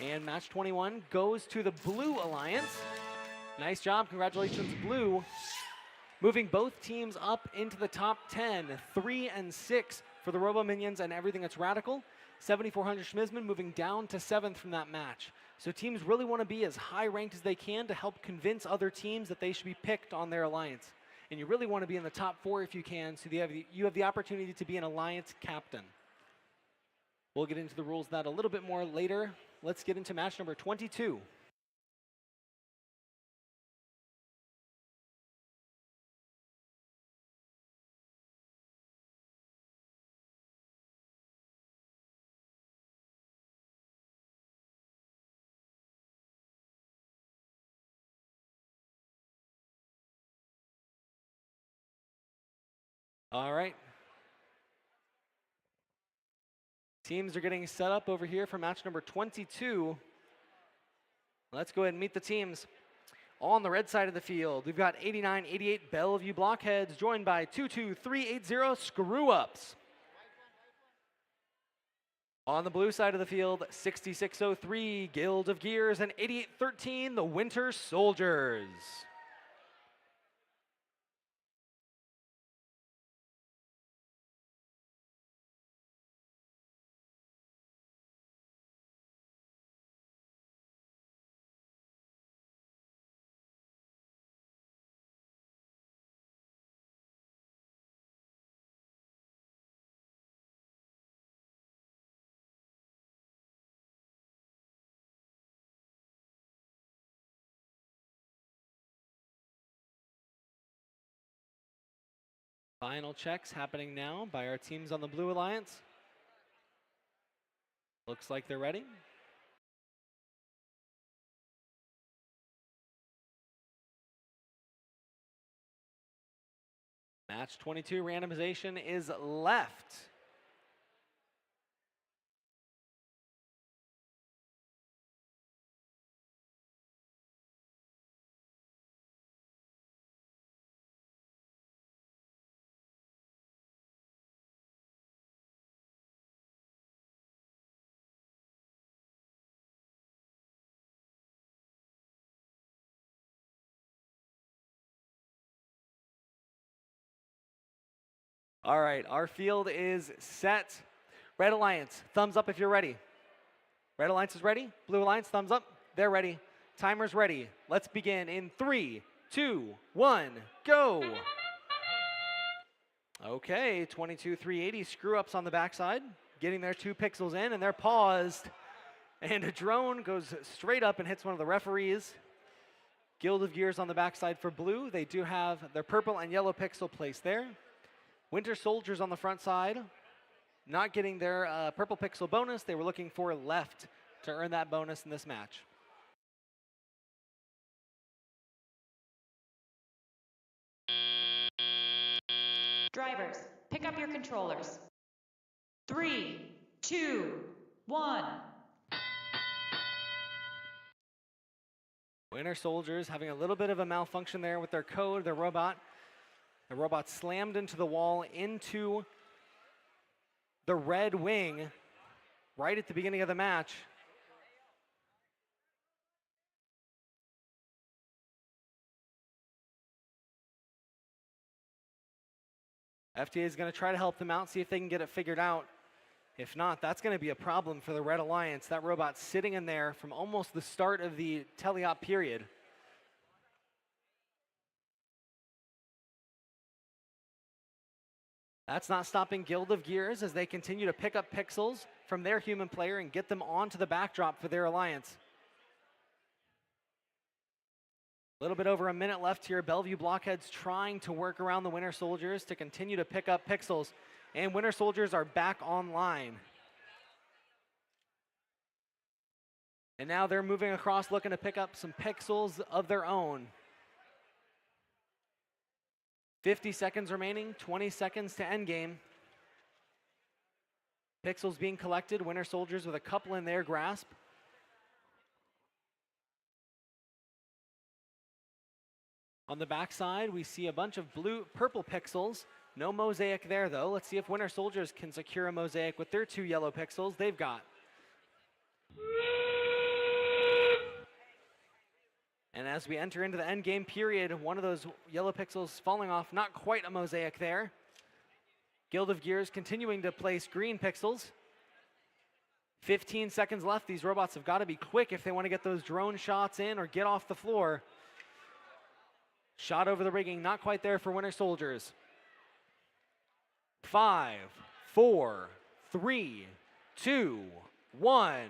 And match 21 goes to the Blue Alliance. Nice job, congratulations, Blue. Moving both teams up into the top 10, 3 and 6 for the Robo Minions and Everything That's Radical. 7400 Schmizman moving down to 7th from that match. So teams really want to be as high ranked as they can to help convince other teams that they should be picked on their alliance. And you really want to be in the top 4 if you can, so you have the opportunity to be an alliance captain. We'll get into the rules of that a little bit more later. Let's get into match number 22. All right. Teams are getting set up over here for match number 22. Let's go ahead and meet the teams. On the red side of the field, we've got 8988 Bellevue Blockheads, joined by 22380 Screw Ups. On the blue side of the field, 6603 Guild of Gears and 8813 the Winter Soldiers. Final checks happening now by our teams on the Blue Alliance. Looks like they're ready. Match 22 randomization is left. All right, our field is set. Red Alliance, thumbs up if you're ready. Red Alliance is ready. Blue Alliance, thumbs up. They're ready. Timer's ready. Let's begin in 3, 2, 1, go. Okay, 22-380 Screw Ups on the backside, getting their 2 pixels in, and they're paused. And a drone goes straight up and hits one of the referees. Guild of Gears on the backside for blue. They do have their purple and yellow pixel placed there. Winter Soldiers on the front side, not getting their purple pixel bonus. They were looking for left to earn that bonus in this match. Drivers, pick up your controllers. 3, 2, 1. Winter Soldiers having a little bit of a malfunction there with their code, their robot. The robot slammed into the wall, into the red wing right at the beginning of the match. FTA is going to try to help them out, see if they can get it figured out. If not, that's going to be a problem for the Red Alliance. That robot sitting in there from almost the start of the teleop period. That's not stopping Guild of Gears as they continue to pick up pixels from their human player and get them onto the backdrop for their alliance. A little bit over a minute left here. Bellevue Blockheads trying to work around the Winter Soldiers to continue to pick up pixels. And Winter Soldiers are back online. And now they're moving across looking to pick up some pixels of their own. 50 seconds remaining, 20 seconds to end game. Pixels being collected, Winter Soldiers with a couple in their grasp. On the backside, we see a bunch of purple pixels. No mosaic there, though. Let's see if Winter Soldiers can secure a mosaic with their 2 yellow pixels they've got. And as we enter into the end game period, one of those yellow pixels falling off, not quite a mosaic there. Guild of Gears continuing to place green pixels. 15 seconds left. These robots have got to be quick if they want to get those drone shots in or get off the floor. Shot over the rigging, not quite there for Winter Soldiers. 5, 4, 3, 2, 1.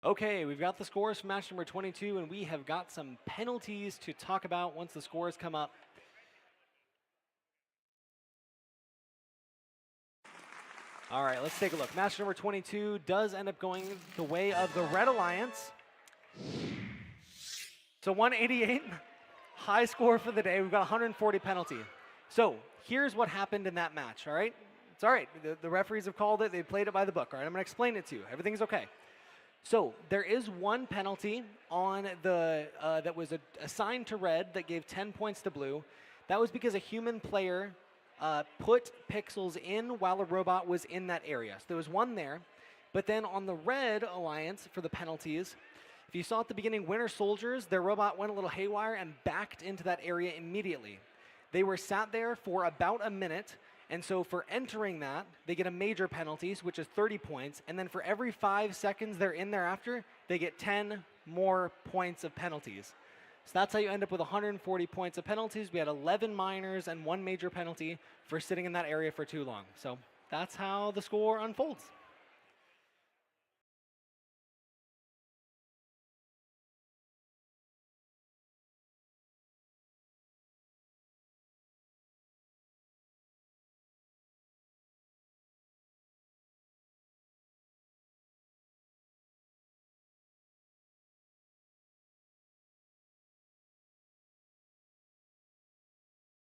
Okay, we've got the scores from match number 22, and we have got some penalties to talk about once the scores come up. All right, let's take a look. Match number 22 does end up going the way of the Red Alliance. So 188, high score for the day. We've got 140 penalty. So here's what happened in that match, all right? It's all right. The referees have called it. They played it by the book, all right? I'm going to explain it to you. Everything's okay. So there is one penalty on the that was assigned to red that gave 10 points to blue. That was because a human player put pixels in while a robot was in that area. So there was one there. But then on the Red Alliance for the penalties, if you saw at the beginning, Winter Soldiers, their robot went a little haywire and backed into that area immediately. They were sat there for about a minute, and so for entering that, they get a major penalty, which is 30 points, and then for every 5 seconds they're in thereafter, they get 10 more points of penalties. So that's how you end up with 140 points of penalties. We had 11 minors and 1 major penalty for sitting in that area for too long. So that's how the score unfolds.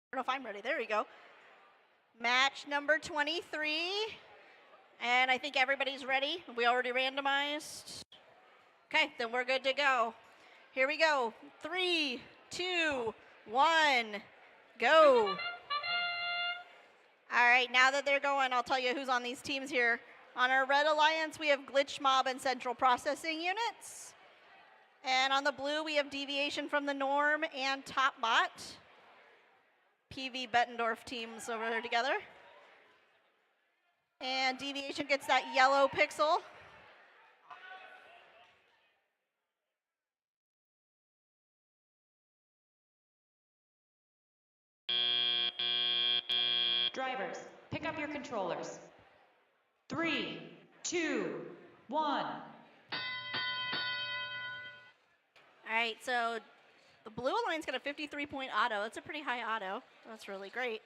I don't know if I'm ready. There we go. Match number 23. And I think everybody's ready. We already randomized. Okay, then we're good to go. Here we go. 3, 2, 1, go. All right, now that they're going, I'll tell you who's on these teams here. On our Red Alliance, we have Glitch Mob and Central Processing Units. And on the blue, we have Deviation from the Norm and Top Bot. PV Bettendorf teams over there together. And Deviation gets that yellow pixel. Drivers, pick up your controllers. 3, 2, 1. All right, so the blue Alliance got a 53-point auto. That's a pretty high auto. That's really great.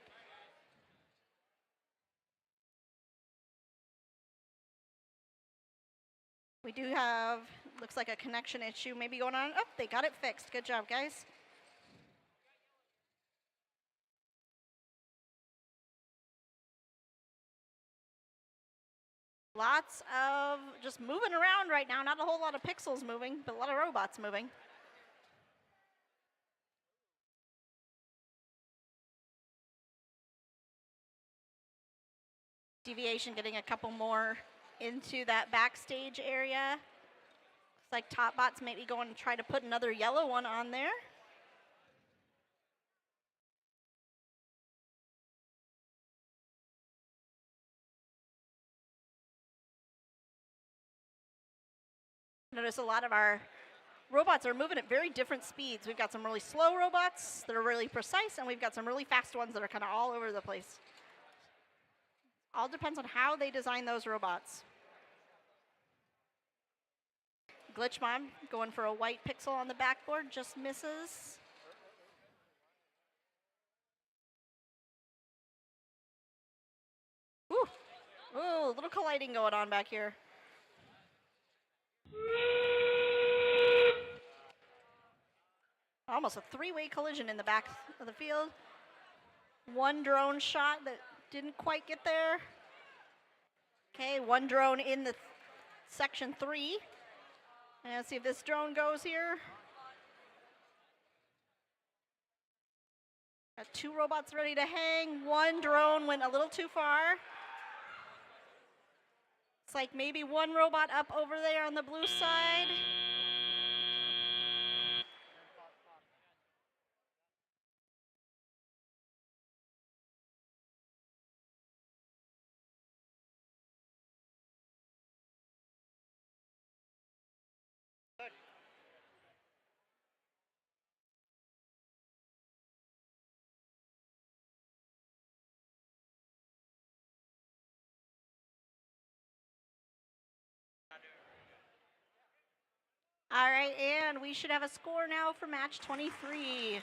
We do have, looks like a connection issue maybe going on. Oh, they got it fixed. Good job, guys. Lots of just moving around right now. Not a whole lot of pixels moving, but a lot of robots moving. Deviation getting a couple more into that backstage area. Looks like Top Bot's maybe going to try to put another yellow one on there. Notice a lot of our robots are moving at very different speeds. We've got some really slow robots that are really precise, and we've got some really fast ones that are kind of all over the place. All depends on how they design those robots. Glitch Mob going for a white pixel on the backboard, just misses. Ooh, ooh, a little colliding going on back here. Almost a 3-way collision in the back of the field. One drone shot that didn't quite get there. Okay, one drone in the section 3. And let's see if this drone goes here. Got 2 robots ready to hang. One drone went a little too far. It's like maybe one robot up over there on the blue side. All right, and we should have a score now for match 23.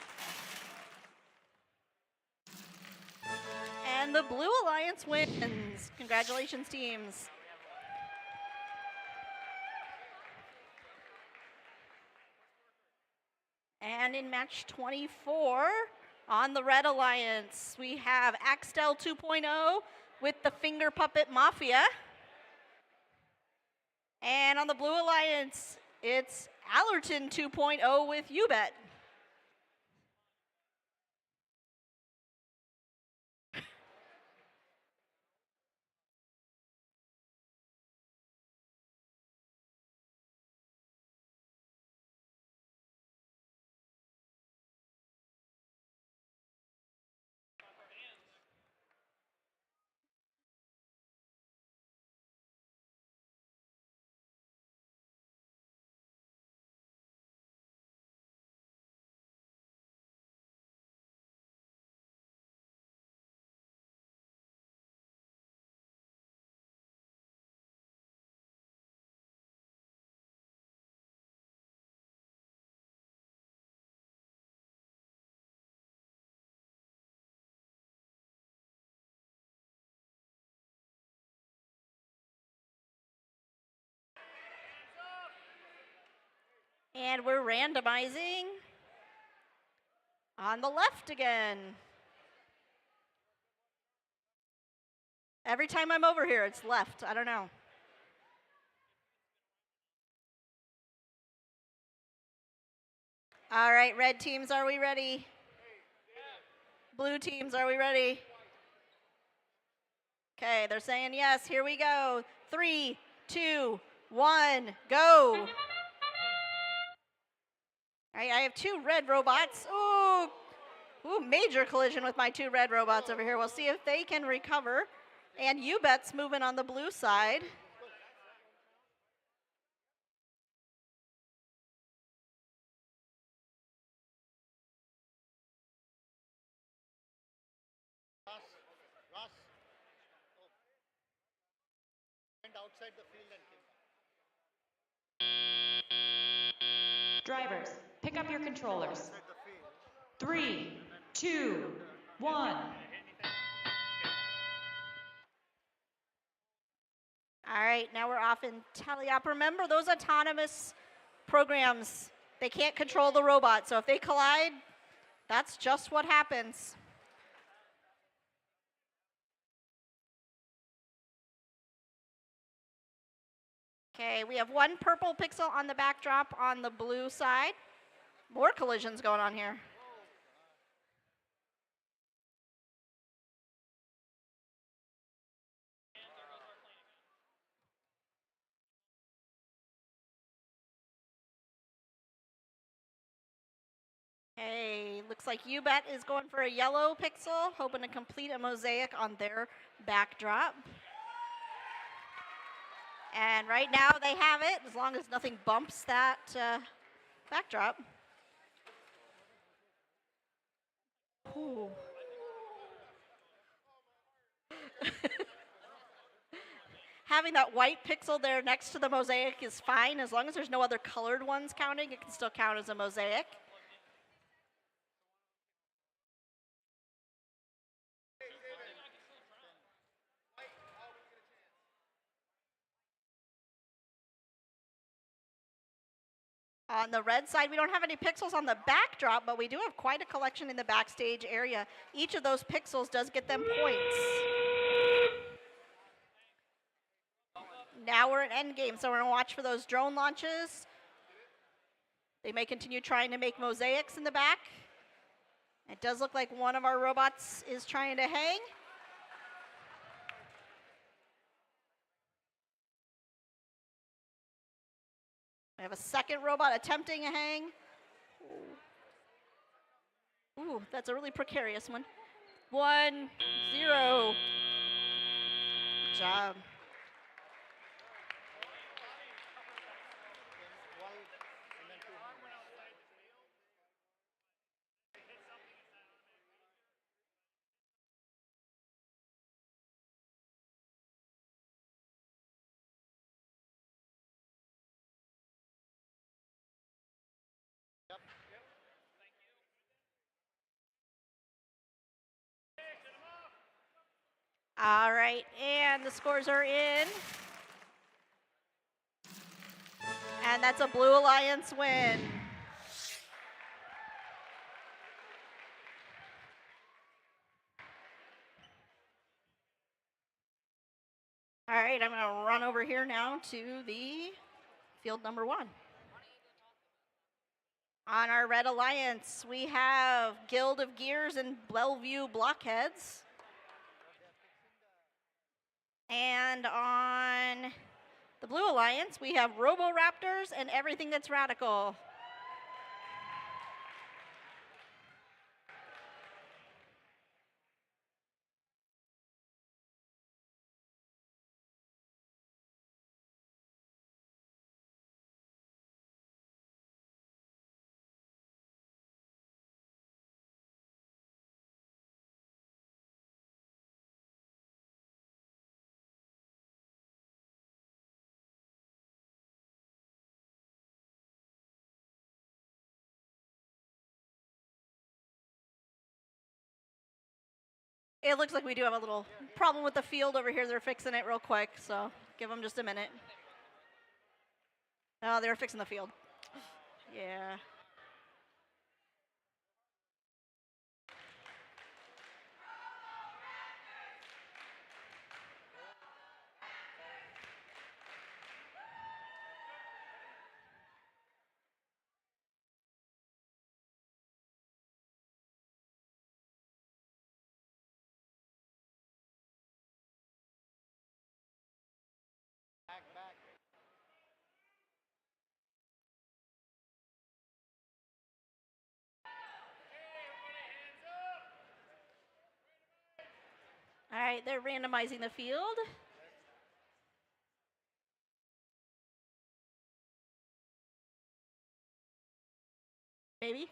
And the Blue Alliance wins. Congratulations, teams. And in match 24, on the Red Alliance, we have Axtel 2.0 with the Finger Puppet Mafia. And on the Blue Alliance, it's Allerton 2.0 with UBet. And we're randomizing on the left again. Every time I'm over here, it's left. I don't know. All right, red teams, are we ready? Blue teams, are we ready? Okay, they're saying yes. Here we go. 3, 2, 1, go. All right, I have 2 red robots. Ooh, major collision with my 2 red robots over here. We'll see if they can recover. And UBet's moving on the blue side. Ross. Went outside the field and came back. Drivers, pick up your controllers. Outside the field. 3, 2, 1. All right, now we're off in teleop. Remember, those autonomous programs, they can't control the robot. So if they collide, that's just what happens. Okay, we have 1 purple pixel on the backdrop on the blue side. More collisions going on here. Okay, looks like UBet is going for a yellow pixel, hoping to complete a mosaic on their backdrop. And right now they have it, as long as nothing bumps that backdrop. Ooh. Having that white pixel there next to the mosaic is fine. As long as there's no other colored ones counting, it can still count as a mosaic. On the red side, we don't have any pixels on the backdrop, but we do have quite a collection in the backstage area. Each of those pixels does get them points. Now we're in endgame, so we're going to watch for those drone launches. They may continue trying to make mosaics in the back. It does look like one of our robots is trying to hang. We have a second robot attempting a hang. Ooh, that's a really precarious one. 1, 0. Good job. All right, and the scores are in. And that's a Blue Alliance win. All right, I'm going to run over here now to the field number 1. On our Red Alliance, we have Guild of Gears and Bellevue Blockheads. And on the Blue Alliance, we have Robo-Raptors and Everything That's Radical. It looks like we do have a little problem with the field over here. They're fixing it real quick, so give them just a minute. Oh, they're fixing the field. Yeah. All right, they're randomizing the field. Maybe.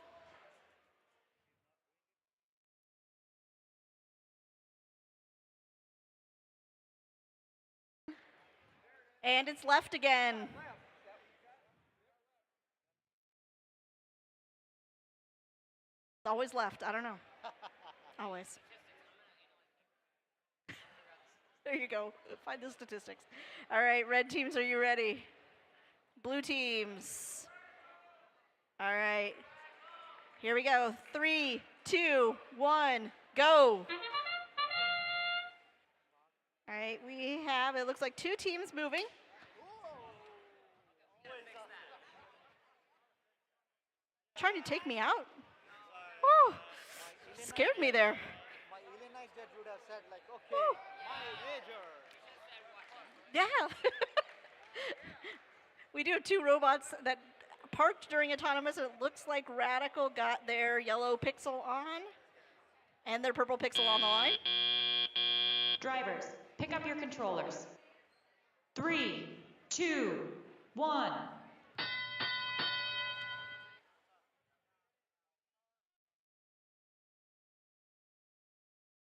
And it's left again. It's always left. I don't know. Always. There you go. Find the statistics. All right, red teams, are you ready? Blue teams. All right. Here we go. 3, 2, 1, go. All right, we have, it looks like 2 teams moving. Trying to take me out. Woo. Scared me there. My Illinois dad would have said like, okay, Woo. my major. Yeah. We do have 2 robots that parked during autonomous. It looks like Radical got their yellow pixel on and their purple pixel on the line. Drivers, pick up your controllers. 3, 2, 1.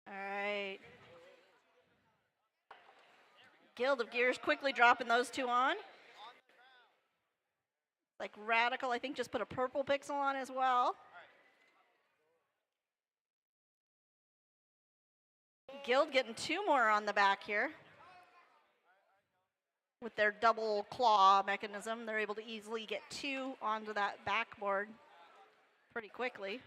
All right. Guild of Gears quickly dropping those 2 on. Like Radical, I think, just put a purple pixel on as well. Guild getting 2 more on the back here. With their double claw mechanism, they're able to easily get 2 onto that backboard pretty quickly.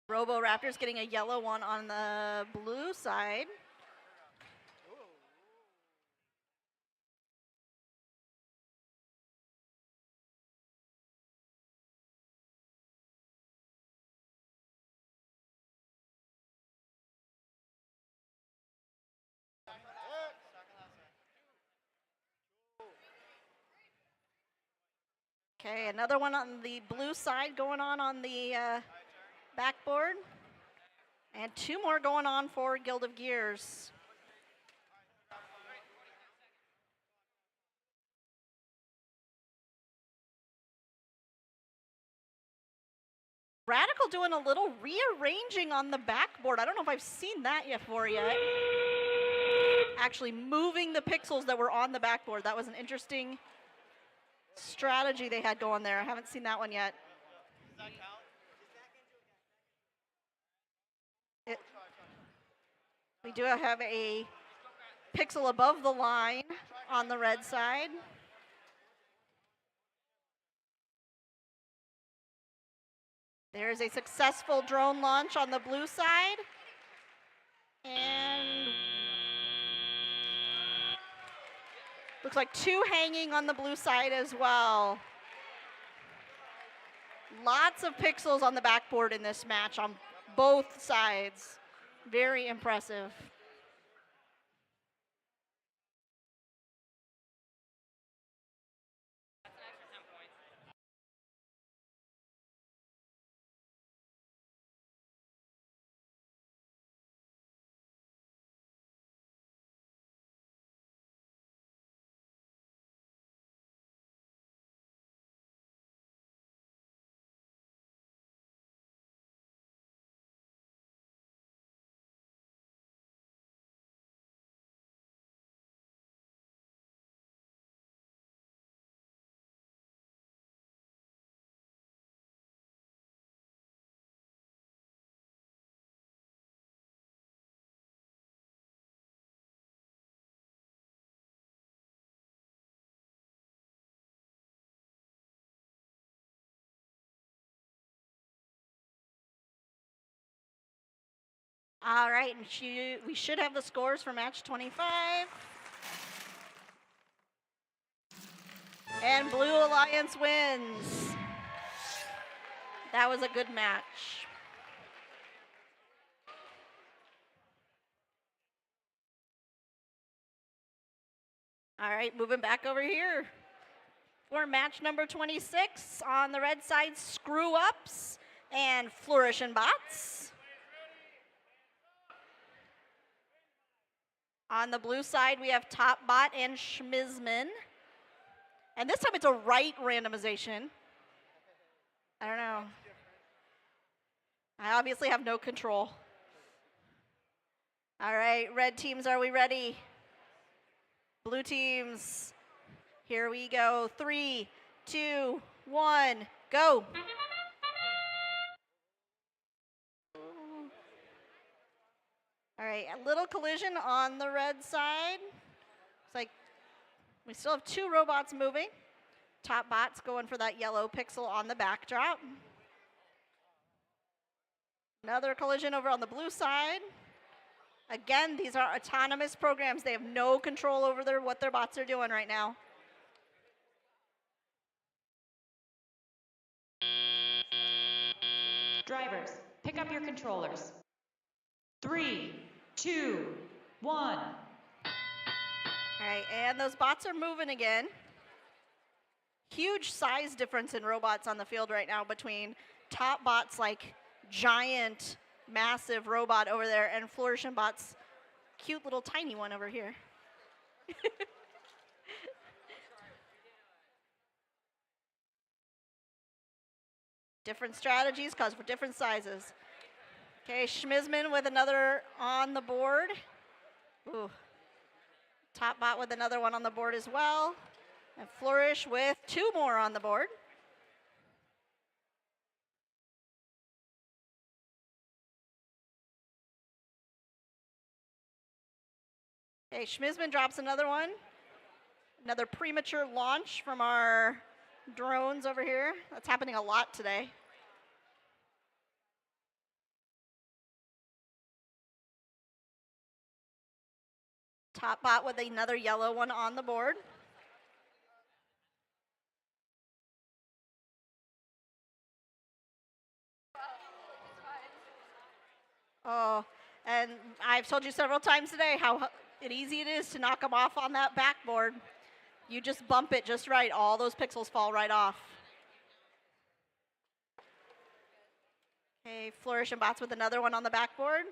Robo Raptors getting a yellow one on the blue side. Okay, another one on the blue side going on the backboard. And 2 more going on for Guild of Gears. Radical doing a little rearranging on the backboard. I don't know if I've seen that before yet. Actually moving the pixels that were on the backboard. That was an interesting strategy they had going there. I haven't seen that one yet. We do have a pixel above the line on the red side. There's a successful drone launch on the blue side. And looks like 2 hanging on the blue side as well. Lots of pixels on the backboard in this match on both sides. Very impressive. That's an extra 10 points. All right, and we should have the scores for match 25. And Blue Alliance wins. That was a good match. All right, moving back over here for match number 26 on the red side, Screw Ups and Flourish and Bots. On the blue side, we have Top Bot and Schmizman. And this time it's a right randomization. I don't know. I obviously have no control. All right, red teams, are we ready? Blue teams, here we go. 3, 2, 1, go. All right, a little collision on the red side. It's like we still have 2 robots moving. Top Bot's going for that yellow pixel on the backdrop. Another collision over on the blue side. Again, these are autonomous programs. They have no control over what their bots are doing right now. Drivers, pick up your controllers. 3, 2, 1. All right, and those bots are moving again. Huge size difference in robots on the field right now between Top Bot's like giant, massive robot over there and Flourish and Bot's cute little tiny one over here. Different strategies cause for different sizes. Okay, Schmizman with another on the board. Ooh. Top Bot with another one on the board as well. And Flourish with 2 more on the board. Okay, Schmizman drops another one. Another premature launch from our drones over here. That's happening a lot today. Top Bot with another yellow one on the board. Oh, and I've told you several times today how easy it is to knock them off on that backboard. You just bump it just right. All those pixels fall right off. Okay, Flourish and Bots with another one on the backboard.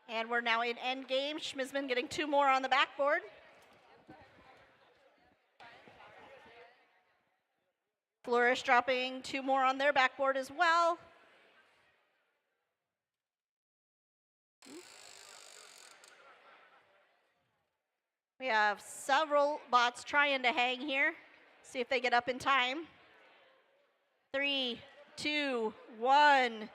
And we're now in end game. Schmizman getting 2 more on the backboard. Flourish dropping 2 more on their backboard as well. We have several bots trying to hang here. See if they get up in time. 3, 2, 1.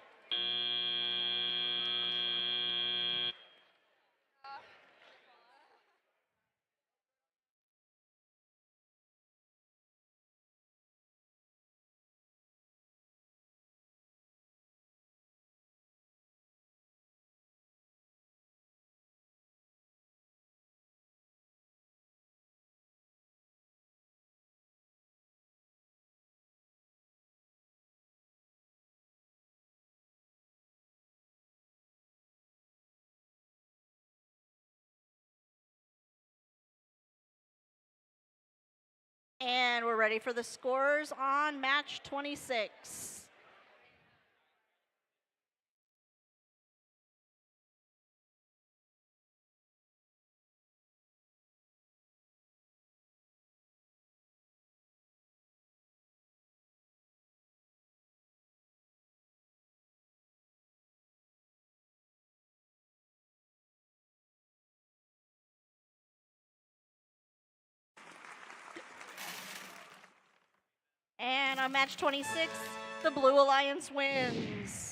And we're ready for the scores on match 26. And on match 26, the Blue Alliance wins.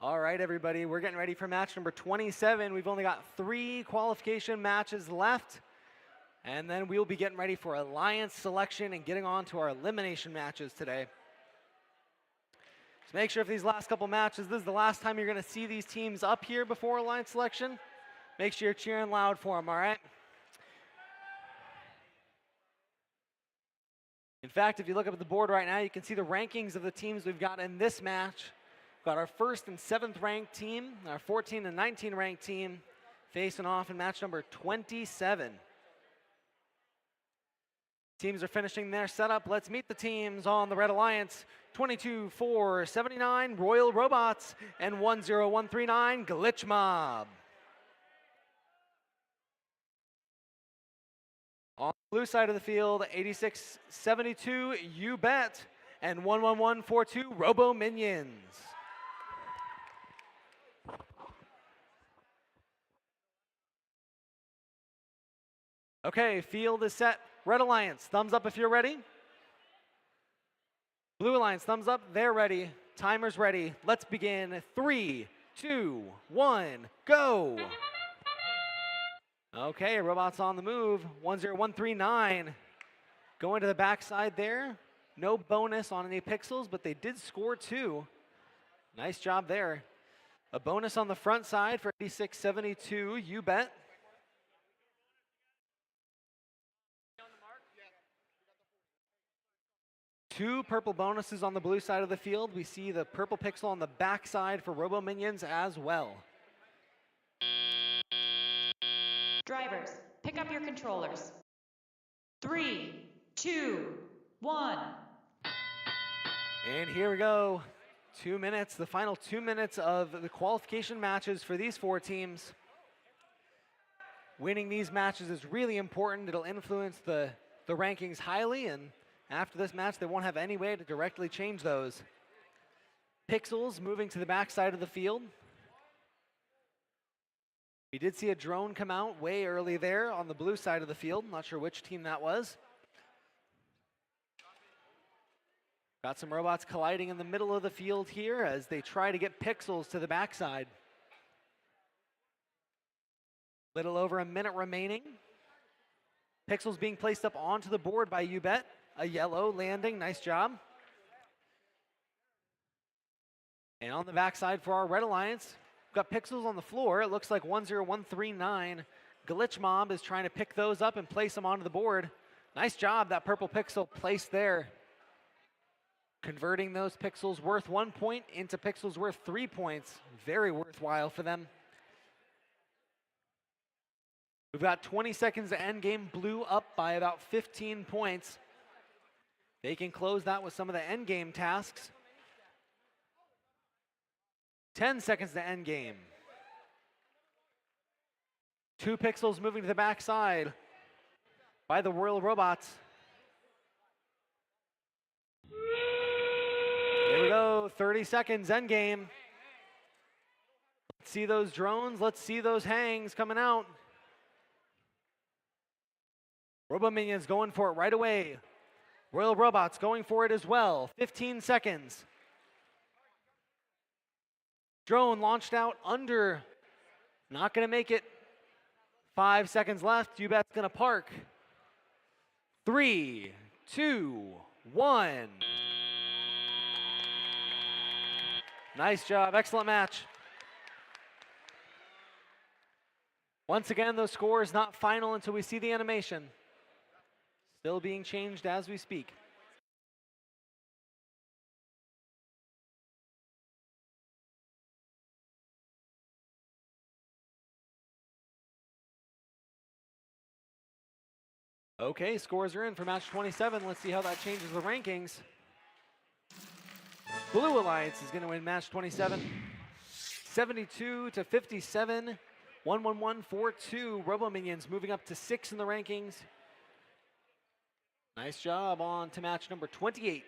All right, everybody, we're getting ready for match number 27. We've only got 3 qualification matches left, and then we'll be getting ready for alliance selection and getting on to our elimination matches today. So make sure for these last couple matches, this is the last time you're going to see these teams up here before alliance selection. Make sure you're cheering loud for them, all right? In fact, if you look up at the board right now, you can see the rankings of the teams we've got in this match. We've got our 1st and 7th ranked team, our 14 and 19 ranked team facing off in match number 27. Teams are finishing their setup. Let's meet the teams on the Red Alliance. 22-4-79 Royal Robots and 10139 Glitch Mob. On the blue side of the field, 86-72 You Bet and 11142 Robo Minions. Okay, field is set. Red Alliance, thumbs up if you're ready. Blue Alliance, thumbs up, they're ready. Timer's ready. Let's begin. 3, 2, 1, go. Okay, robots on the move. 10139. Going to the backside there. No bonus on any pixels, but they did score 2. Nice job there. A bonus on the front side for 8672, You Bet. Two purple bonuses on the blue side of the field. We see the purple pixel on the backside for Robo Minions as well. Drivers, pick up your controllers. 3, 2, 1. And here we go. 2 minutes, the final 2 minutes of the qualification matches for these 4 teams. Winning these matches is really important. It'll influence the rankings highly, and after this match, they won't have any way to directly change those. Pixels moving to the backside of the field. We did see a drone come out way early there on the blue side of the field. Not sure which team that was. Got some robots colliding in the middle of the field here as they try to get pixels to the backside. Little over a minute remaining. Pixels being placed up onto the board by You Bet. A yellow landing, nice job. And on the backside for our Red Alliance, we've got pixels on the floor. It looks like 10139 Glitch Mob is trying to pick those up and place them onto the board. Nice job, that purple pixel placed there. Converting those pixels worth 1 point into pixels worth 3 points. Very worthwhile for them. We've got 20 seconds to end game. Blue up by about 15 points. They can close that with some of the end game tasks. 10 seconds to end game. 2 pixels moving to the backside by the Royal Robots. Here we go, 30 seconds, end game. Let's see those drones, let's see those hangs coming out. Robo Minions going for it right away. Royal Robots going for it as well, 15 seconds. Drone launched out under, not gonna make it. 5 seconds left, You Bet's gonna park. 3, 2, 1. Nice job, excellent match. Once again, those scores not final until we see the animation. Still being changed as we speak. Okay, scores are in for match 27. Let's see how that changes the rankings. Blue Alliance is going to win match 27. 72 to 57. 1-1-1-4-2. Robo Minions moving up to 6 in the rankings. Nice job on to match number 28.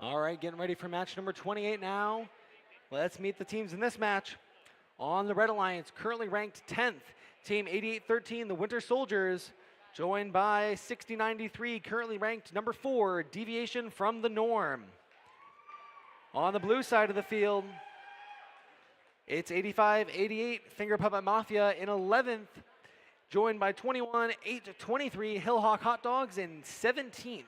All right, getting ready for match number 28 now. Let's meet the teams in this match. On the Red Alliance, currently ranked 10th, Team 8813, the Winter Soldiers, joined by 6093, currently ranked number 4, Deviation from the Norm. On the blue side of the field, it's 8588, Finger Puppet Mafia in 11th, joined by 21823, Hillhawk Hot Dogs in 17th.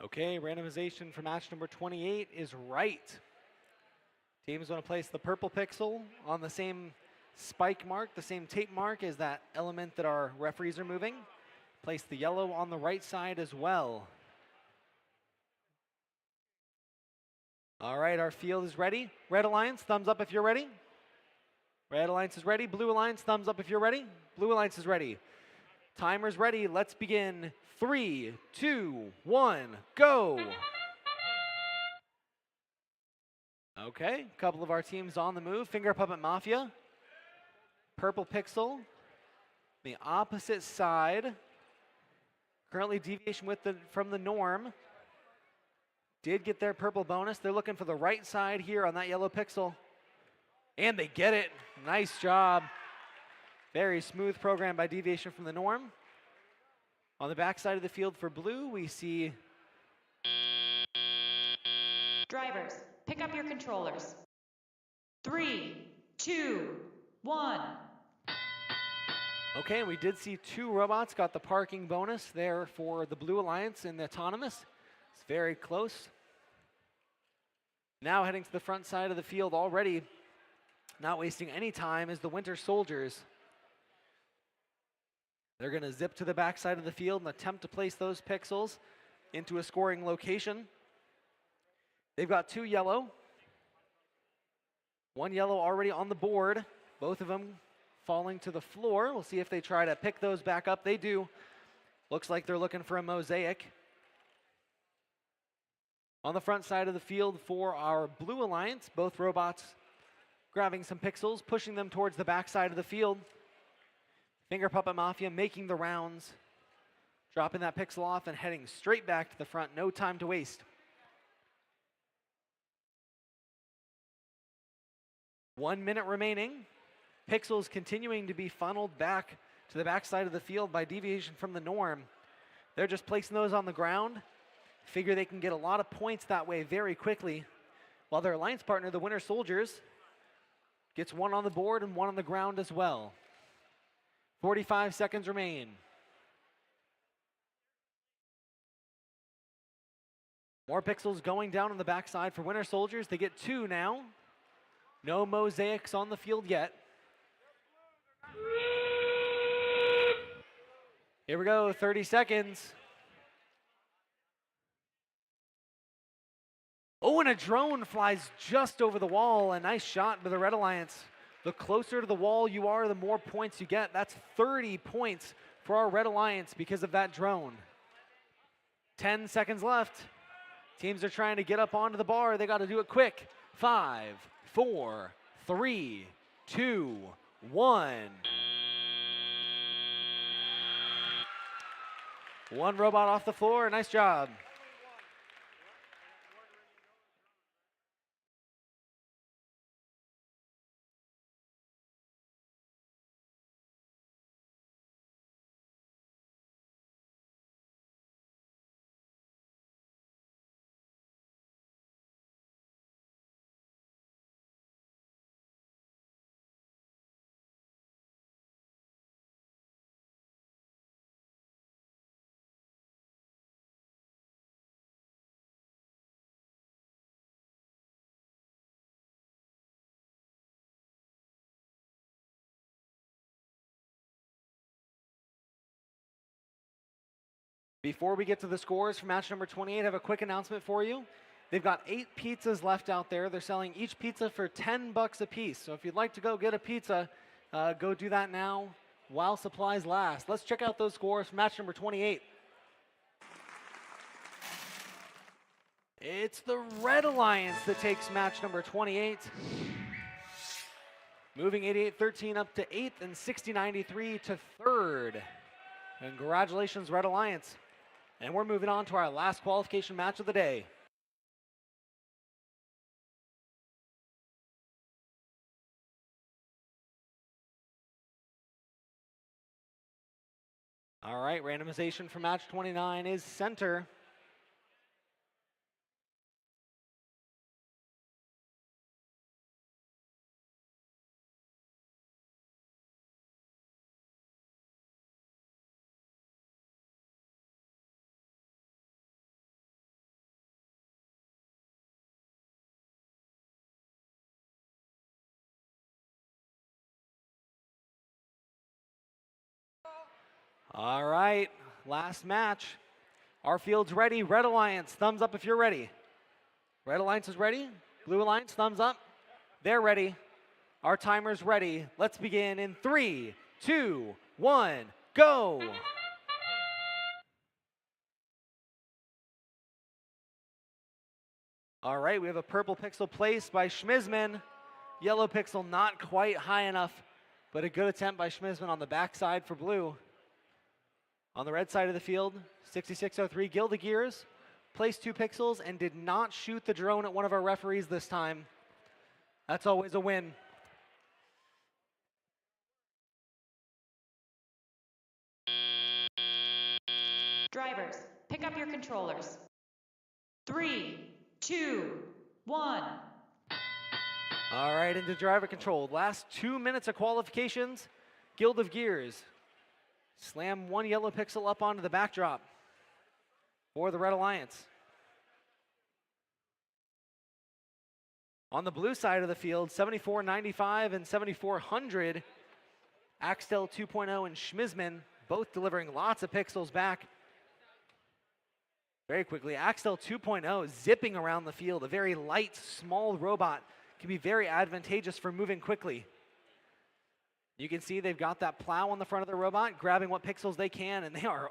Okay, randomization for match number 28 is right. Teams want to place the purple pixel on the same spike mark, the same tape mark as that element that our referees are moving. Place the yellow on the right side as well. All right, our field is ready. Red Alliance, thumbs up if you're ready. Red Alliance is ready. Blue Alliance, thumbs up if you're ready. Blue Alliance is ready. Timer's ready. Let's begin. 3, 2, 1, go. Okay, a couple of our teams on the move. Finger Puppet Mafia. Purple Pixel. The opposite side. Currently deviation from the norm. Did get their purple bonus. They're looking for the right side here on that yellow pixel. And they get it. Nice job. Very smooth program by deviation from the norm. On the back side of the field for blue, we see Drivers, pick up your controllers. 3, 2, 1. okay, we did see 2 robots got the parking bonus there for the Blue Alliance in the autonomous. It's very close. Now heading to the front side of the field already, not wasting any time, is the Winter Soldiers. They're going to zip to the back side of the field and attempt to place those pixels into a scoring location. They've got 2 yellow. 1 yellow already on the board. Both of them falling to the floor. We'll see if they try to pick those back up. They do. Looks like they're looking for a mosaic. On the front side of the field for our Blue Alliance, both robots grabbing some pixels, pushing them towards the back side of the field. Finger Puppet Mafia making the rounds, dropping that pixel off and heading straight back to the front. No time to waste. 1 minute remaining. Pixels continuing to be funneled back to the back side of the field by deviation from the norm. They're just placing those on the ground. Figure they can get a lot of points that way very quickly, while their alliance partner, the Winter Soldiers, gets 1 on the board and 1 on the ground as well. 45 seconds remain. More pixels going down on the backside for Winter Soldiers. They get 2 now. No mosaics on the field yet. Here we go, 30 seconds. Oh, and a drone flies just over the wall. A nice shot by the Red Alliance. The closer to the wall you are, the more points you get. That's 30 points for our Red Alliance because of that drone. 10 seconds left. Teams are trying to get up onto the bar. They got to do it quick. 5, 4, 3, 2, 1. 1 robot off the floor. Nice job. Before we get to the scores for match number 28, I have a quick announcement for you. They've got 8 pizzas left out there. They're selling each pizza for $10 a piece. So if you'd like to go get a pizza, go do that now while supplies last. Let's check out those scores for match number 28. It's the Red Alliance that takes match number 28. Moving 88-13 up to 8th and 60-93 to 3rd. Congratulations, Red Alliance. And we're moving on to our last qualification match of the day. All right, randomization for match 29 is center. All right, last match. Our field's ready. Red Alliance, thumbs up if you're ready. Red Alliance is ready. Blue Alliance, thumbs up. They're ready. Our timer's ready. Let's begin in 3, 2, 1, go. All right, we have a purple pixel placed by Schmizman. Yellow pixel not quite high enough, but a good attempt by Schmizman on the backside for blue. On the red side of the field, 6603 Gilded Gears placed 2 pixels and did not shoot the drone at one of our referees this time. That's always a win. Drivers, pick up your controllers. 3, 2, 1. All right, into driver control. Last 2 minutes of qualifications. Guild of Gears. Slam 1 yellow pixel up onto the backdrop for the Red Alliance. On the blue side of the field, 7495 and 7400. Axtel 2.0 and Schmizman both delivering lots of pixels back. Very quickly, Axtel 2.0 zipping around the field. A very light, small robot can be very advantageous for moving quickly. You can see they've got that plow on the front of the robot, grabbing what pixels they can, and they are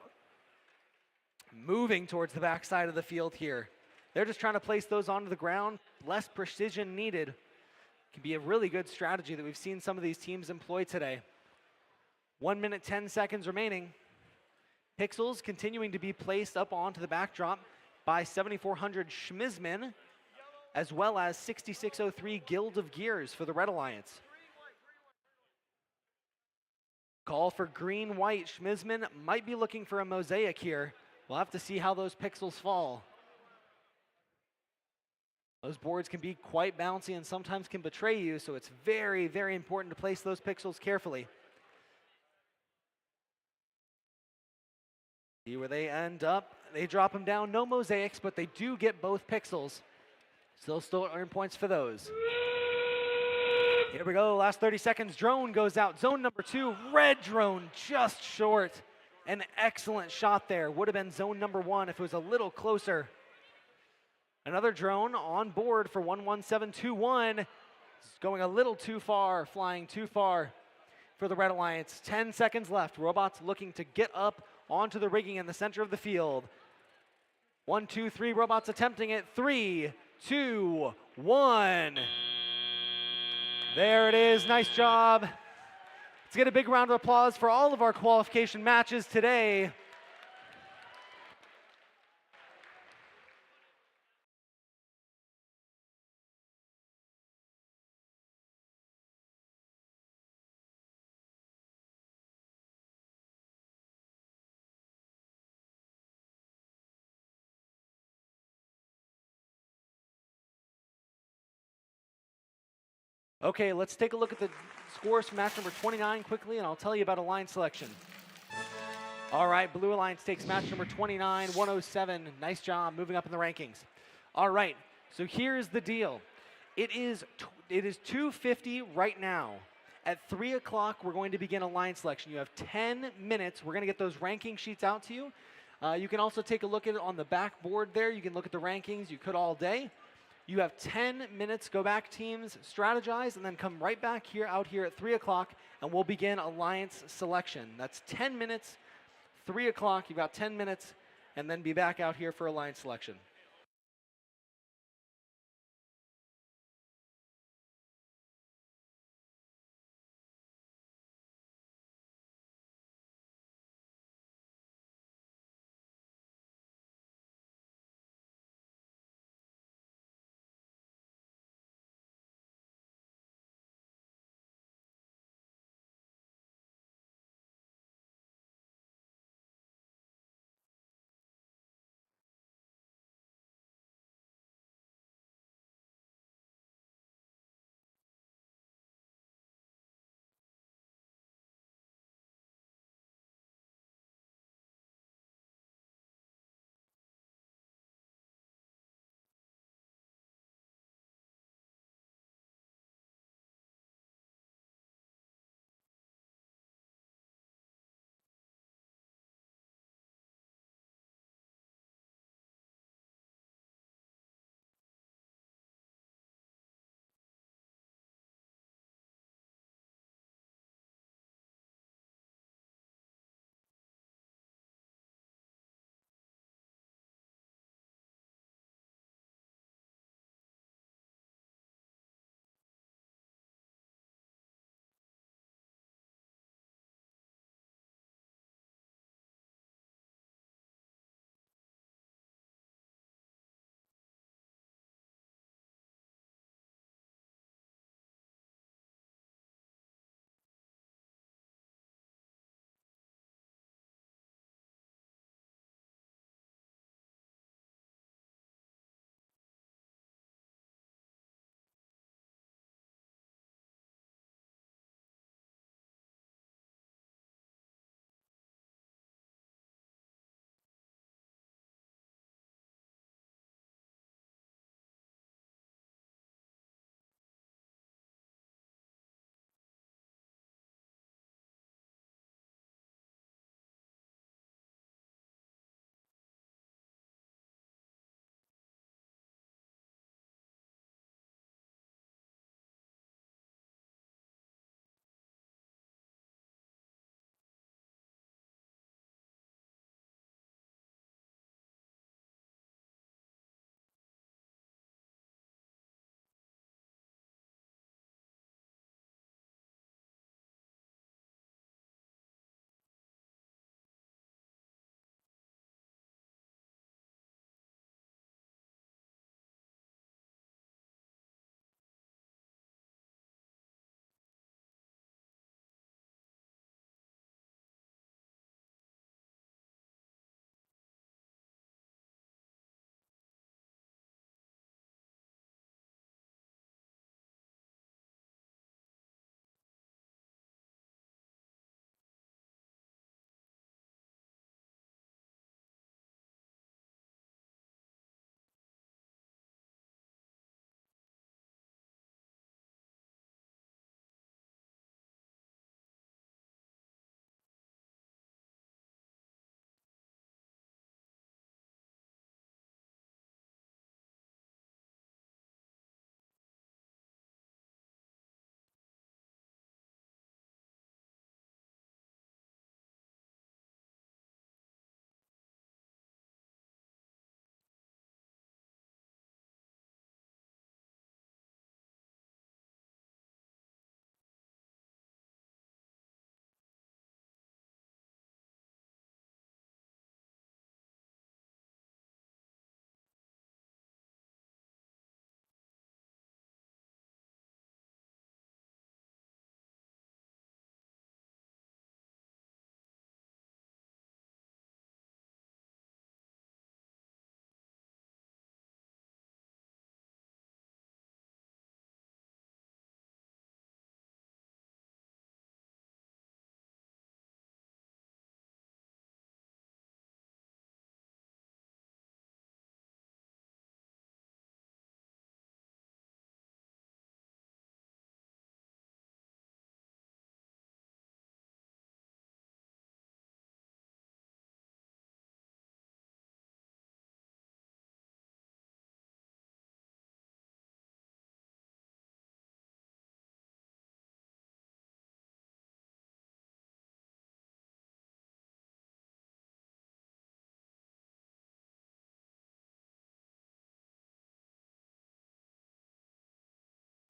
moving towards the backside of the field here. They're just trying to place those onto the ground. Less precision needed. Can be a really good strategy that we've seen some of these teams employ today. 1 minute, 10 seconds remaining. Pixels continuing to be placed up onto the backdrop by 7400 Schmizman, as well as 6603 Guild of Gears for the Red Alliance. Call for green-white. Schmizman might be looking for a mosaic here. We'll have to see how those pixels fall. Those boards can be quite bouncy and sometimes can betray you, so it's very, very important to place those pixels carefully. See where they end up. They drop them down. No mosaics, but they do get both pixels. So they'll still earn points for those. Here we go. Last 30 seconds. Drone goes out. Zone number 2. Red drone just short. An excellent shot there. Would have been zone number 1 if it was a little closer. Another drone on board for 11721. It's going a little too far, flying too far for the Red Alliance. 10 seconds left. Robots looking to get up onto the rigging in the center of the field. 1, 2, 3 robots attempting it. 3, 2, 1. There it is. Nice job. Let's get a big round of applause for all of our qualification matches today. Okay, let's take a look at the scores from match number 29 quickly, and I'll tell you about alliance selection. All right, Blue Alliance takes match number 29, 107. Nice job moving up in the rankings. All right, so here's the deal. It is 2:50 right now. At 3 o'clock, we're going to begin alliance selection. You have 10 minutes. We're going to get those ranking sheets out to you. You can also take a look at it on the back board there. You can look at the rankings. You could all day. You have 10 minutes, go back teams, strategize, and then come right back here, out here at 3 o'clock, and we'll begin alliance selection. That's 10 minutes, 3 o'clock, you've got 10 minutes, and then be back out here for alliance selection.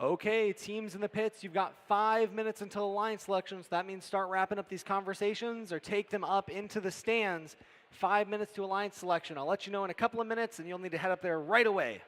Okay, teams in the pits, you've got 5 minutes until alliance selection, so that means start wrapping up these conversations or take them up into the stands. 5 minutes to alliance selection. I'll let you know in a couple of minutes, and you'll need to head up there right away.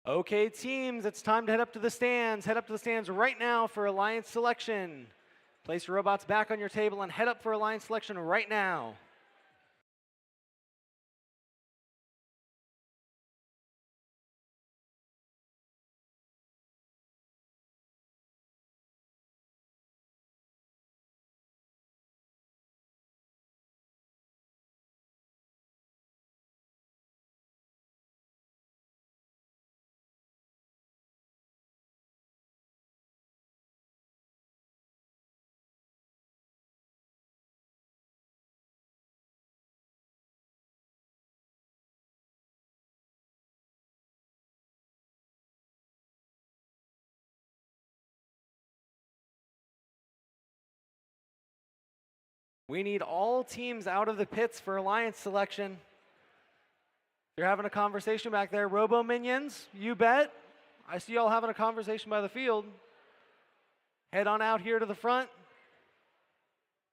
Okay, teams, it's time to head up to the stands. Head up to the stands right now for alliance selection. Place your robots back on your table and head up for alliance selection right now. We need all teams out of the pits for alliance selection. You're having a conversation back there. Robo Minions, you bet. I see y'all having a conversation by the field. Head on out here to the front.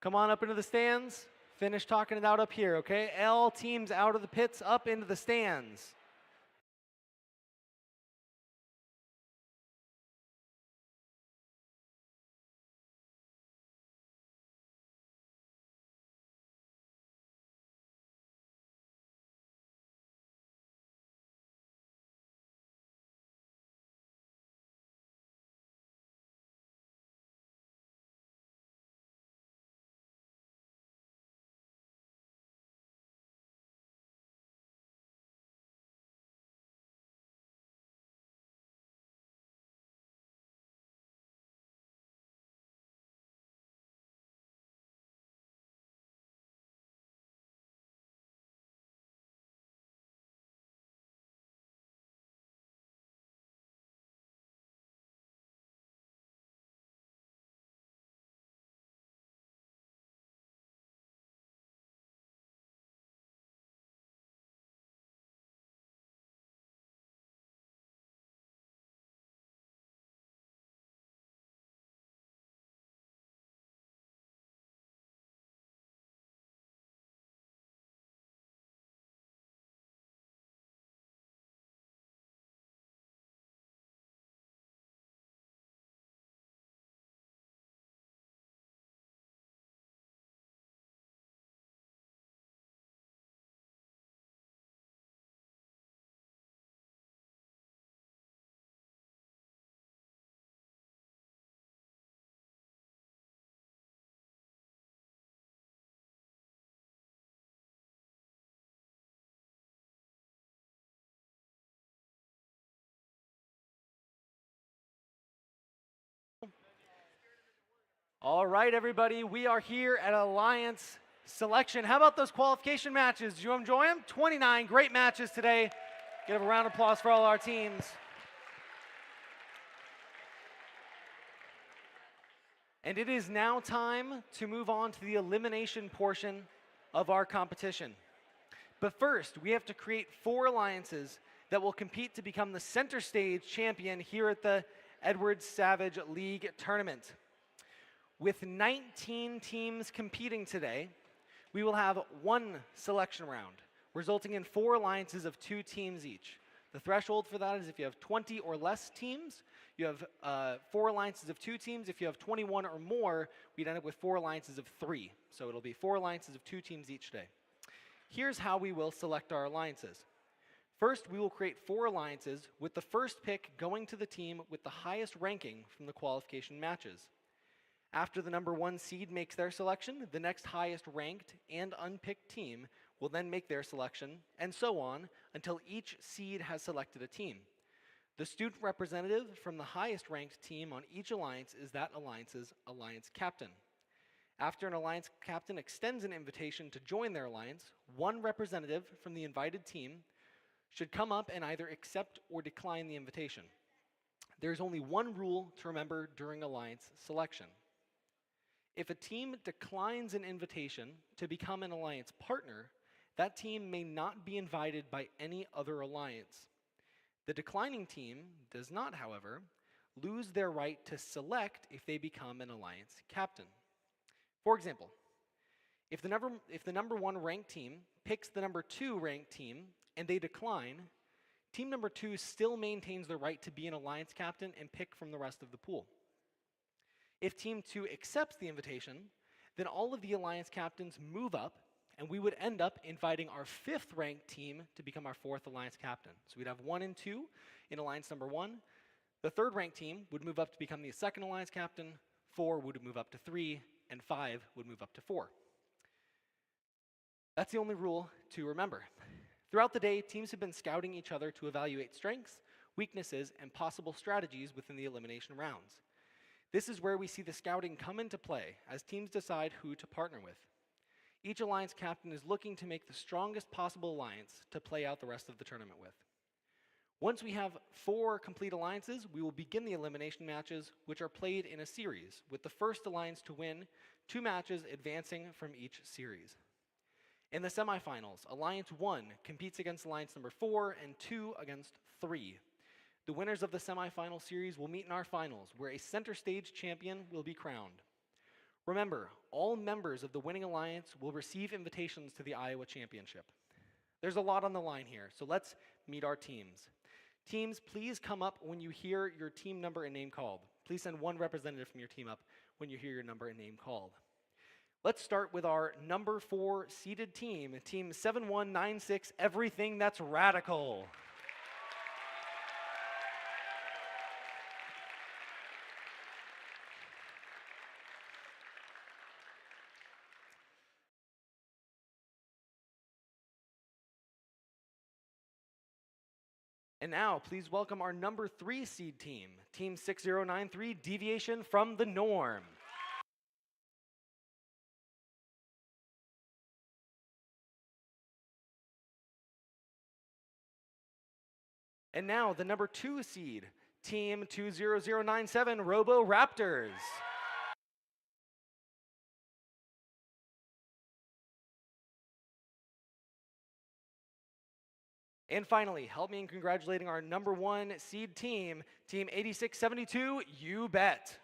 Come on up into the stands. Finish talking it out up here, okay? All teams out of the pits, up into the stands. All right, everybody, we are here at alliance selection. How about those qualification matches? Did you enjoy them? 29 great matches today. Give a round of applause for all our teams. And it is now time to move on to the elimination portion of our competition. But first, we have to create 4 alliances that will compete to become the center stage champion here at the Edward Savage League tournament. With 19 teams competing today, we will have 1 selection round, resulting in 4 alliances of 2 teams each. The threshold for that is if you have 20 or less teams, you have 4 alliances of 2 teams. If you have 21 or more, we'd end up with 4 alliances of 3. So it'll be 4 alliances of 2 teams each day. Here's how we will select our alliances. First, we will create 4 alliances with the first pick going to the team with the highest ranking from the qualification matches. After the number 1 seed makes their selection, the next highest ranked and unpicked team will then make their selection, and so on until each seed has selected a team. The student representative from the highest ranked team on each alliance is that alliance's alliance captain. After an alliance captain extends an invitation to join their alliance, 1 representative from the invited team should come up and either accept or decline the invitation. There's only 1 rule to remember during alliance selection. If a team declines an invitation to become an alliance partner, that team may not be invited by any other alliance. The declining team does not, however, lose their right to select if they become an alliance captain. For example, if the number 1 ranked team picks the number 2 ranked team and they decline, team number 2 still maintains the right to be an alliance captain and pick from the rest of the pool. If team 2 accepts the invitation, then all of the alliance captains move up, and we would end up inviting our 5th ranked team to become our 4th alliance captain. So we'd have 1 and 2 in alliance number 1. The 3rd ranked team would move up to become the 2nd alliance captain, 4 would move up to 3, and 5 would move up to 4. That's the only rule to remember. Throughout the day, teams have been scouting each other to evaluate strengths, weaknesses, and possible strategies within the elimination rounds. This is where we see the scouting come into play as teams decide who to partner with. Each alliance captain is looking to make the strongest possible alliance to play out the rest of the tournament with. Once we have 4 complete alliances, we will begin the elimination matches, which are played in a series, with the first alliance to win 2 matches advancing from each series. In the semifinals, Alliance 1 competes against Alliance number 4 and 2 against 3. The winners of the semifinal series will meet in our finals, where a center stage champion will be crowned. Remember, all members of the winning alliance will receive invitations to the Iowa Championship. There's a lot on the line here, so let's meet our teams. Teams, please come up when you hear your team number and name called. Please send 1 representative from your team up when you hear your number and name called. Let's start with our number 4 seeded team, Team 7196, Everything That's Radical. And now, please welcome our number 3 seed team, Team 6093, Deviation from the Norm. And now, the number 2 seed, Team 20097, Robo Raptors. And finally, help me in congratulating our number 1 seed team, Team 8672, You Bet.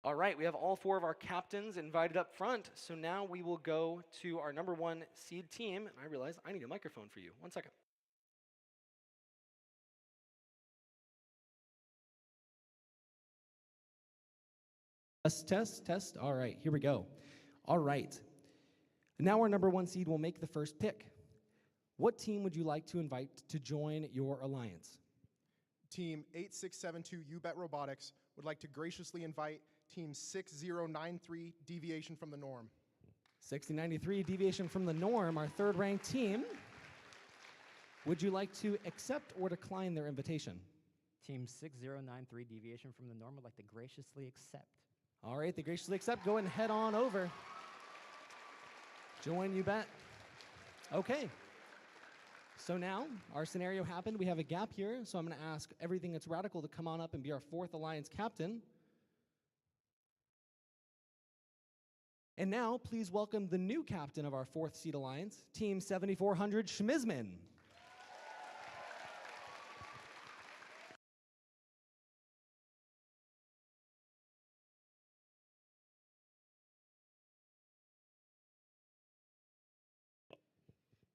All right, we have all 4 of our captains invited up front, so now we will go to our number 1 seed team. And I realize I need a microphone for you. 1 second. Test. All right, here we go. All right. Now our number 1 seed will make the first pick. What team would you like to invite to join your alliance? Team 8672 UBET Robotics would like to graciously invite Team 6093 Deviation from the Norm. 6093, deviation from the norm, our third-ranked team. Would you like to accept or decline their invitation? Team 6093, deviation from the norm, would like to graciously accept. All right, they graciously accept. Go ahead and head on over. Join, you bet. Okay. So now, our scenario happened. We have a gap here, so I'm going to ask Everything That's Radical to come on up and be our fourth alliance captain. And now, please welcome the new captain of our fourth seed alliance, Team 7400 Schmizman.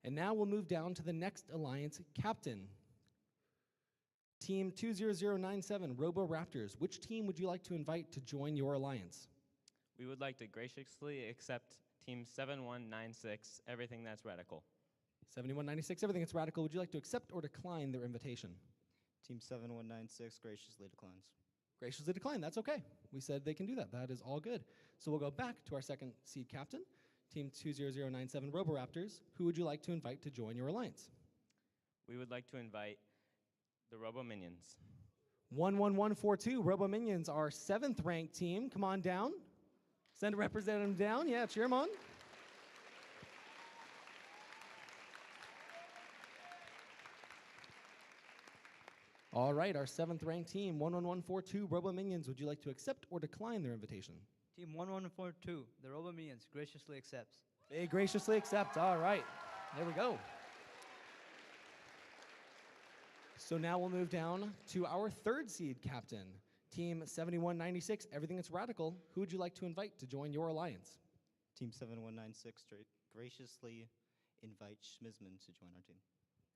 And now we'll move down to the next alliance captain. Team 20097, Robo Raptors. Which team would you like to invite to join your alliance? We would like to graciously accept Team 7196, Everything That's Radical. 7196, Everything That's Radical. Would you like to accept or decline their invitation? Team 7196 graciously declines. Graciously decline, that's okay. We said they can do that. That is all good. So we'll go back to our second seed captain, Team 20097 Roboraptors. Who would you like to invite to join your alliance? We would like to invite the Robo Minions. 11142 Robo Minions, our seventh ranked team. Come on down. Send a representative down. Yeah, cheer them on. All right, our seventh ranked team, 11142 Robo Minions. Would you like to accept or decline their invitation? Team 1142, the Robo Minions, graciously accepts. They graciously accept. All right, there we go. So now we'll move down to our third seed captain, Team 7196, Everything That's Radical. Who would you like to invite to join your alliance? Team 7196 graciously invite Schmizman to join our team.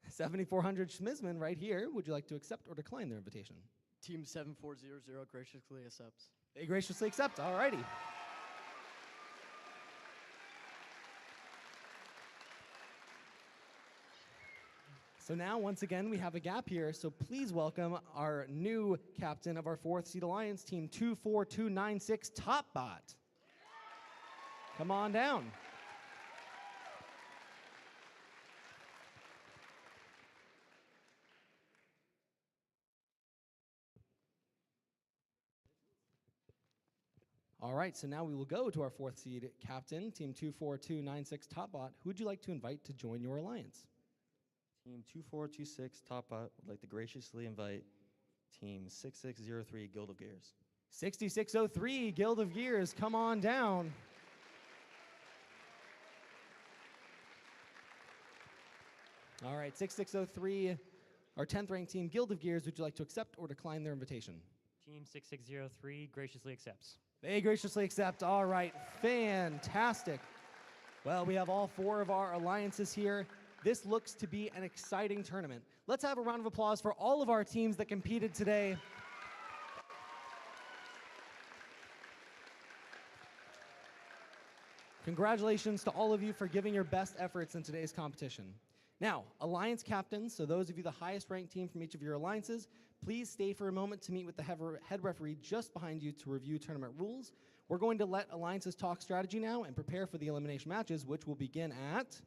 7400 Schmizman right here. Would you like to accept or decline their invitation? Team 7400 graciously accepts. They graciously accept. All righty. So now, once again, we have a gap here, so please welcome our new captain of our fourth seed alliance, Team 24296 Topbot. Come on down. All right, so now we will go to our fourth seed captain, Team 24296 Topbot. Who would you like to invite to join your alliance? Team 2426 Topbot would like to graciously invite Team 6603 Guild of Gears. 6603 Guild of Gears, come on down. All right, 6603, our 10th ranked team, Guild of Gears, would you like to accept or decline their invitation? Team 6603 graciously accepts. They graciously accept. All right, fantastic. Well, we have all four of our alliances here. This looks to be an exciting tournament. Let's have a round of applause for all of our teams that competed today. Congratulations to all of you for giving your best efforts in today's competition. Now, alliance captains, so those of you the highest ranked team from each of your alliances, please stay for a moment to meet with the head referee just behind you to review tournament rules. We're going to let alliances talk strategy now and prepare for the elimination matches, which will begin at...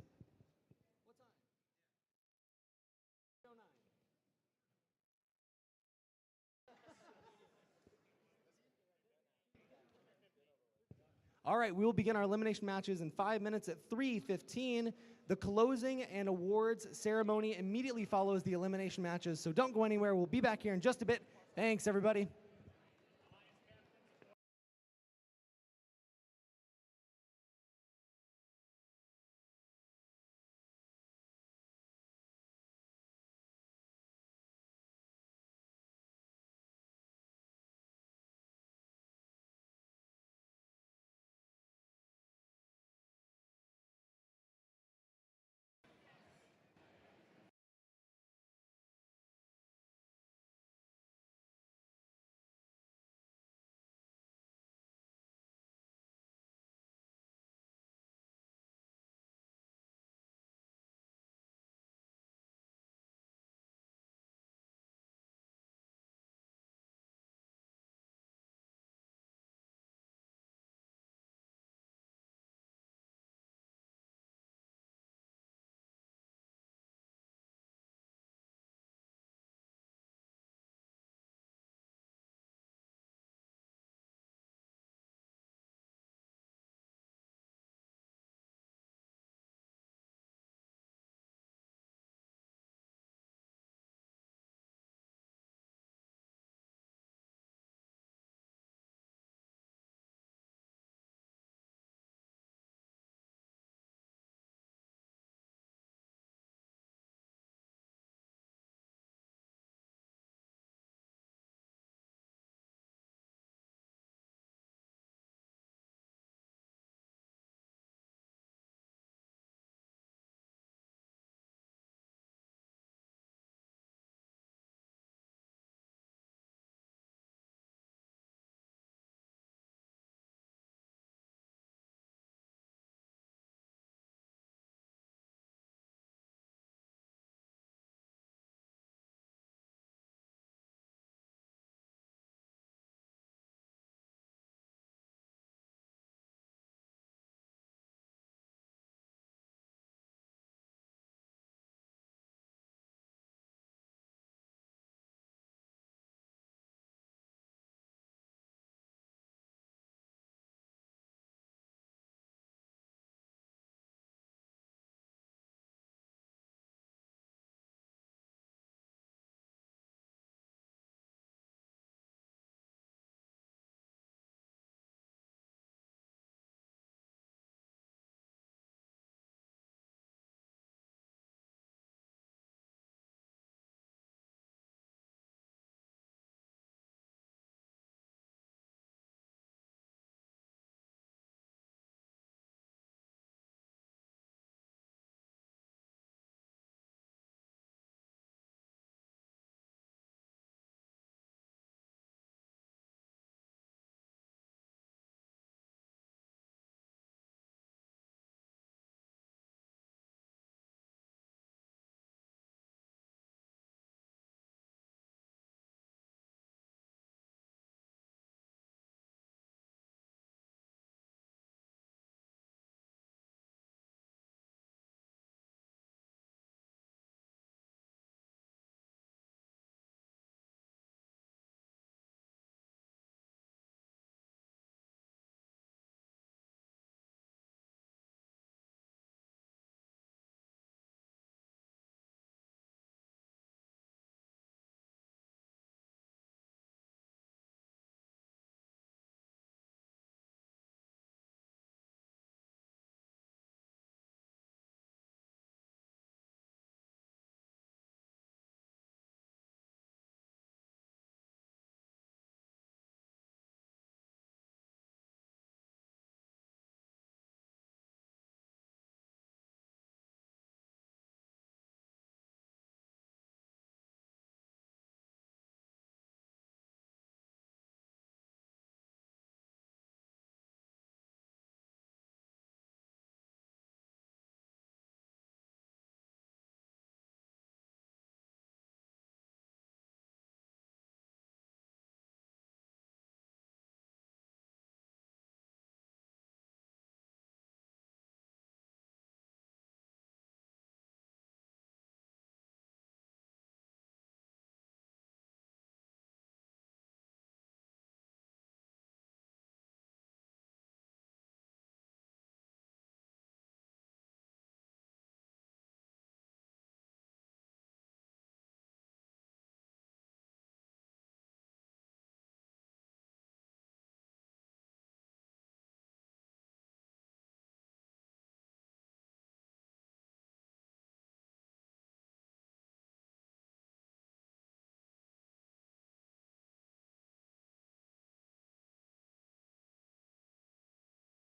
All right, we will begin our elimination matches in 5 minutes at 3:15. The closing and awards ceremony immediately follows the elimination matches, so don't go anywhere. We'll be back here in just a bit. Thanks, everybody.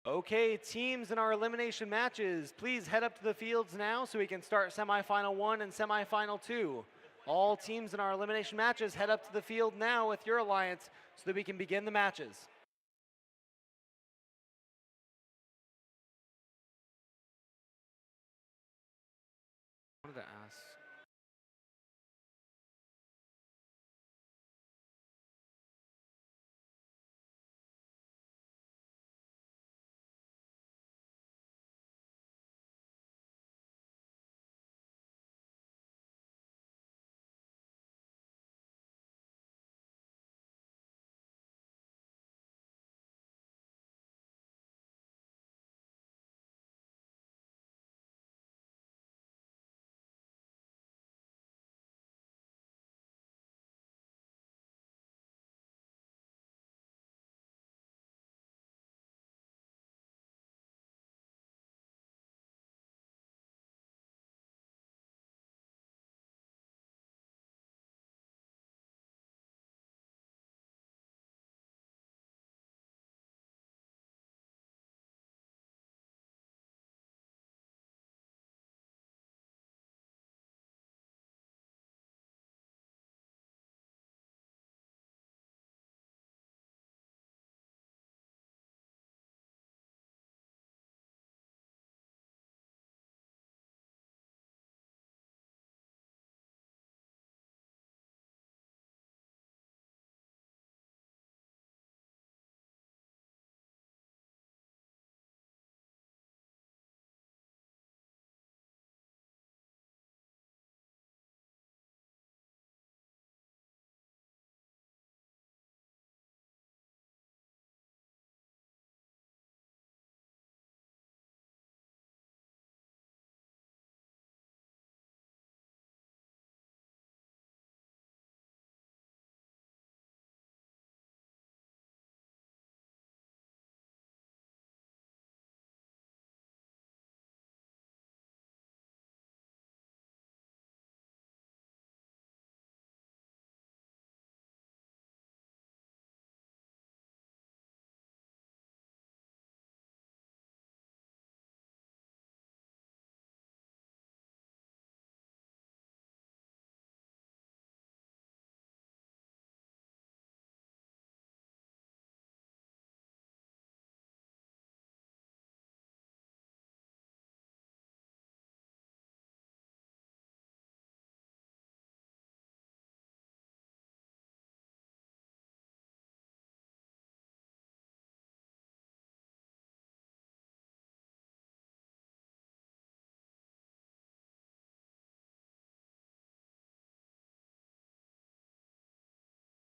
Okay, teams in our elimination matches, please head up to the fields now so we can start semifinal 1 and semifinal 2. All teams in our elimination matches, head up to the field now with your alliance so that we can begin the matches. I wanted to ask.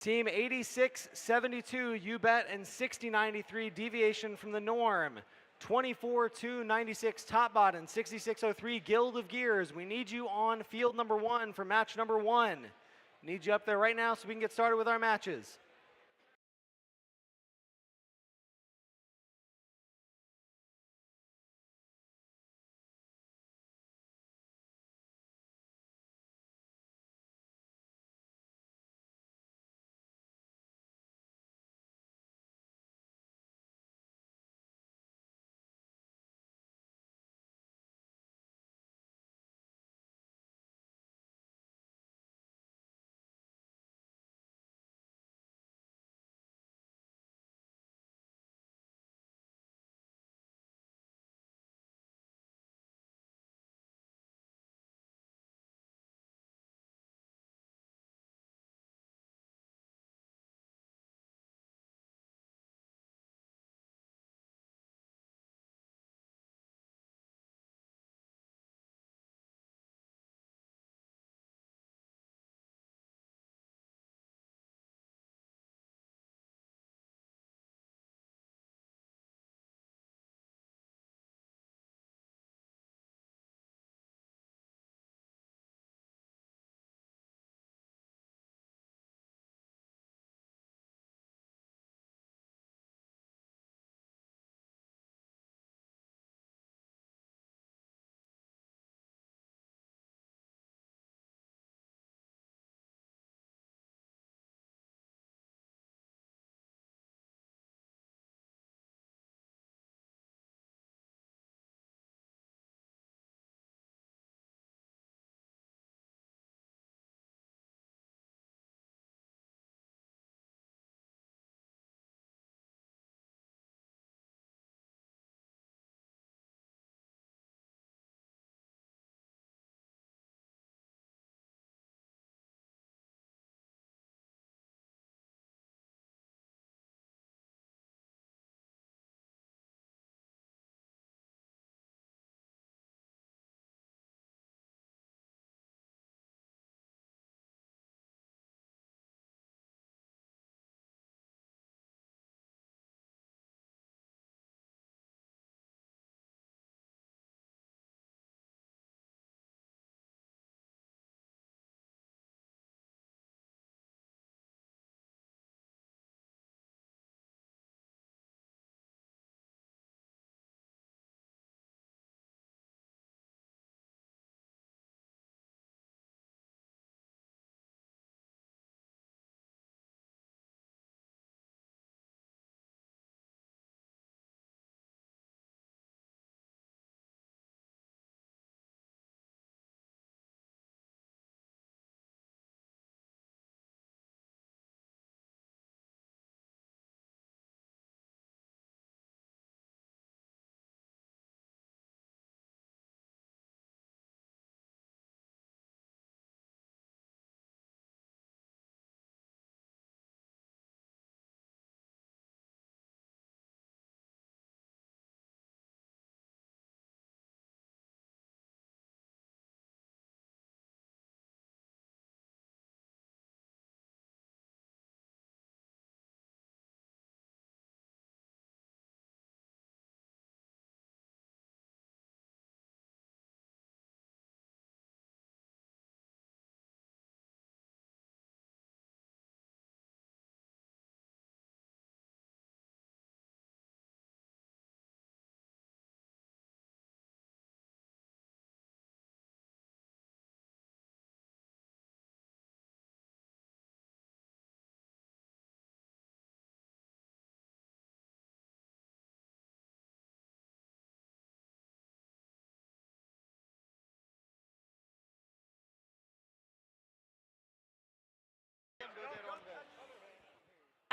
Team 8672 UBET and 6093 deviation from the norm. 24-296 Topbot and 6603 Guild of Gears. We need you on field number 1 for match number 1. Need you up there right now so we can get started with our matches.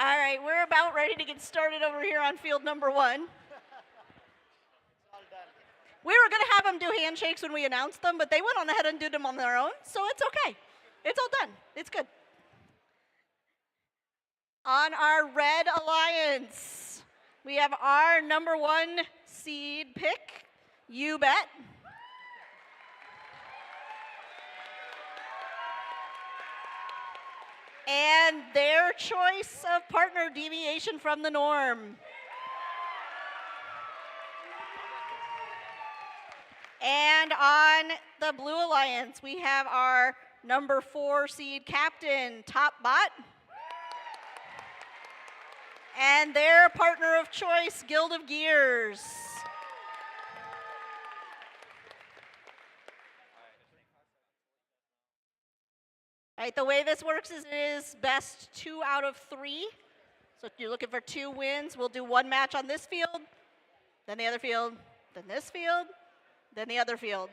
All right, we're about ready to get started over here on field number 1. We were going to have them do handshakes when we announced them, but they went on ahead and did them on their own, so it's okay. It's all done. It's good. On our red alliance, we have our number 1 seed pick, You Bet. And their choice of partner, Deviation from the Norm. And on the Blue Alliance, we have our number 4 seed captain, Top Bot. And their partner of choice, Guild of Gears. All right, the way this works is it is best 2 out of 3. So if you're looking for 2 wins, we'll do 1 match on this field, then the other field, then this field, then the other field.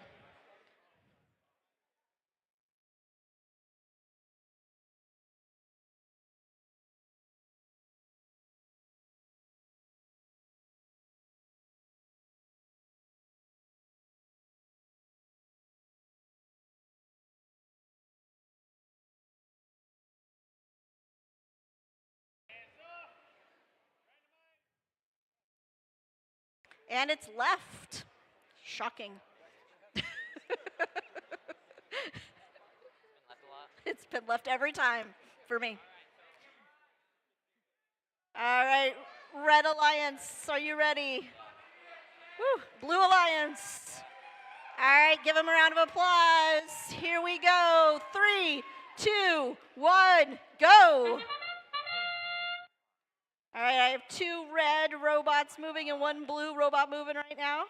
And it's left. Shocking. It's been left every time for me. All right, Red Alliance, are you ready? Woo. Blue Alliance. All right, give them a round of applause. Here we go. 3, 2, 1, go. All right, I have 2 red robots moving and 1 blue robot moving right now.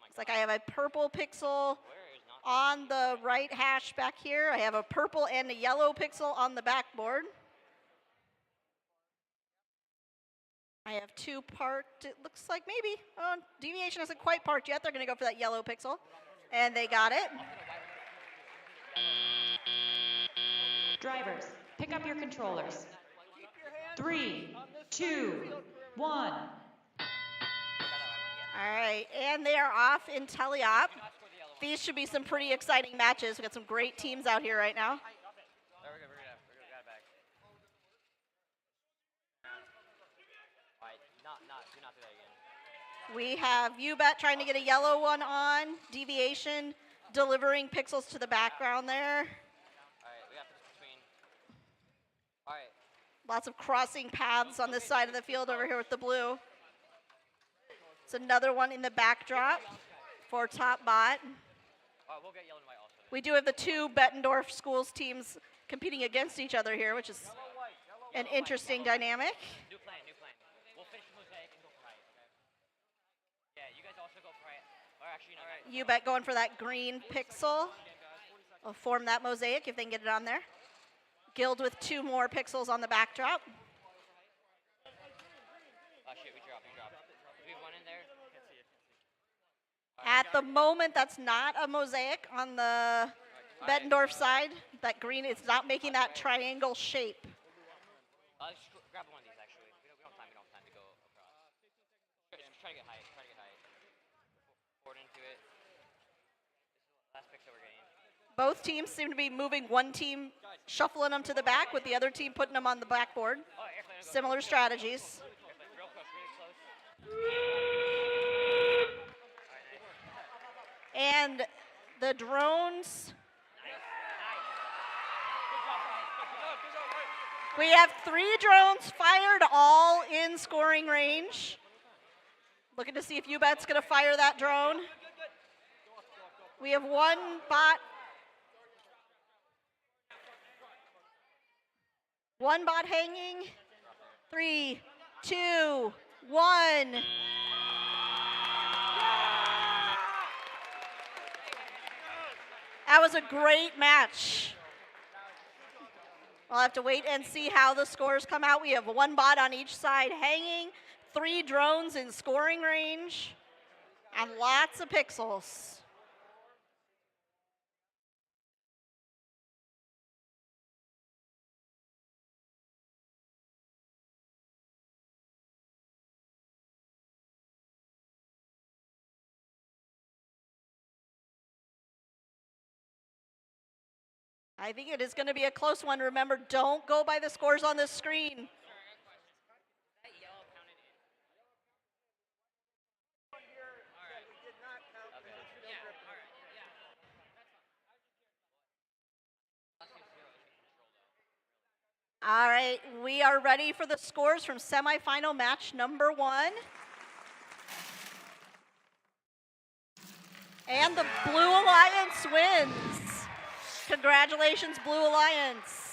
Looks like I have a purple pixel on the right hash back here. I have a purple and a yellow pixel on the backboard. I have 2 parked, it looks like maybe. Oh, Deviation isn't quite parked yet. They're going to go for that yellow pixel. And they got it. Drivers, pick up your controllers. 3, 2, 1. All right, and they are off in teleop. These should be some pretty exciting matches. We've got some great teams out here right now. We have UBet trying to get a yellow one on. Deviation delivering pixels to the background there. Lots of crossing paths on this side of the field over here with the blue. It's another one in the backdrop for Top Bot. We do have the 2 Bettendorf schools teams competing against each other here, which is an interesting dynamic. New plan. We'll finish Mosaic and go for right. Yeah, you guys also go for right. Or actually, no. UBet going for that green pixel. We'll form that mosaic if they can get it on there. Guild with 2 more pixels on the backdrop. Oh shit, we dropped. We have 1 in there. At the moment, that's not a mosaic on the Bettendorf side. That green is not making that triangle shape. Let's grab one of these actually. We don't have time to go across. Just try to get height. Forward into it. Last pixel we're getting. Both teams seem to be moving. One team shuffling them to the back with the other team putting them on the backboard. Similar strategies. Real close. And the drones. We have 3 drones fired, all in scoring range. Looking to see if UBet's going to fire that drone. We have 1 bot. 1 bot hanging. 3, 2, 1. That was a great match. We'll have to wait and see how the scores come out. We have 1 bot on each side hanging, 3 drones in scoring range, and lots of pixels. I think it is going to be a close one. Remember, don't go by the scores on this screen. All right, we are ready for the scores from semifinal match number 1. And the Blue Alliance wins. Congratulations, Blue Alliance.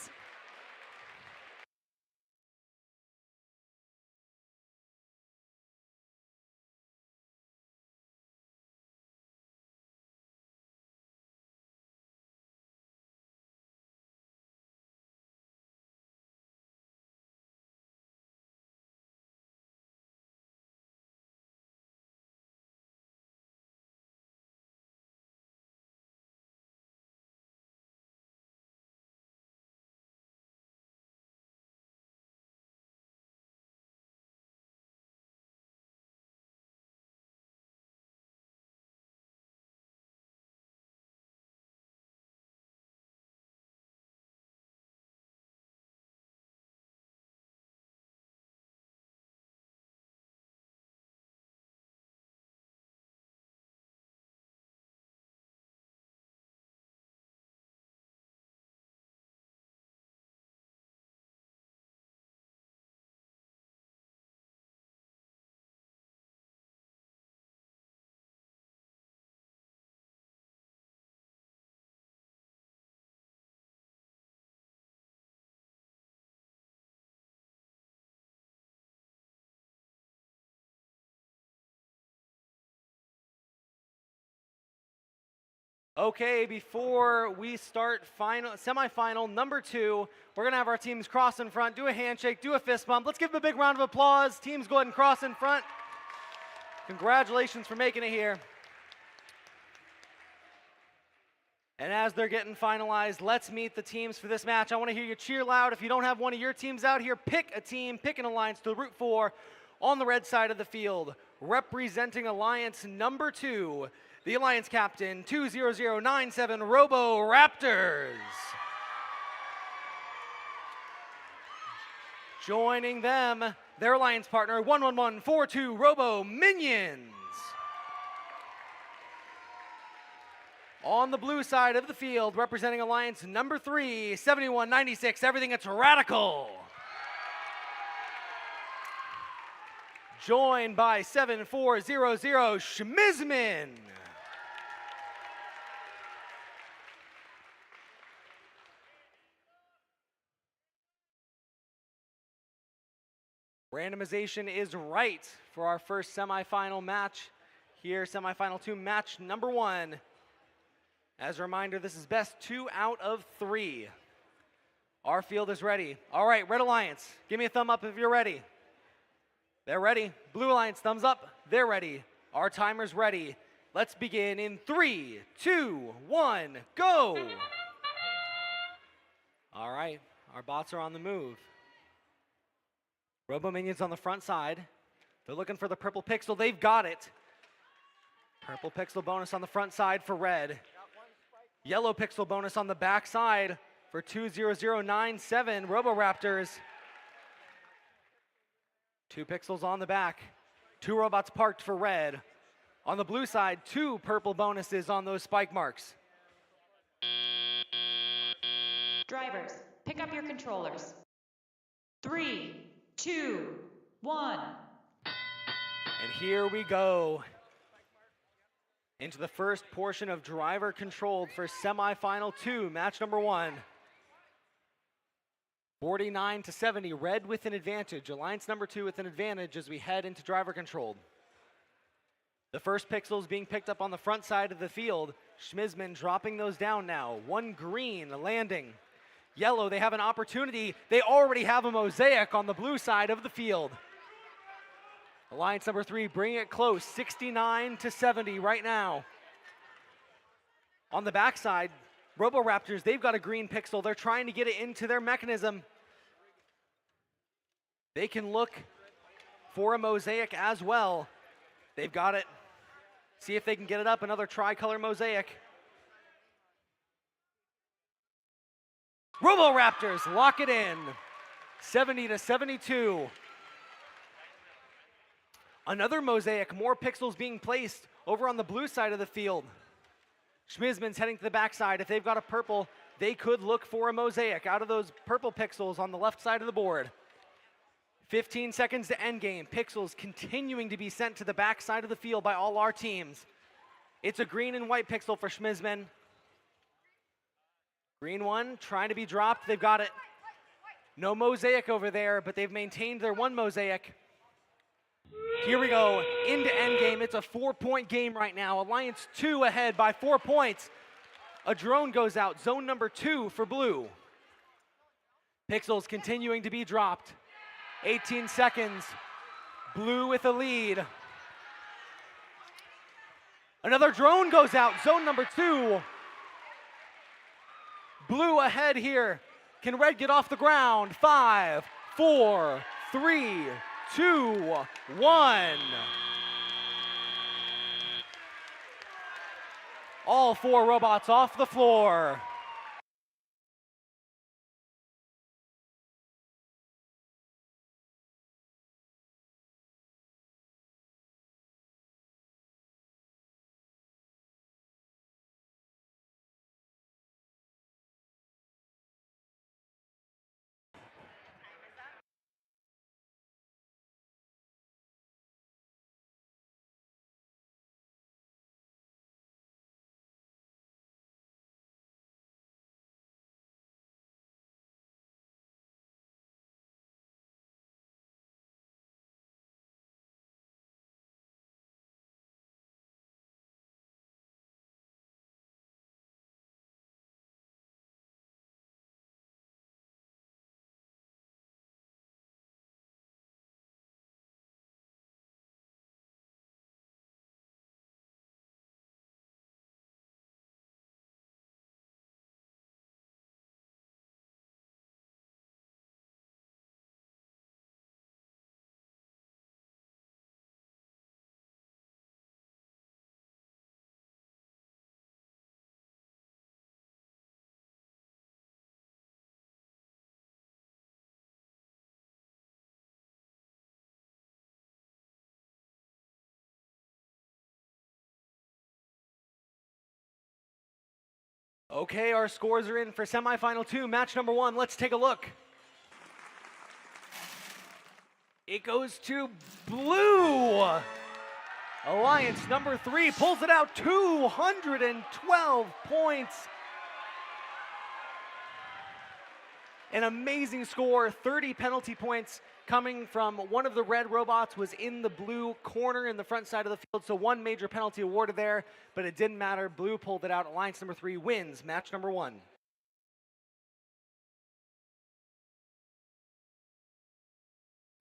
Okay, before we start semifinal number 2, we're going to have our teams cross in front, do a handshake, do a fist bump. Let's give them a big round of applause. Teams, go ahead and cross in front. Congratulations for making it here. And as they're getting finalized, let's meet the teams for this match. I want to hear you cheer loud. If you don't have one of your teams out here, pick a team, pick an alliance to root for on the red side of the field. Representing alliance number 2, the alliance captain, 20097 Robo Raptors. Joining them, their alliance partner, 11142 Robo Minions. On the blue side of the field, representing alliance number 3, 7196 Everything That's Radical. Joined by 7400 Schmizman. Randomization is right for our first semifinal match here, semifinal 2, match number 1. As a reminder, this is best 2 out of 3. Our field is ready. All right, Red Alliance, give me a thumb up if you're ready. They're ready. Blue Alliance, thumbs up. They're ready. Our timer's ready. Let's begin in 3, 2, 1, go. All right, our bots are on the move. Robo Minions on the front side. They're looking for the purple pixel. They've got it. Purple pixel bonus on the front side for red. Yellow pixel bonus on the back side for 20097 Robo Raptors. 2 pixels on the back. 2 robots parked for red. On the blue side, 2 purple bonuses on those spike marks. Drivers, pick up your controllers. 3, 2, 1. And here we go into the first portion of driver controlled for semifinal 2, match number 1. 49-70, red with an advantage. Alliance number 2 with an advantage as we head into driver controlled. The first pixels being picked up on the front side of the field. Schmizman dropping those down now. 1 green landing. Yellow, they have an opportunity. They already have a mosaic on the blue side of the field. Alliance number 3 bringing it close, 69-70 right now. On the backside, Robo Raptors, they've got a green pixel. They're trying to get it into their mechanism. They can look for a mosaic as well. They've got it. See if they can get it up, another tricolor mosaic. Robo-Raptors lock it in, 70-72. Another mosaic, more pixels being placed over on the blue side of the field. Schmizman's heading to the backside. If they've got a purple, they could look for a mosaic out of those purple pixels on the left side of the board. 15 seconds to end game. Pixels continuing to be sent to the back side of the field by all our teams. It's a green and white pixel for Schmizman. Green one trying to be dropped. They've got it. No mosaic over there, but they've maintained their one mosaic. Here we go, into end game. It's a 4-point game right now. Alliance 2 ahead by 4 points. A drone goes out, zone number 2 for blue. Pixels continuing to be dropped. 18 seconds, blue with a lead. Another drone goes out, zone number 2. Blue ahead here. Can red get off the ground? 5, 4, 3, 2, 1. All 4 robots off the floor. Okay, our scores are in for semifinal 2, match number 1. Let's take a look. It goes to blue. Alliance number 3 pulls it out, 212 points. An amazing score, 30 penalty points coming from one of the red robots was in the blue corner in the front side of the field, so 1 major penalty awarded there, but it didn't matter. Blue pulled it out. Alliance number 3 wins match number 1.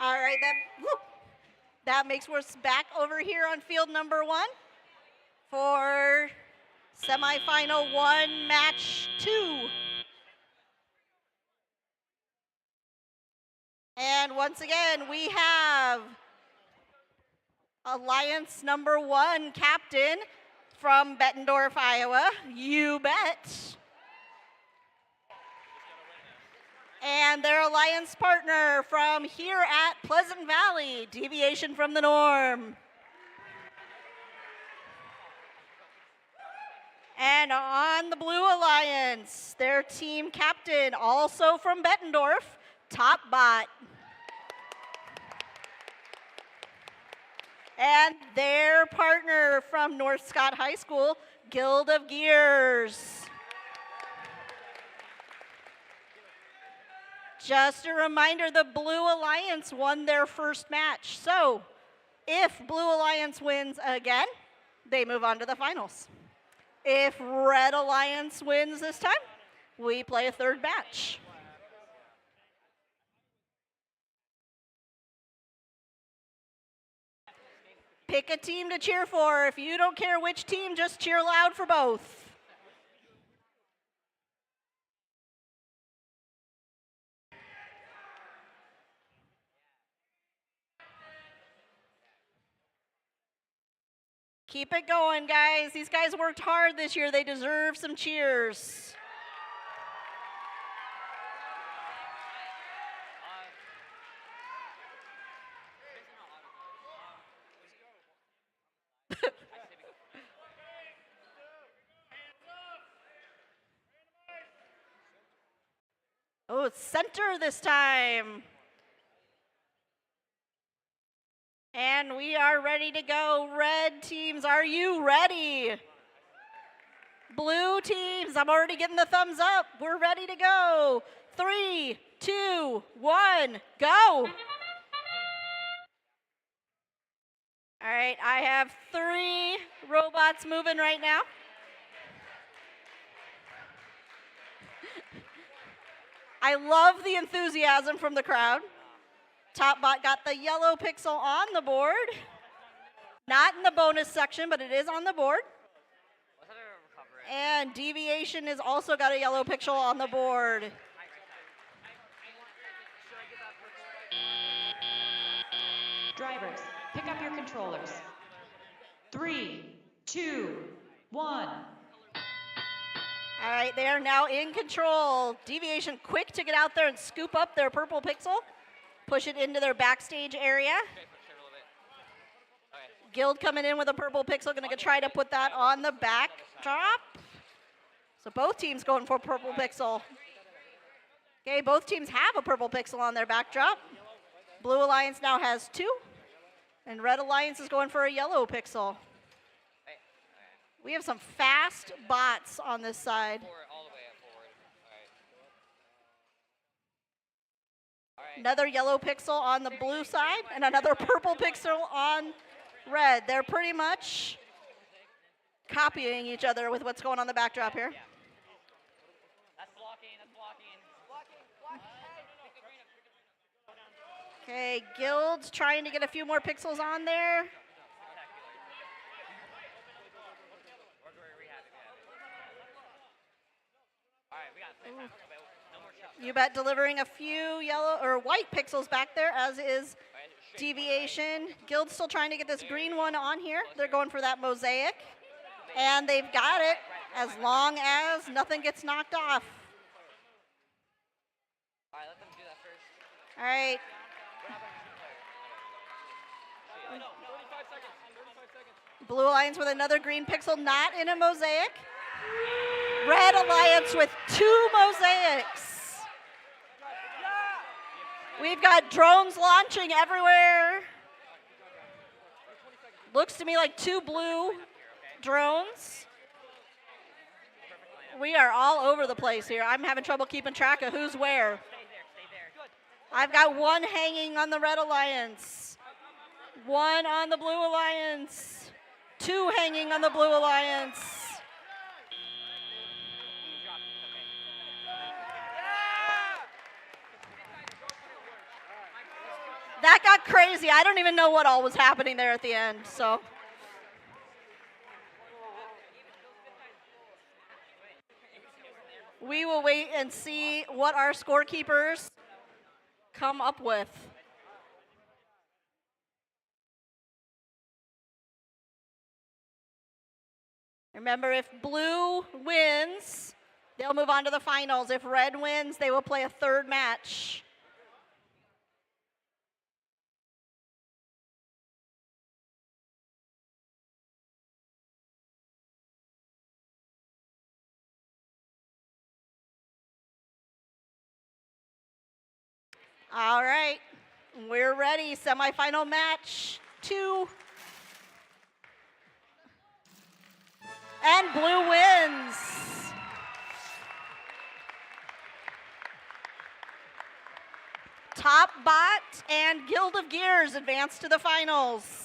All right, that makes us back over here on field number 1 for semifinal 1, match 2. And once again, we have Alliance number 1 captain from Bettendorf, Iowa, You Bet. And their alliance partner from here at Pleasant Valley, Deviation from the Norm. And on the Blue Alliance, their team captain, also from Bettendorf, Topbot. And their partner from North Scott High School, Guild of Gears. Just a reminder, the Blue Alliance won their first match. So if Blue Alliance wins again, they move on to the finals. If Red Alliance wins this time, we play a third match. Pick a team to cheer for. If you don't care which team, just cheer loud for both. Keep it going, guys. These guys worked hard this year. They deserve some cheers. to center this time. And we are ready to go. Red teams, are you ready? Blue teams, I'm already getting the thumbs up. We're ready to go. 3, 2, 1, go. All right, I have 3 robots moving right now. I love the enthusiasm from the crowd. Top bot got the yellow pixel on the board. Not in the bonus section, but it is on the board. And Deviation has also got a yellow pixel on the board. Drivers, pick up your controllers. 3, 2, 1. All right, they are now in control. Deviation quick to get out there and scoop up their purple pixel. Push it into their backstage area. Guild coming in with a purple pixel, gonna try to put that on the backdrop. So both teams going for purple pixel. Okay, both teams have a purple pixel on their backdrop. Blue Alliance now has 2, and Red Alliance is going for a yellow pixel. We have some fast bots on this side. Another yellow pixel on the blue side and another purple pixel on red. They're pretty much copying each other with what's going on the backdrop here. Okay, Guild's trying to get a few more pixels on there. You bet delivering a few yellow or white pixels back there, as is Deviation. Guild's still trying to get this green one on here. They're going for that mosaic. And they've got it as long as nothing gets knocked off. All right, let them do that first. All right. Blue Alliance with another green pixel, not in a mosaic. Red Alliance with 2 mosaics. We've got drones launching everywhere. Looks to me like 2 blue drones. We are all over the place here. I'm having trouble keeping track of who's where. I've got 1 hanging on the Red Alliance, 1 on the Blue Alliance, 2 hanging on the Blue Alliance. That got crazy. I don't even know what all was happening there at the end, so. We will wait and see what our scorekeepers come up with. Remember, if blue wins, they'll move on to the finals. If red wins, they will play a 3rd match. All right, we're ready. Semifinal match 2. And blue wins. Top Bot and Guild of Gears advance to the finals.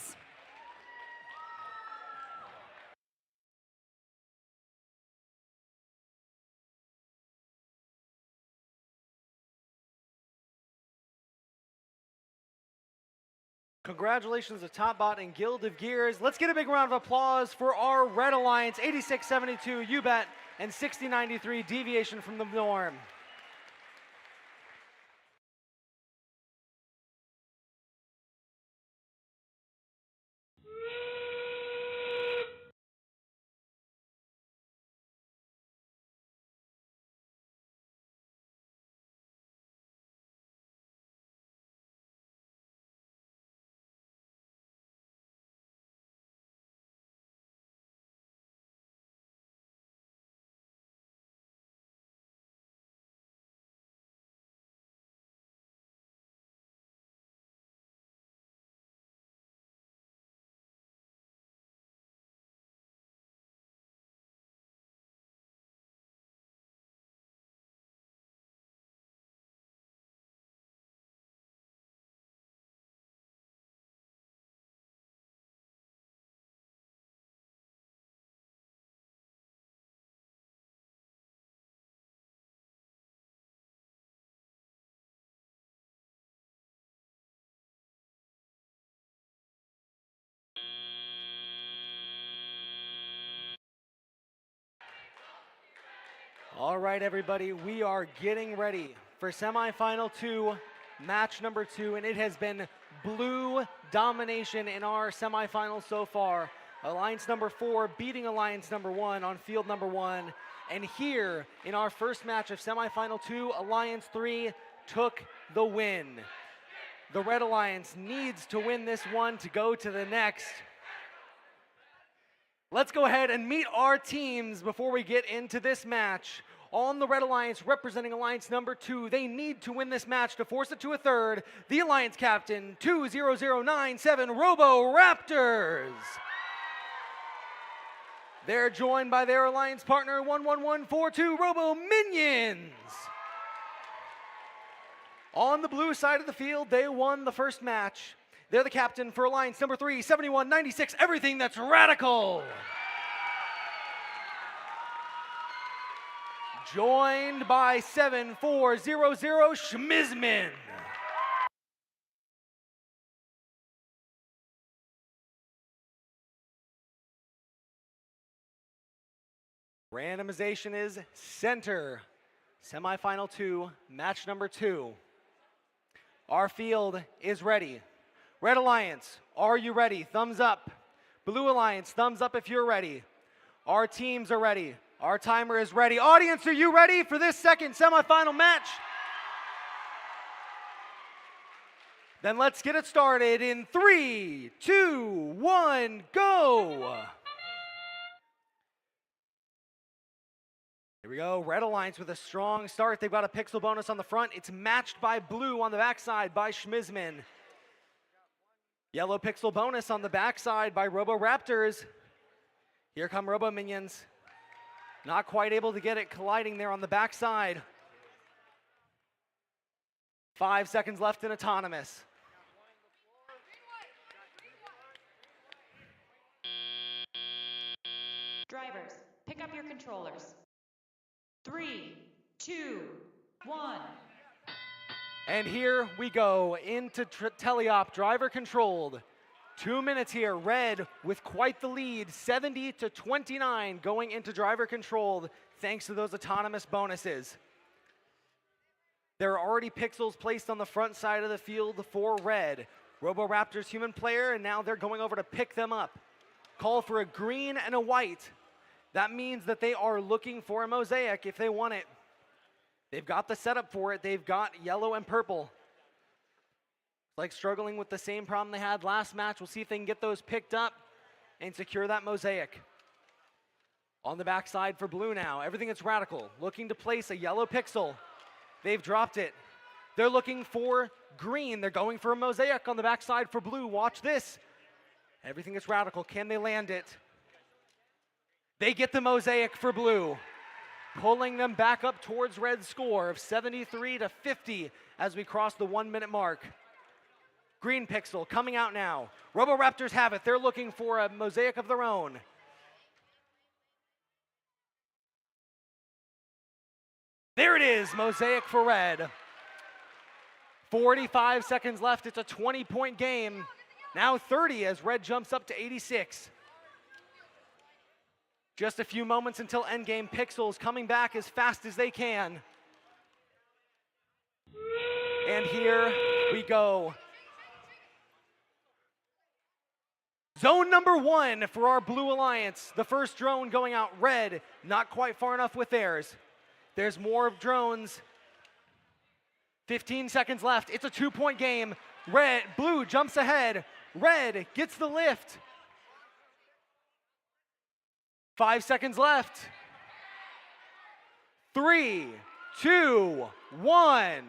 Congratulations to Topbot and Guild of Gears. Let's get a big round of applause for our Red Alliance, 8672 UBET and 6093 Deviation from the Norm. All right, everybody, we are getting ready for semifinal 2, match number 2, and it has been blue domination in our semifinals so far. Alliance number 4 beating Alliance number 1 on field number 1. And here in our first match of semifinal 2, Alliance 3 took the win. The Red Alliance needs to win this one to go to the next. Let's go ahead and meet our teams before we get into this match. On the Red Alliance, representing Alliance number 2, they need to win this match to force it to a third. The Alliance captain, 20097 Robo Raptors. They're joined by their Alliance partner, 11142 Robo Minions. On the blue side of the field, they won the first match. They're the captain for Alliance number 3, 7196 Everything That's Radical. Joined by 7400 Schmizman. Randomization is center. Semifinal 2, match number 2. Our field is ready. Red Alliance, are you ready? Thumbs up. Blue Alliance, thumbs up if you're ready. Our teams are ready. Our timer is ready. Audience, are you ready for this second semifinal match? Then let's get it started in 3, 2, 1, go! Here we go, Red Alliance with a strong start. They've got a pixel bonus on the front. It's matched by blue on the backside by Schmizman. Yellow pixel bonus on the backside by Robo Raptors. Here come Robo Minions. Not quite able to get it, colliding there on the backside. 5 seconds left in Autonomous. Drivers, pick up your controllers. 3, 2, 1. And here we go into teleop, driver controlled. 2 minutes here, Red with quite the lead, 70-29 going into driver controlled thanks to those autonomous bonuses. There are already pixels placed on the front side of the field for Red. Robo Raptors human player, and now they're going over to pick them up. Call for a green and a white. That means that they are looking for a mosaic if they want it. They've got the setup for it. They've got yellow and purple. Like struggling with the same problem they had last match. We'll see if they can get those picked up and secure that mosaic. On the backside for blue now, Everything That's Radical, looking to place a yellow pixel. They've dropped it. They're looking for green. They're going for a mosaic on the backside for blue. Watch this. Everything That's Radical, can they land it? They get the mosaic for blue, pulling them back up towards Red's score of 73-50 as we cross the 1 minute mark. Green pixel coming out now. Robo Raptors have it. They're looking for a mosaic of their own. There it is, mosaic for Red. 45 seconds left. It's a 20-point game. Now 30 as Red jumps up to 86. Just a few moments until endgame. Pixels coming back as fast as they can. And here we go. Zone number 1 for our Blue Alliance. The first drone going out. Red, not quite far enough with theirs. There's more drones. 15 seconds left. It's a 2-point game. Blue jumps ahead. Red gets the lift. 5 seconds left. 3, 2, 1.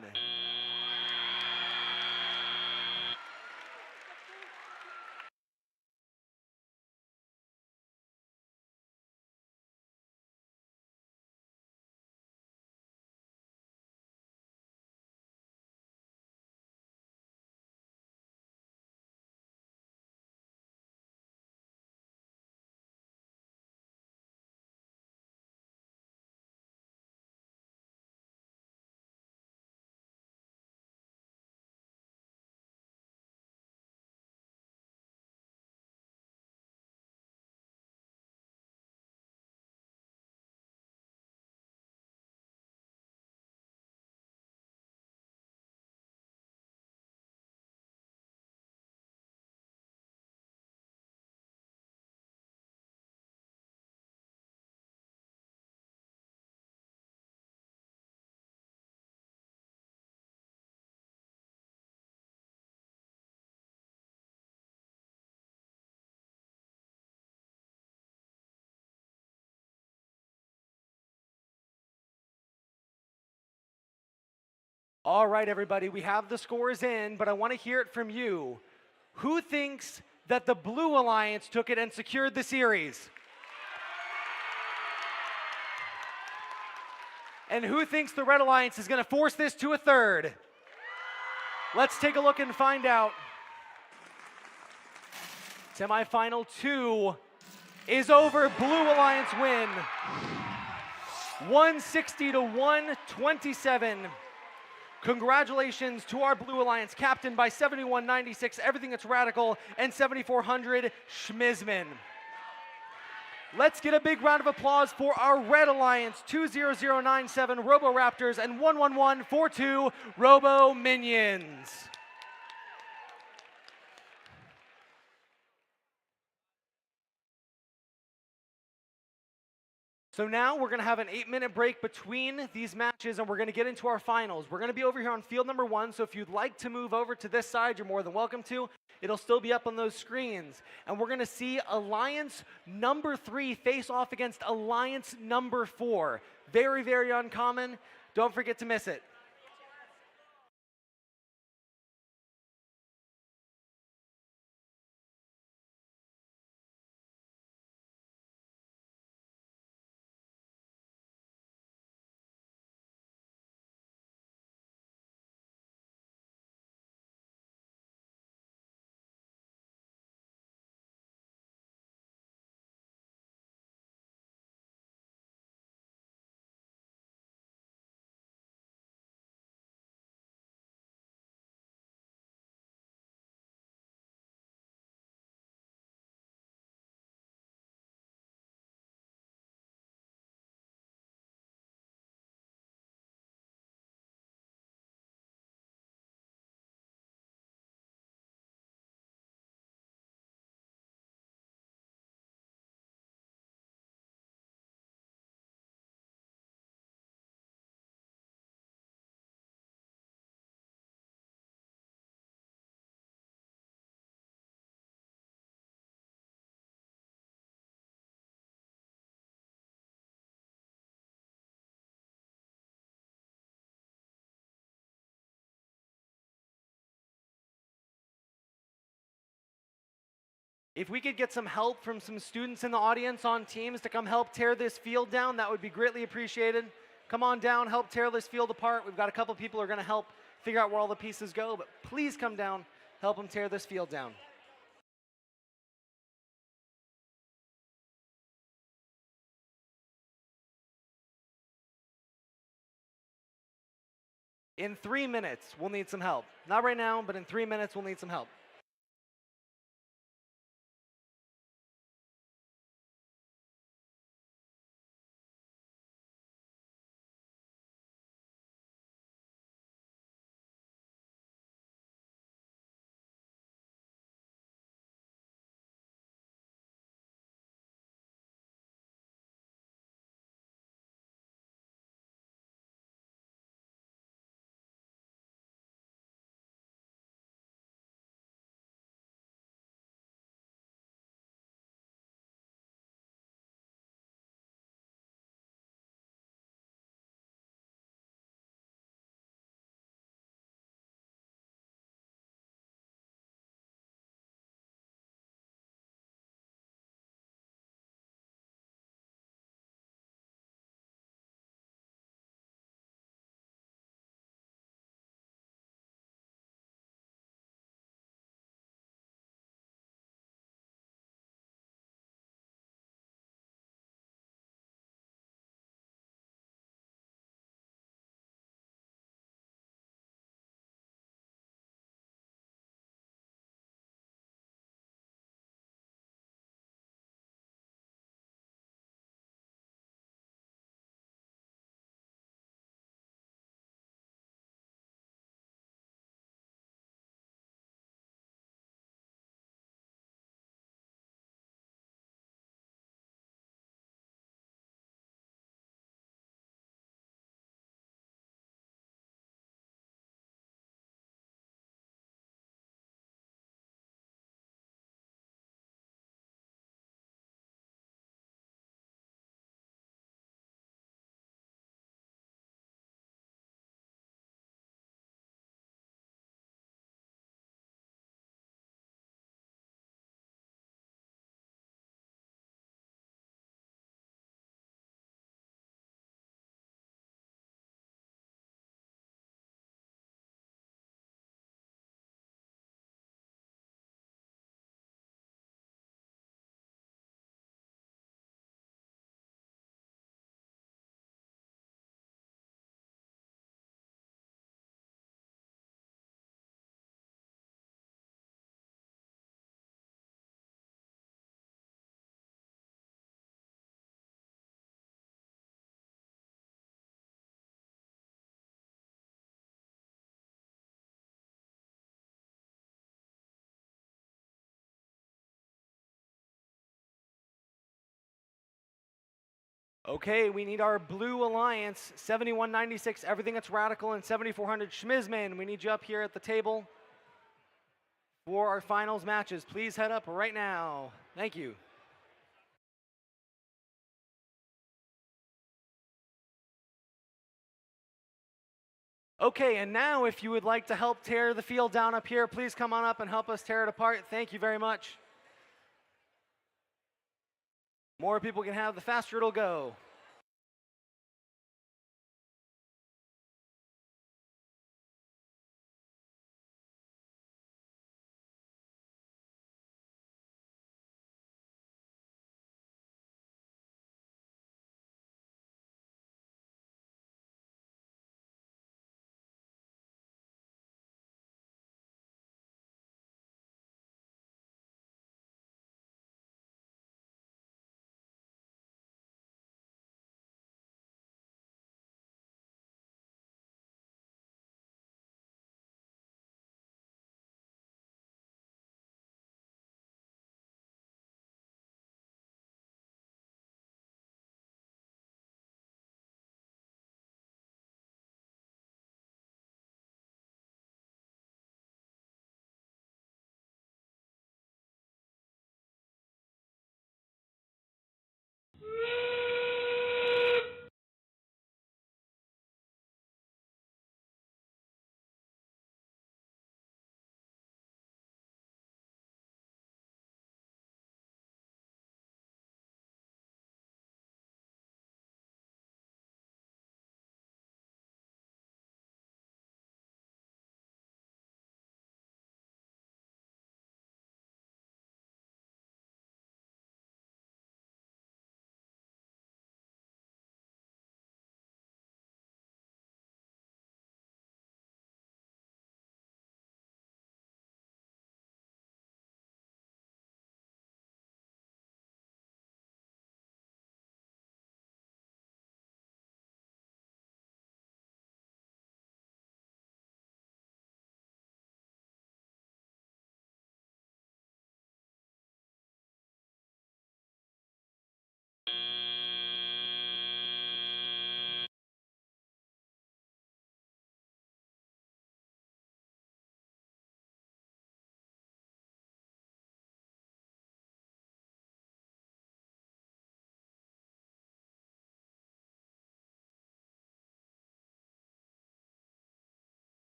All right, everybody, we have the scores in, but I want to hear it from you. Who thinks that the Blue Alliance took it and secured the series? And who thinks the Red Alliance is going to force this to a third? Let's take a look and find out. Semifinal 2 is over. Blue Alliance win. 160 to 127. Congratulations to our Blue Alliance, captained by 7196, Everything That's Radical, and 7400 Schmizman. Let's get a big round of applause for our Red Alliance, 20097 Robo Raptors and 11142 Robo Minions. So now we're going to have an 8-minute break between these matches, and we're going to get into our finals. We're going to be over here on field number 1, so if you'd like to move over to this side, you're more than welcome to. It'll still be up on those screens. And we're going to see Alliance number 3 face off against Alliance number 4. Very, very uncommon. Don't forget to miss it. If we could get some help from some students in the audience on teams to come help tear this field down, that would be greatly appreciated. Come on down, help tear this field apart. We've got a couple people who are going to help figure out where all the pieces go, but please come down, help them tear this field down. In 3 minutes, we'll need some help. Not right now, but in 3 minutes, we'll need some help. Okay, we need our blue alliance, 7196, everything that's radical, and 7400 Schmizman. We need you up here at the table for our finals matches. Please head up right now. Thank you. Okay, and now if you would like to help tear the field down up here, please come on up and help us tear it apart. Thank you very much. More people can have, the faster it'll go.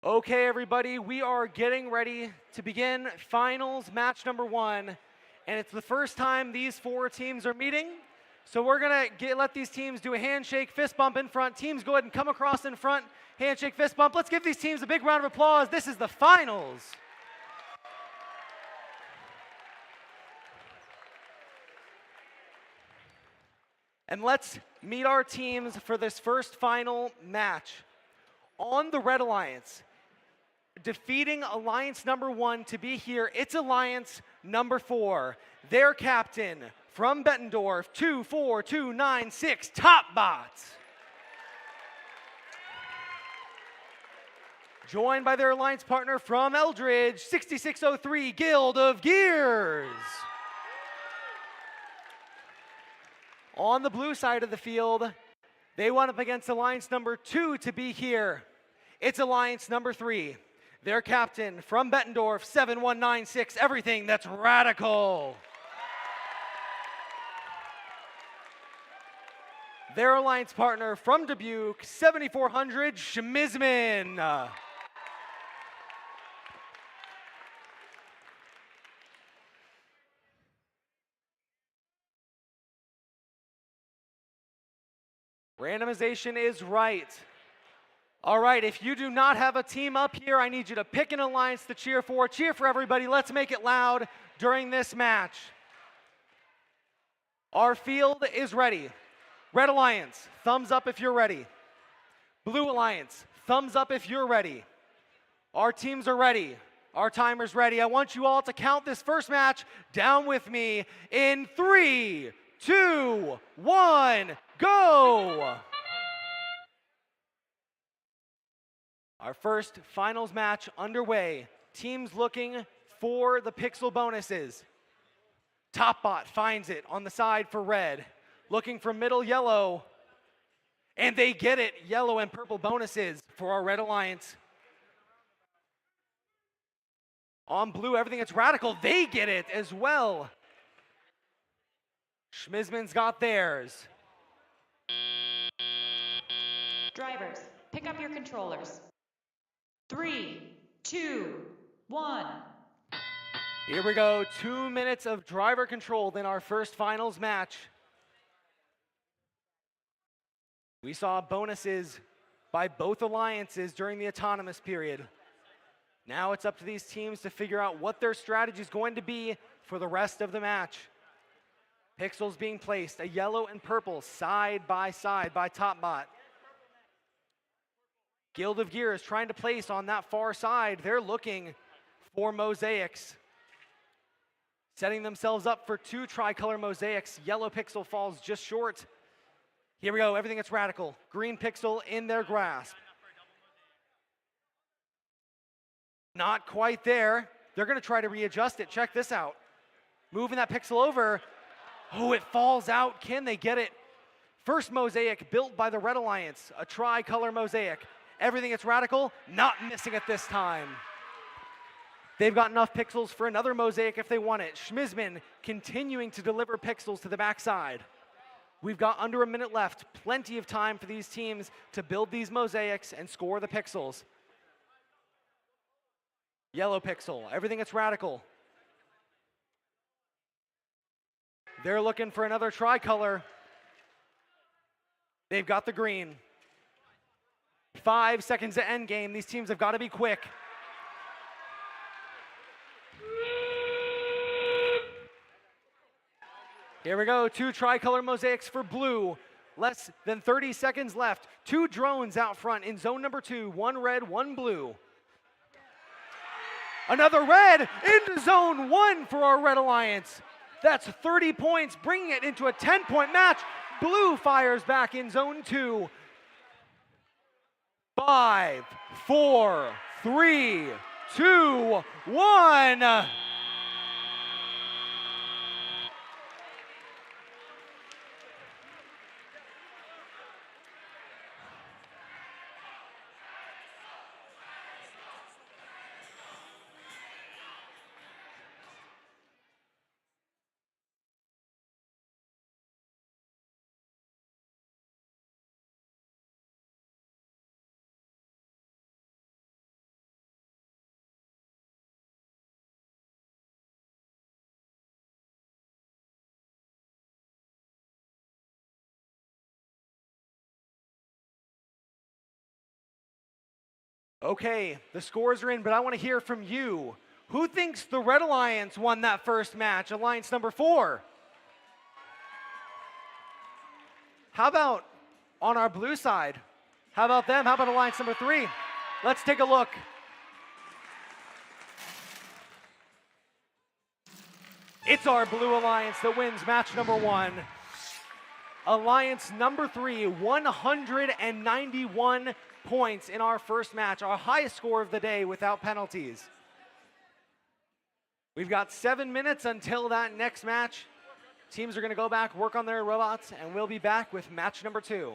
Okay, everybody, we are getting ready to begin finals match number 1, and it's the first time these 4 teams are meeting. So we're gonna let these teams do a handshake, fist bump in front. Teams, go ahead and come across in front, handshake, fist bump. Let's give these teams a big round of applause. This is the finals. And let's meet our teams for this first final match. On the Red Alliance, defeating Alliance number 1 to be here, it's Alliance number 4. Their captain from Bettendorf, 24296, Topbot. Joined by their alliance partner from Eldridge, 6603, Guild of Gears. On the blue side of the field, they went up against Alliance number 2 to be here. It's Alliance number 3. Their captain from Bettendorf, 7196, everything that's radical. Their alliance partner from Dubuque, 7400, Schmizman. Randomization is right. All right, if you do not have a team up here, I need you to pick an alliance to cheer for. Cheer for everybody. Let's make it loud during this match. Our field is ready. Red Alliance, thumbs up if you're ready. Blue Alliance, thumbs up if you're ready. Our teams are ready. Our timer's ready. I want you all to count this first match down with me in 3, 2, 1, go! Our first finals match underway. Teams looking for the pixel bonuses. Topbot finds it on the side for red. Looking for middle yellow. And they get it. Yellow and purple bonuses for our Red Alliance. On blue, everything that's radical, they get it as well. Schmizman's got theirs. Drivers, pick up your controllers. 3, 2, 1. Here we go. 2 minutes of driver control in our first finals match. We saw bonuses by both alliances during the autonomous period. Now it's up to these teams to figure out what their strategy is going to be for the rest of the match. Pixels being placed, a yellow and purple side by Topbot. Guild of Gears trying to place on that far side. They're looking for mosaics. Setting themselves up for 2 tricolor mosaics. Yellow pixel falls just short. Here we go, everything that's radical. Green pixel in their grasp. Not quite there. They're gonna try to readjust it. Check this out. Moving that pixel over. Oh, it falls out. Can they get it? First mosaic built by the Red Alliance, a tricolor mosaic. Everything that's radical, not missing it this time. They've got enough pixels for another mosaic if they want it. Schmizman continuing to deliver pixels to the backside. We've got under a minute left. Plenty of time for these teams to build these mosaics and score the pixels. Yellow pixel, everything that's radical. They're looking for another tricolor. They've got the green. 5 seconds to end game. These teams have got to be quick. Here we go, 2 tricolor mosaics for blue. Less than 30 seconds left. 2 drones out front in zone number 2. 1 red, 1 blue. Another red into zone 1 for our Red Alliance. That's 30 points, bringing it into a 10-point match. Blue fires back in zone 2. 5, 4, 3, 2, 1. Okay, the scores are in, but I want to hear from you. Who thinks the Red Alliance won that first match, Alliance number 4? How about on our blue side? How about them? How about alliance number 3? Let's take a look. It's our blue alliance that wins match number 1. Alliance number 3, 191 points in our first match, our highest score of the day without penalties. We've got 7 minutes until that next match. Teams are going to go back, work on their robots, and we'll be back with match number 2.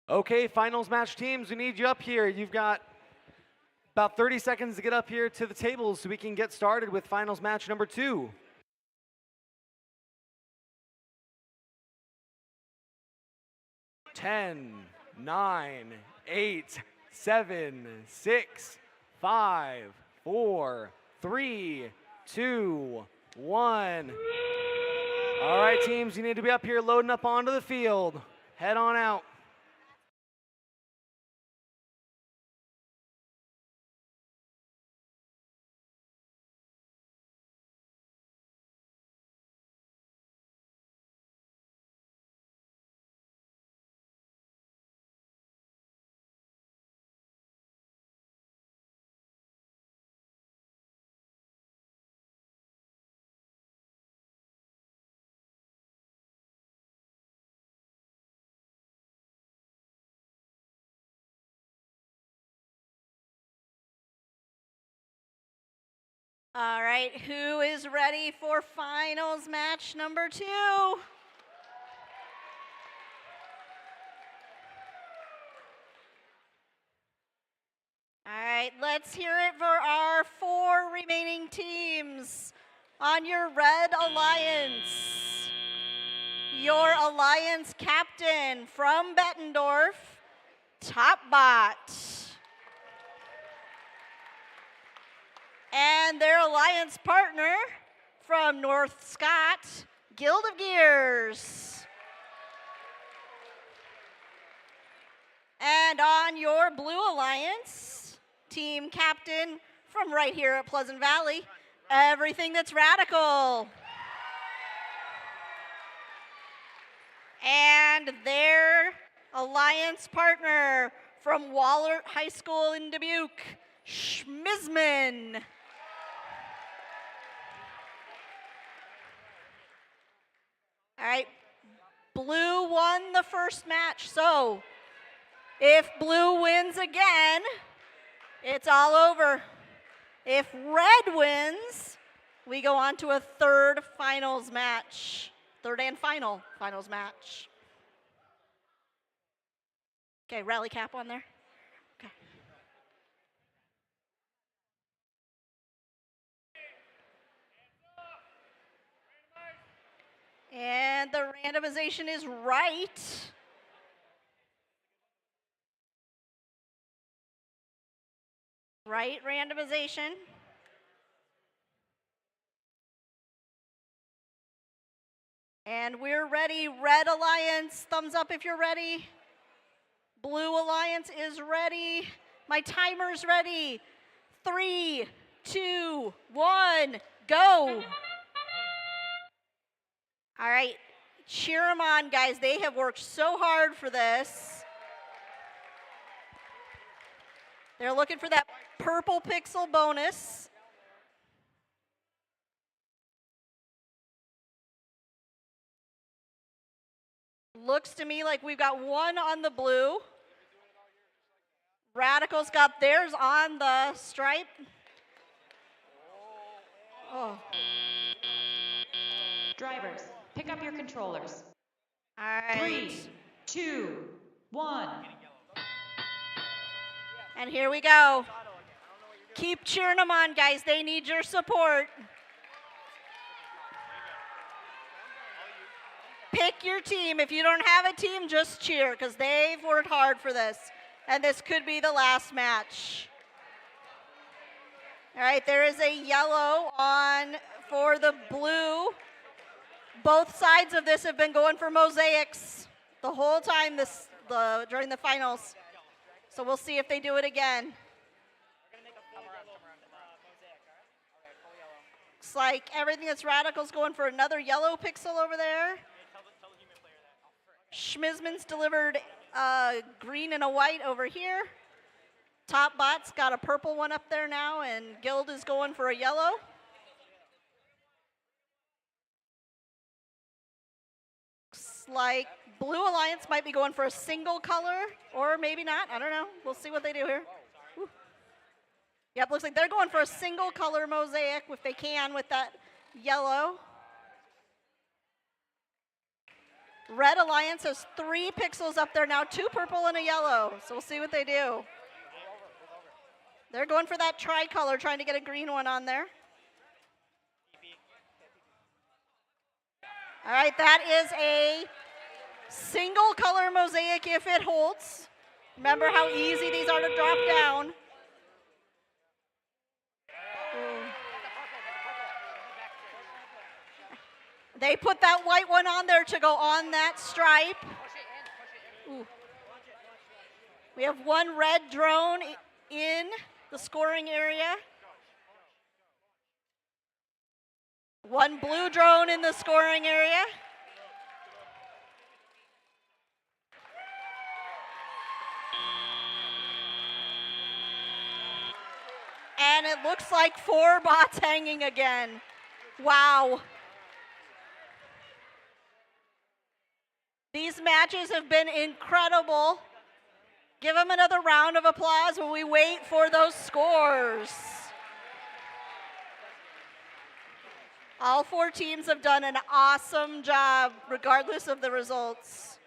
Okay, finals match teams, we need you up here. You've got about 30 seconds to get up here to the tables so we can get started with finals match number 2. Ten, 9, 8, 7, 6, 5, 4, 3, 2, 1. All right, teams, you need to be up here loading up onto the field. Head on out. All right, who is ready for finals match number 2? All right, let's hear it for our 4 remaining teams on your Red Alliance. Your Alliance captain from Bettendorf, Topbot. And their Alliance partner from North Scott, Guild of Gears. And on your Blue Alliance, team captain from right here at Pleasant Valley, Everything That's Radical. And their Alliance partner from Wallert High School in Dubuque, Schmizman. All right, Blue won the first match, so if Blue wins again, it's all over. If Red wins, we go on to a third finals match, third and final finals match. Okay, rally cap on there. Okay. And the randomization is right. Right randomization. And we're ready. Red Alliance, thumbs up if you're ready. Blue Alliance is ready. My timer's ready. 3, 2, 1, go. All right, cheer them on, guys. They have worked so hard for this. They're looking for that purple pixel bonus. Looks to me like we've got one on the blue. Radical's got theirs on the stripe. Oh. Drivers, pick up your controllers. All right. 3, 2, 1. And here we go. Keep cheering them on, guys. They need your support. Pick your team. If you don't have a team, just cheer, because they've worked hard for this. And this could be the last match. All right, there is a yellow on for the blue. Both sides of this have been going for mosaics the whole time during the finals. So we'll see if they do it again. Looks like Everything That's Radical's going for another yellow pixel over there. Schmizman's delivered a green and a white over here. Topbot's got a purple one up there now, and Guild is going for a yellow. Looks like Blue Alliance might be going for a single color, or maybe not. I don't know. We'll see what they do here. Whew. Yep, looks like they're going for a single color mosaic if they can with that yellow. Red Alliance has 3 pixels up there now, 2 purple and a yellow. So we'll see what they do. They're going for that tricolor, trying to get a green one on there. All right, that is a single color mosaic if it holds. Remember how easy these are to drop down. Ooh. They put that white one on there to go on that stripe. Ooh. We have 1 red drone in the scoring area. 1 blue drone in the scoring area. And it looks like 4 bots hanging again. Wow. These matches have been incredible. Give them another round of applause while we wait for those scores. All 4 teams have done an awesome job, regardless of the results.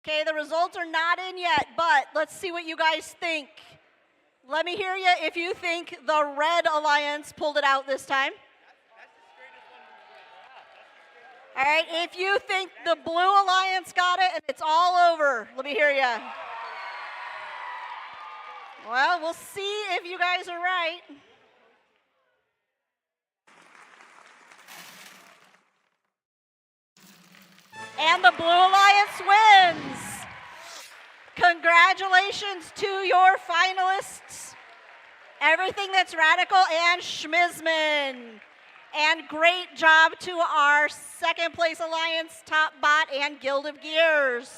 Okay, the results are not in yet, but let's see what you guys think. Let me hear you if you think the Red Alliance pulled it out this time. All right, if you think the Blue Alliance got it and it's all over, let me hear you. Well, we'll see if you guys are right. And the Blue Alliance wins. Congratulations to your finalists, Everything That's Radical and Schmizman. And great job to our second place alliance, Top Bot and Guild of Gears.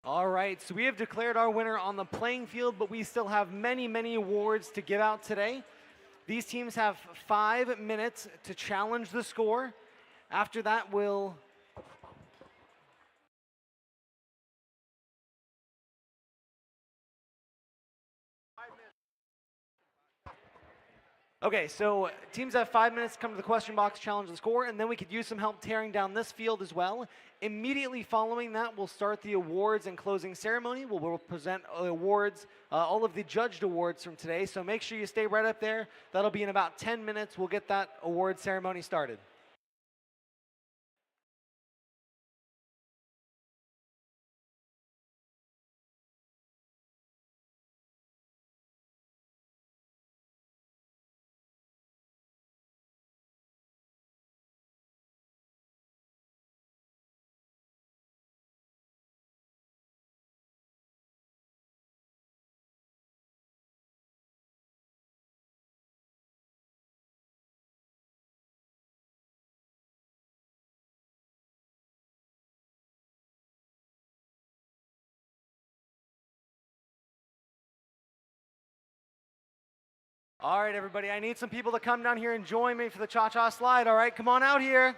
All right, so we have declared our winner on the playing field, but we still have many, many awards to give out today. These teams have 5 minutes to challenge the score. After that, we'll Okay, so teams have 5 minutes to come to the question box, challenge the score, and then we could use some help tearing down this field as well. Immediately following that, we'll start the awards and closing ceremony. We'll present awards, all of the judged awards from today, so make sure you stay right up there. That'll be in about 10 minutes. We'll get that award ceremony started. All right, everybody, I need some people to come down here and join me for the cha-cha slide. All right, come on out here.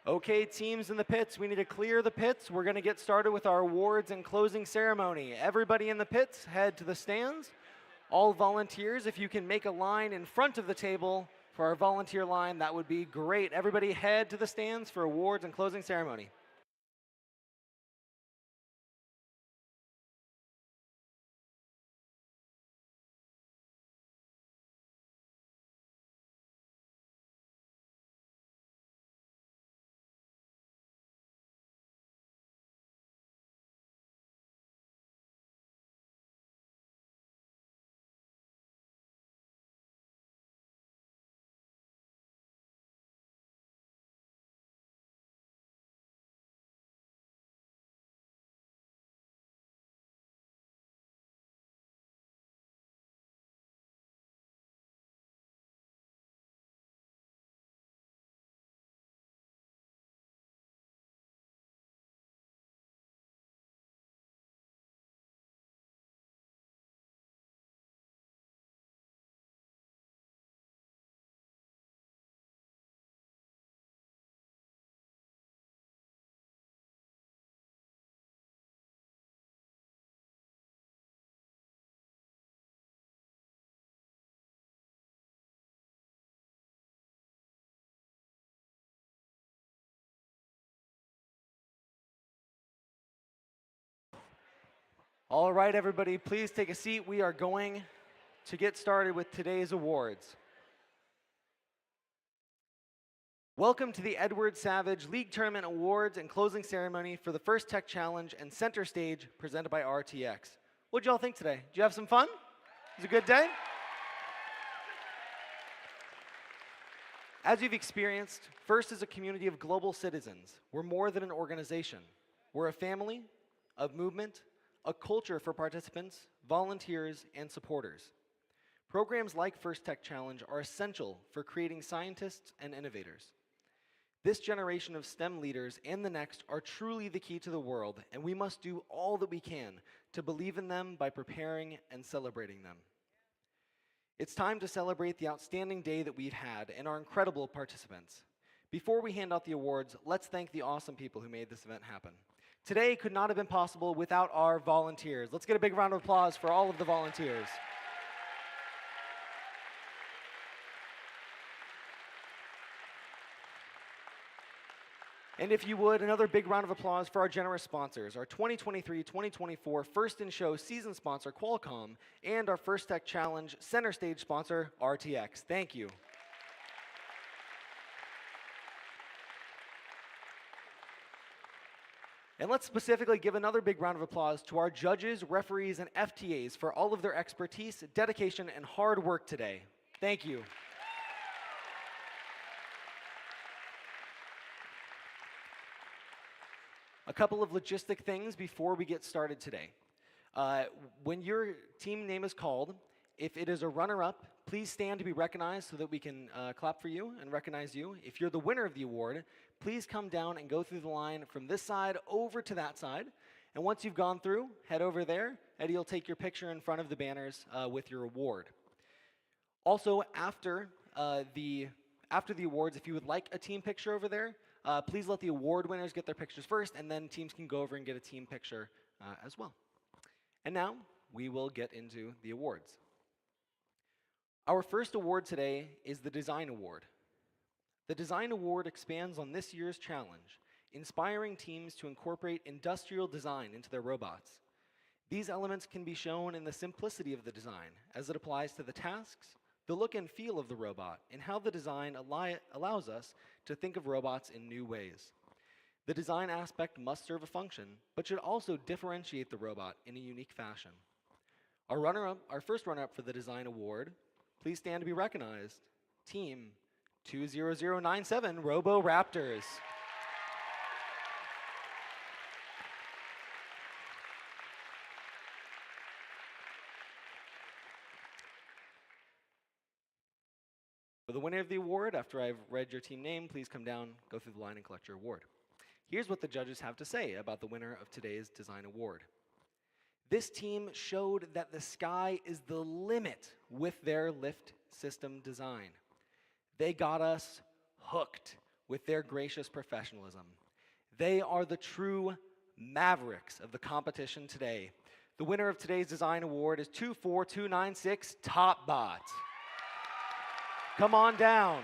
Okay, teams in the pits, we need to clear the pits. We're going to get started with our awards and closing ceremony. Everybody in the pits, head to the stands. All volunteers, if you can make a line in front of the table for our volunteer line, that would be great. Everybody head to the stands for awards and closing ceremony. All right, everybody, please take a seat. We are going to get started with today's awards. Welcome to the Edward Savage League Tournament Awards and closing ceremony for the First Tech Challenge and Center Stage presented by RTX. What'd y'all think today? Did you have some fun? It was a good day? As you've experienced, FIRST is a community of global citizens. We're more than an organization. We're a family, a movement, a culture for participants, volunteers, and supporters. Programs like First Tech Challenge are essential for creating scientists and innovators. This generation of STEM leaders and the next are truly the key to the world, and we must do all that we can to believe in them by preparing and celebrating them. It's time to celebrate the outstanding day that we've had and our incredible participants. Before we hand out the awards, let's thank the awesome people who made this event happen. Today could not have been possible without our volunteers. Let's get a big round of applause for all of the volunteers. And if you would, another big round of applause for our generous sponsors, our 2023-2024 First in Show season sponsor, Qualcomm, and our First Tech Challenge Center Stage sponsor, RTX. Thank you. And let's specifically give another big round of applause to our judges, referees, and FTAs for all of their expertise, dedication, and hard work today. Thank you. A couple of logistic things before we get started today. When your team name is called, if it is a runner-up, please stand to be recognized so that we can clap for you and recognize you. If you're the winner of the award, please come down and go through the line from this side over to that side. And once you've gone through, head over there. Eddie will take your picture in front of the banners with your award. Also, after the awards, if you would like a team picture over there, please let the award winners get their pictures first, and then teams can go over and get a team picture as well. And now, we will get into the awards. Our first award today is the Design Award. The Design Award expands on this year's challenge, inspiring teams to incorporate industrial design into their robots. These elements can be shown in the simplicity of the design as it applies to the tasks, the look and feel of the robot, and how the design allows us to think of robots in new ways. The design aspect must serve a function, but should also differentiate the robot in a unique fashion. Our first runner-up for the Design Award, please stand to be recognized, Team 20097 Robo Raptors. For the winner of the award, after I've read your team name, please come down, go through the line, and collect your award. Here's what the judges have to say about the winner of today's Design Award. This team showed that the sky is the limit with their lift system design. They got us hooked with their gracious professionalism. They are the true mavericks of the competition today. The winner of today's design award is 24296 TopBot. Come on down.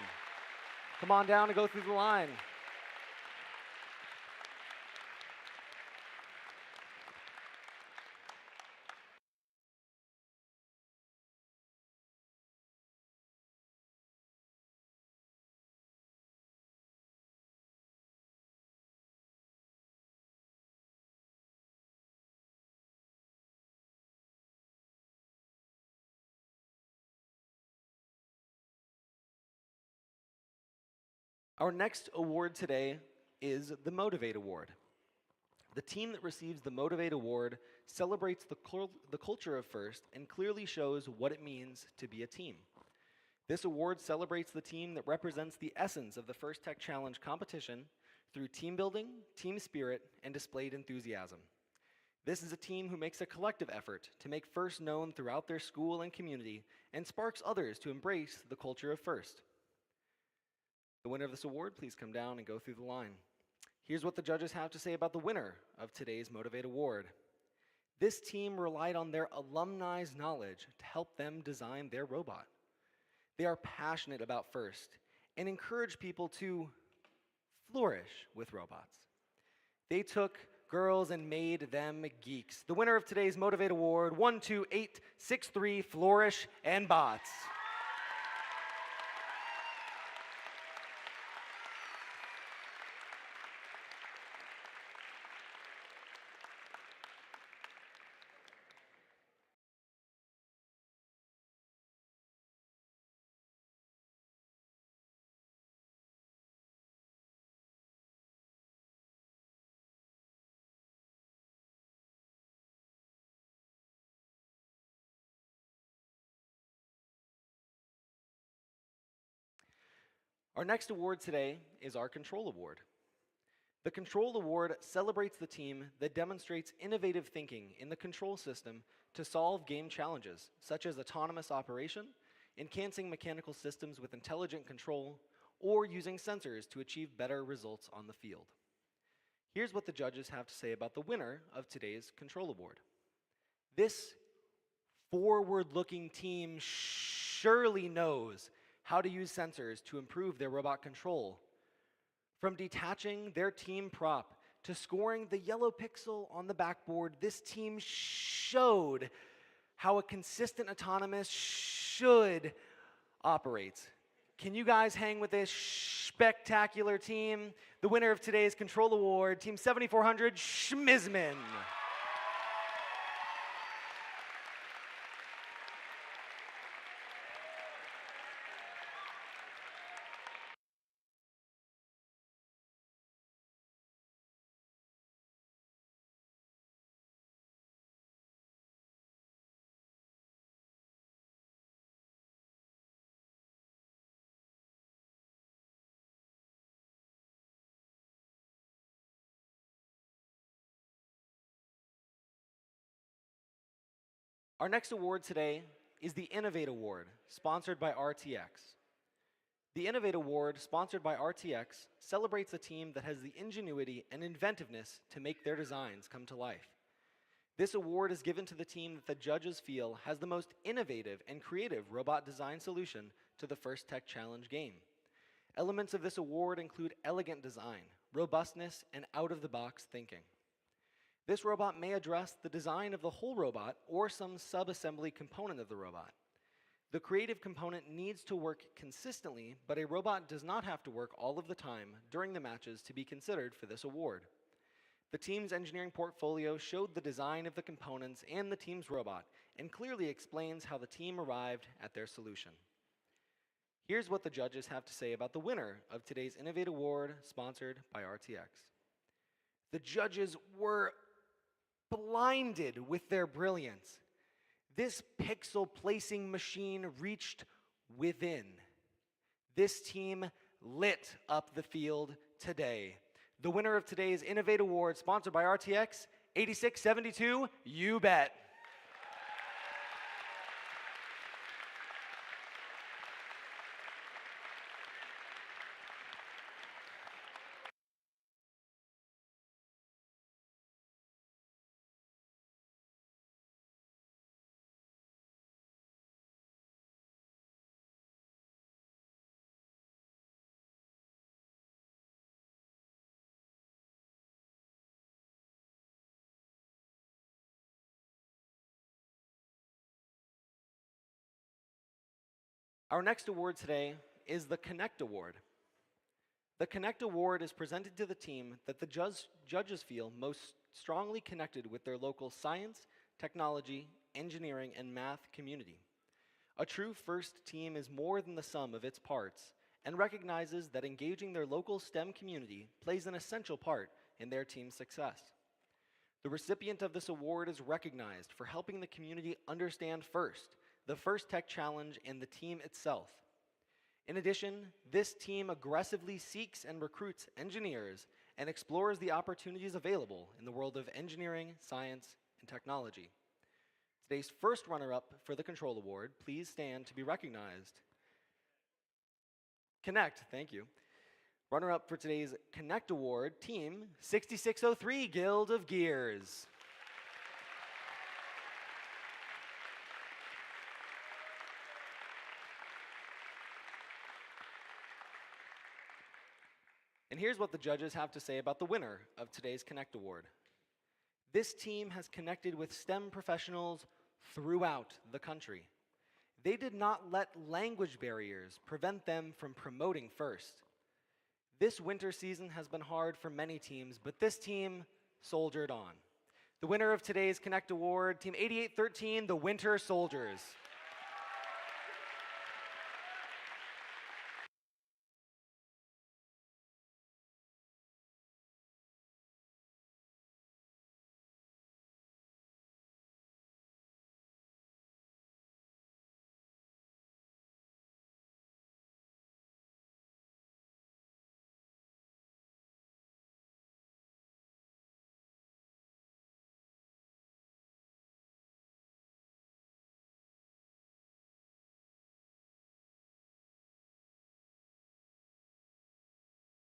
Come on down and go through the line. Our next award today is the Motivate Award. The team that receives the Motivate Award celebrates the culture of FIRST and clearly shows what it means to be a team. This award celebrates the team that represents the essence of the FIRST Tech Challenge competition through team building, team spirit, and displayed enthusiasm. This is a team who makes a collective effort to make FIRST known throughout their school and community and sparks others to embrace the culture of FIRST. The winner of this award, please come down and go through the line. Here's what the judges have to say about the winner of today's Motivate Award. This team relied on their alumni's knowledge to help them design their robot. They are passionate about FIRST and encourage people to flourish with robots. They took girls and made them geeks. The winner of today's Motivate Award, 12863 Flourish and Bots. Our next award today is our Control Award. The Control Award celebrates the team that demonstrates innovative thinking in the control system to solve game challenges, such as autonomous operation, enhancing mechanical systems with intelligent control, or using sensors to achieve better results on the field. Here's what the judges have to say about the winner of today's Control Award. This forward-looking team surely knows how to use sensors to improve their robot control. From detaching their team prop to scoring the yellow pixel on the backboard, this team showed how a consistent autonomous should operate. Can you guys hang with this spectacular team? The winner of today's Control Award, Team 7400 Schmizman. Our next award today is the Innovate Award, sponsored by RTX. The Innovate Award, sponsored by RTX, celebrates a team that has the ingenuity and inventiveness to make their designs come to life. This award is given to the team that the judges feel has the most innovative and creative robot design solution to the FIRST Tech Challenge game. Elements of this award include elegant design, robustness, and out-of-the-box thinking. This robot may address the design of the whole robot or some sub-assembly component of the robot. The creative component needs to work consistently, but a robot does not have to work all of the time during the matches to be considered for this award. The team's engineering portfolio showed the design of the components and the team's robot and clearly explains how the team arrived at their solution. Here's what the judges have to say about the winner of today's Innovate Award, sponsored by RTX. The judges were blinded with their brilliance. This pixel placing machine reached within. This team lit up the field today. The winner of today's Innovate Award, sponsored by RTX, 8672, you bet. Our next award today is the Connect Award. The Connect Award is presented to the team that the judges feel most strongly connected with their local science, technology, engineering, and math community. A true FIRST team is more than the sum of its parts and recognizes that engaging their local STEM community plays an essential part in their team's success. The recipient of this award is recognized for helping the community understand FIRST, the FIRST Tech Challenge, and the team itself. In addition, this team aggressively seeks and recruits engineers and explores the opportunities available in the world of engineering, science, and technology. Today's first runner-up for the Control Award, please stand to be recognized. Connect, thank you. Runner-up for today's Connect Award, Team 6603 Guild of Gears. And here's what the judges have to say about the winner of today's Connect Award. This team has connected with STEM professionals throughout the country. They did not let language barriers prevent them from promoting FIRST. This winter season has been hard for many teams, but this team soldiered on. The winner of today's Connect Award, Team 8813, the Winter Soldiers.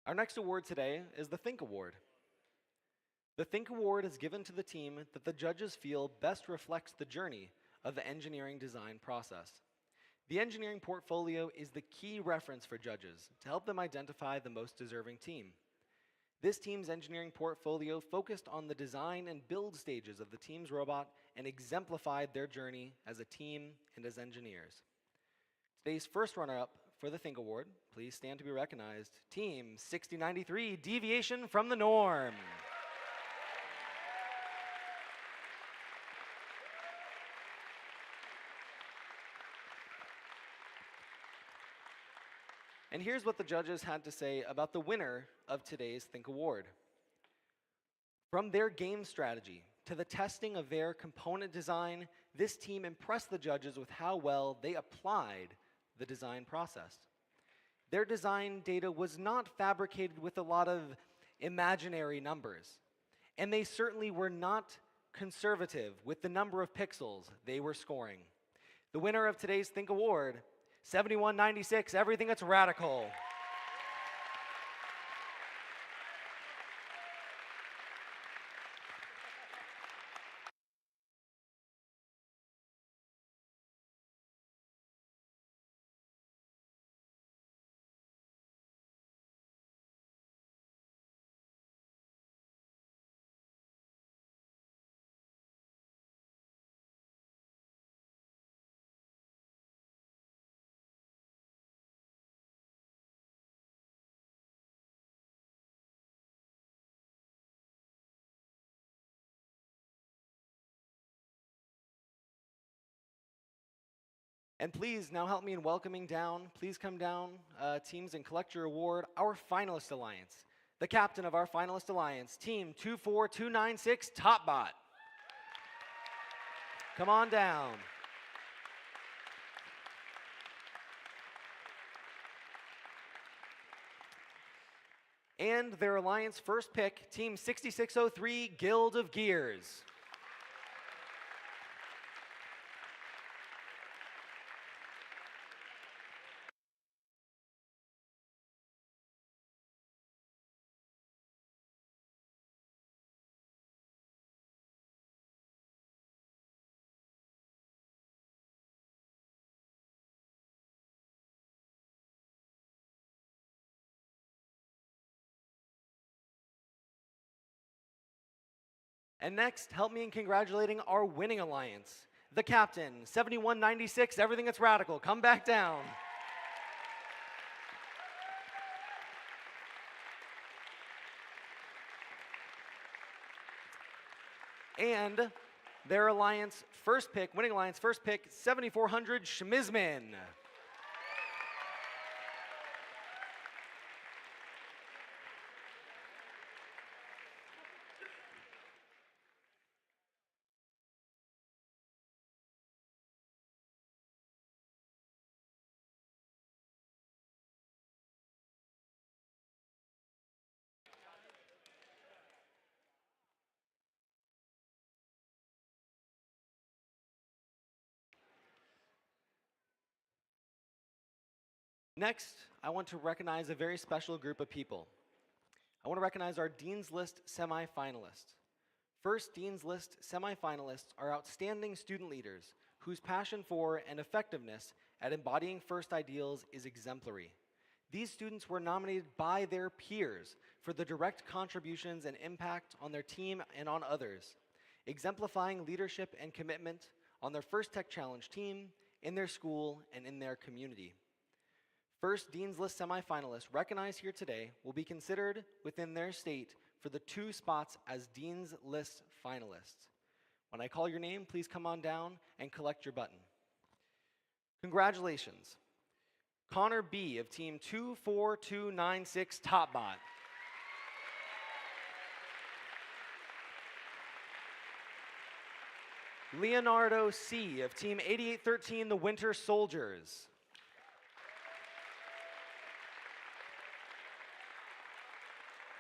Our next award today is the Think Award. The Think Award is given to the team that the judges feel best reflects the journey of the engineering design process. The engineering portfolio is the key reference for judges to help them identify the most deserving team. This team's engineering portfolio focused on the design and build stages of the team's robot and exemplified their journey as a team and as engineers. Today's first runner-up for the Think Award, please stand to be recognized, Team 6093, Deviation from the Norm. And here's what the judges had to say about the winner of today's Think Award. From their game strategy to the testing of their component design, this team impressed the judges with how well they applied the design process. Their design data was not fabricated with a lot of imaginary numbers, and they certainly were not conservative with the number of pixels they were scoring. The winner of today's Think Award, 7196, Everything That's Radical. And please, now help me in welcoming down, please come down, teams, and collect your award, our finalist alliance. The captain of our finalist alliance, Team 24296, Topbot. Come on down. And their alliance first pick, Team 6603, Guild of Gears. And next, help me in congratulating our winning alliance, the captain, 7196, Everything That's Radical. Come back down. And their alliance first pick, winning alliance first pick, 7,400 Schmizman. Next, I want to recognize a very special group of people. I want to recognize our Dean's List semifinalists. First, Dean's List semifinalists are outstanding student leaders whose passion for and effectiveness at embodying FIRST ideals is exemplary. These students were nominated by their peers for the direct contributions and impact on their team and on others, exemplifying leadership and commitment on their First Tech Challenge team, in their school, and in their community. First Dean's List semifinalists recognized here today will be considered within their state for the 2 spots as Dean's List finalists. When I call your name, please come on down and collect your button. Congratulations. Connor B. of Team 24296 TopBot. Leonardo C. of Team 8813 The Winter Soldiers.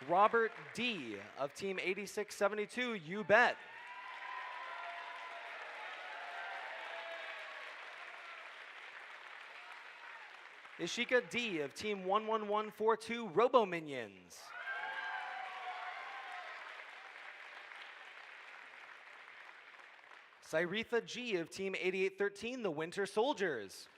Robert D. of Team 8672, You Bet. Ishika D. of Team 11142, Robo Minions. Cyretha G. of Team 8813, The Winter Soldiers.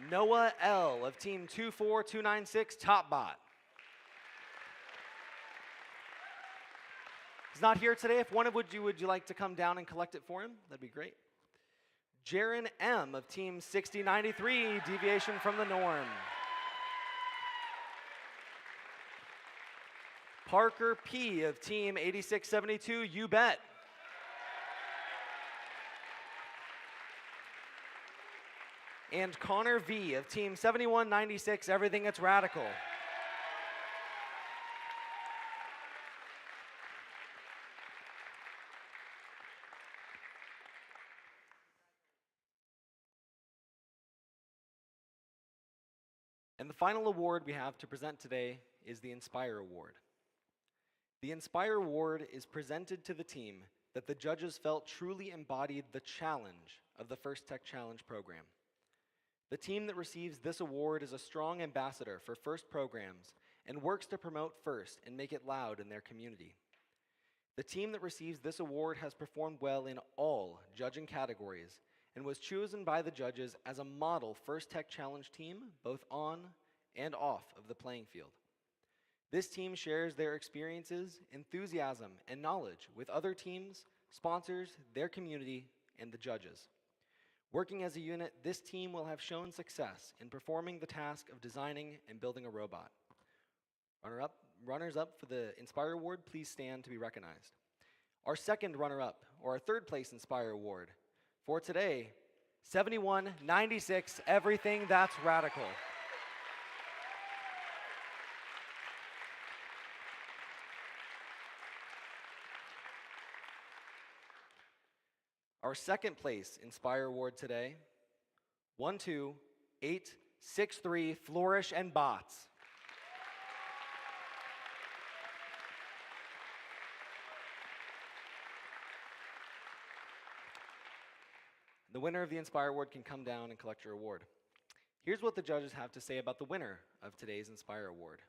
Noah L. of Team 24296, TopBot. He's not here today. If one of would you like to come down and collect it for him? That'd be great. Jaron M. of Team 6093, Deviation from the Norm. Parker P. of Team 8672, You Bet. And Connor V. of Team 7196, Everything That's Radical. And the final award we have to present today is the Inspire Award. The Inspire Award is presented to the team that the judges felt truly embodied the challenge of the First Tech Challenge program. The team that receives this award is a strong ambassador for FIRST programs and works to promote FIRST and make it loud in their community. The team that receives this award has performed well in all judging categories and was chosen by the judges as a model First Tech Challenge team both on and off of the playing field. This team shares their experiences, enthusiasm, and knowledge with other teams, sponsors, their community, and the judges. Working as a unit, this team will have shown success in performing the task of designing and building a robot. Runners up for the Inspire Award, please stand to be recognized. Our second runner-up, or our third place Inspire Award, for today, 7196, Everything That's Radical. Our second place Inspire Award today, 12863, Flourish and Bots. The winner of the Inspire Award can come down and collect your award. Here's what the judges have to say about the winner of today's Inspire Award.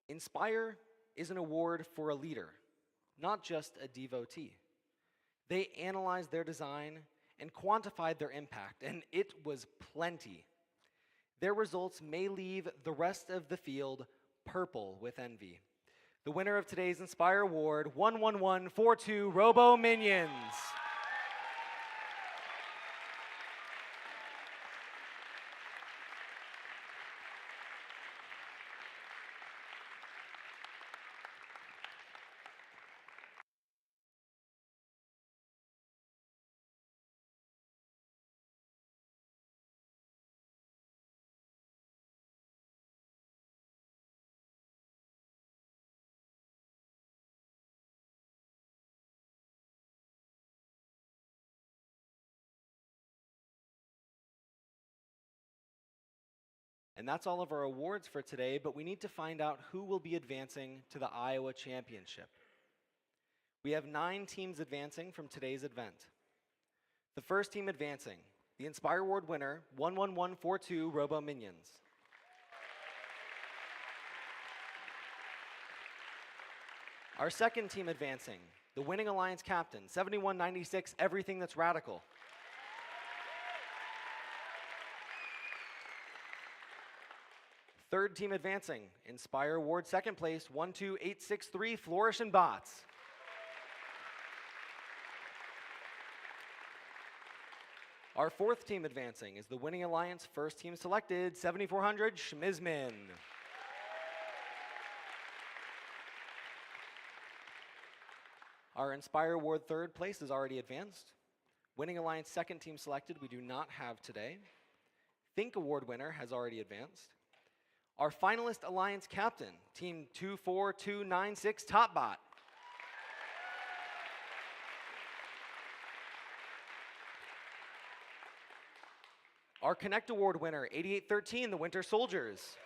Inspire is an award for a leader, not just a devotee. They analyzed their design and quantified their impact, and it was plenty. Their results may leave the rest of the field purple with envy. The winner of today's Inspire Award, 11142 Robo Minions. And that's all of our awards for today, but we need to find out who will be advancing to the Iowa Championship. We have 9 teams advancing from today's event. The first team advancing, the Inspire Award winner, 11142 Robo Minions. Our second team advancing, the winning Alliance captain, 7196 Everything That's Radical. Third team advancing, Inspire Award second place, 12863 Flourish and Bots. Our fourth team advancing is the winning Alliance first team selected, 7400 Schmizmin. Our Inspire Award third place is already advanced. Winning Alliance second team selected we do not have today. Think Award winner has already advanced. Our finalist Alliance captain, team 24296 Topbot. Our Connect Award winner, 8813 the Winter Soldiers.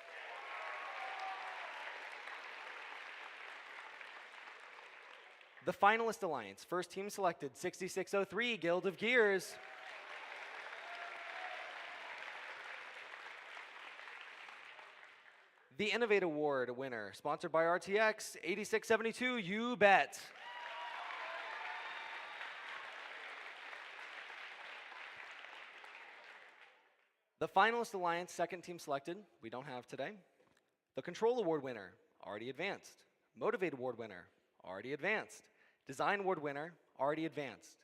The finalist Alliance, first team selected, 6603 Guild of Gears. The Innovate Award winner, sponsored by RTX, 8672 You Bet. The finalist Alliance, second team selected, we don't have today. The Control Award winner, already advanced. Motivate Award winner, already advanced. Design Award winner, already advanced.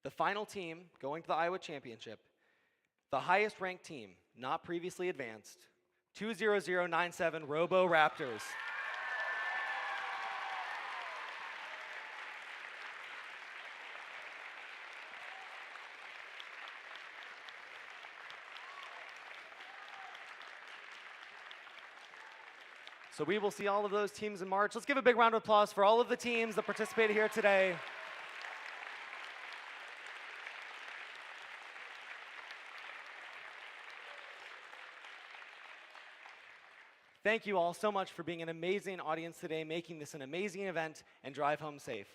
The final team going to the Iowa Championship, the highest ranked team, not previously advanced, 20097 Robo Raptors. So we will see all of those teams in March. Let's give a big round of applause for all of the teams that participated here today. Thank you all so much for being an amazing audience today, making this an amazing event, and drive home safe.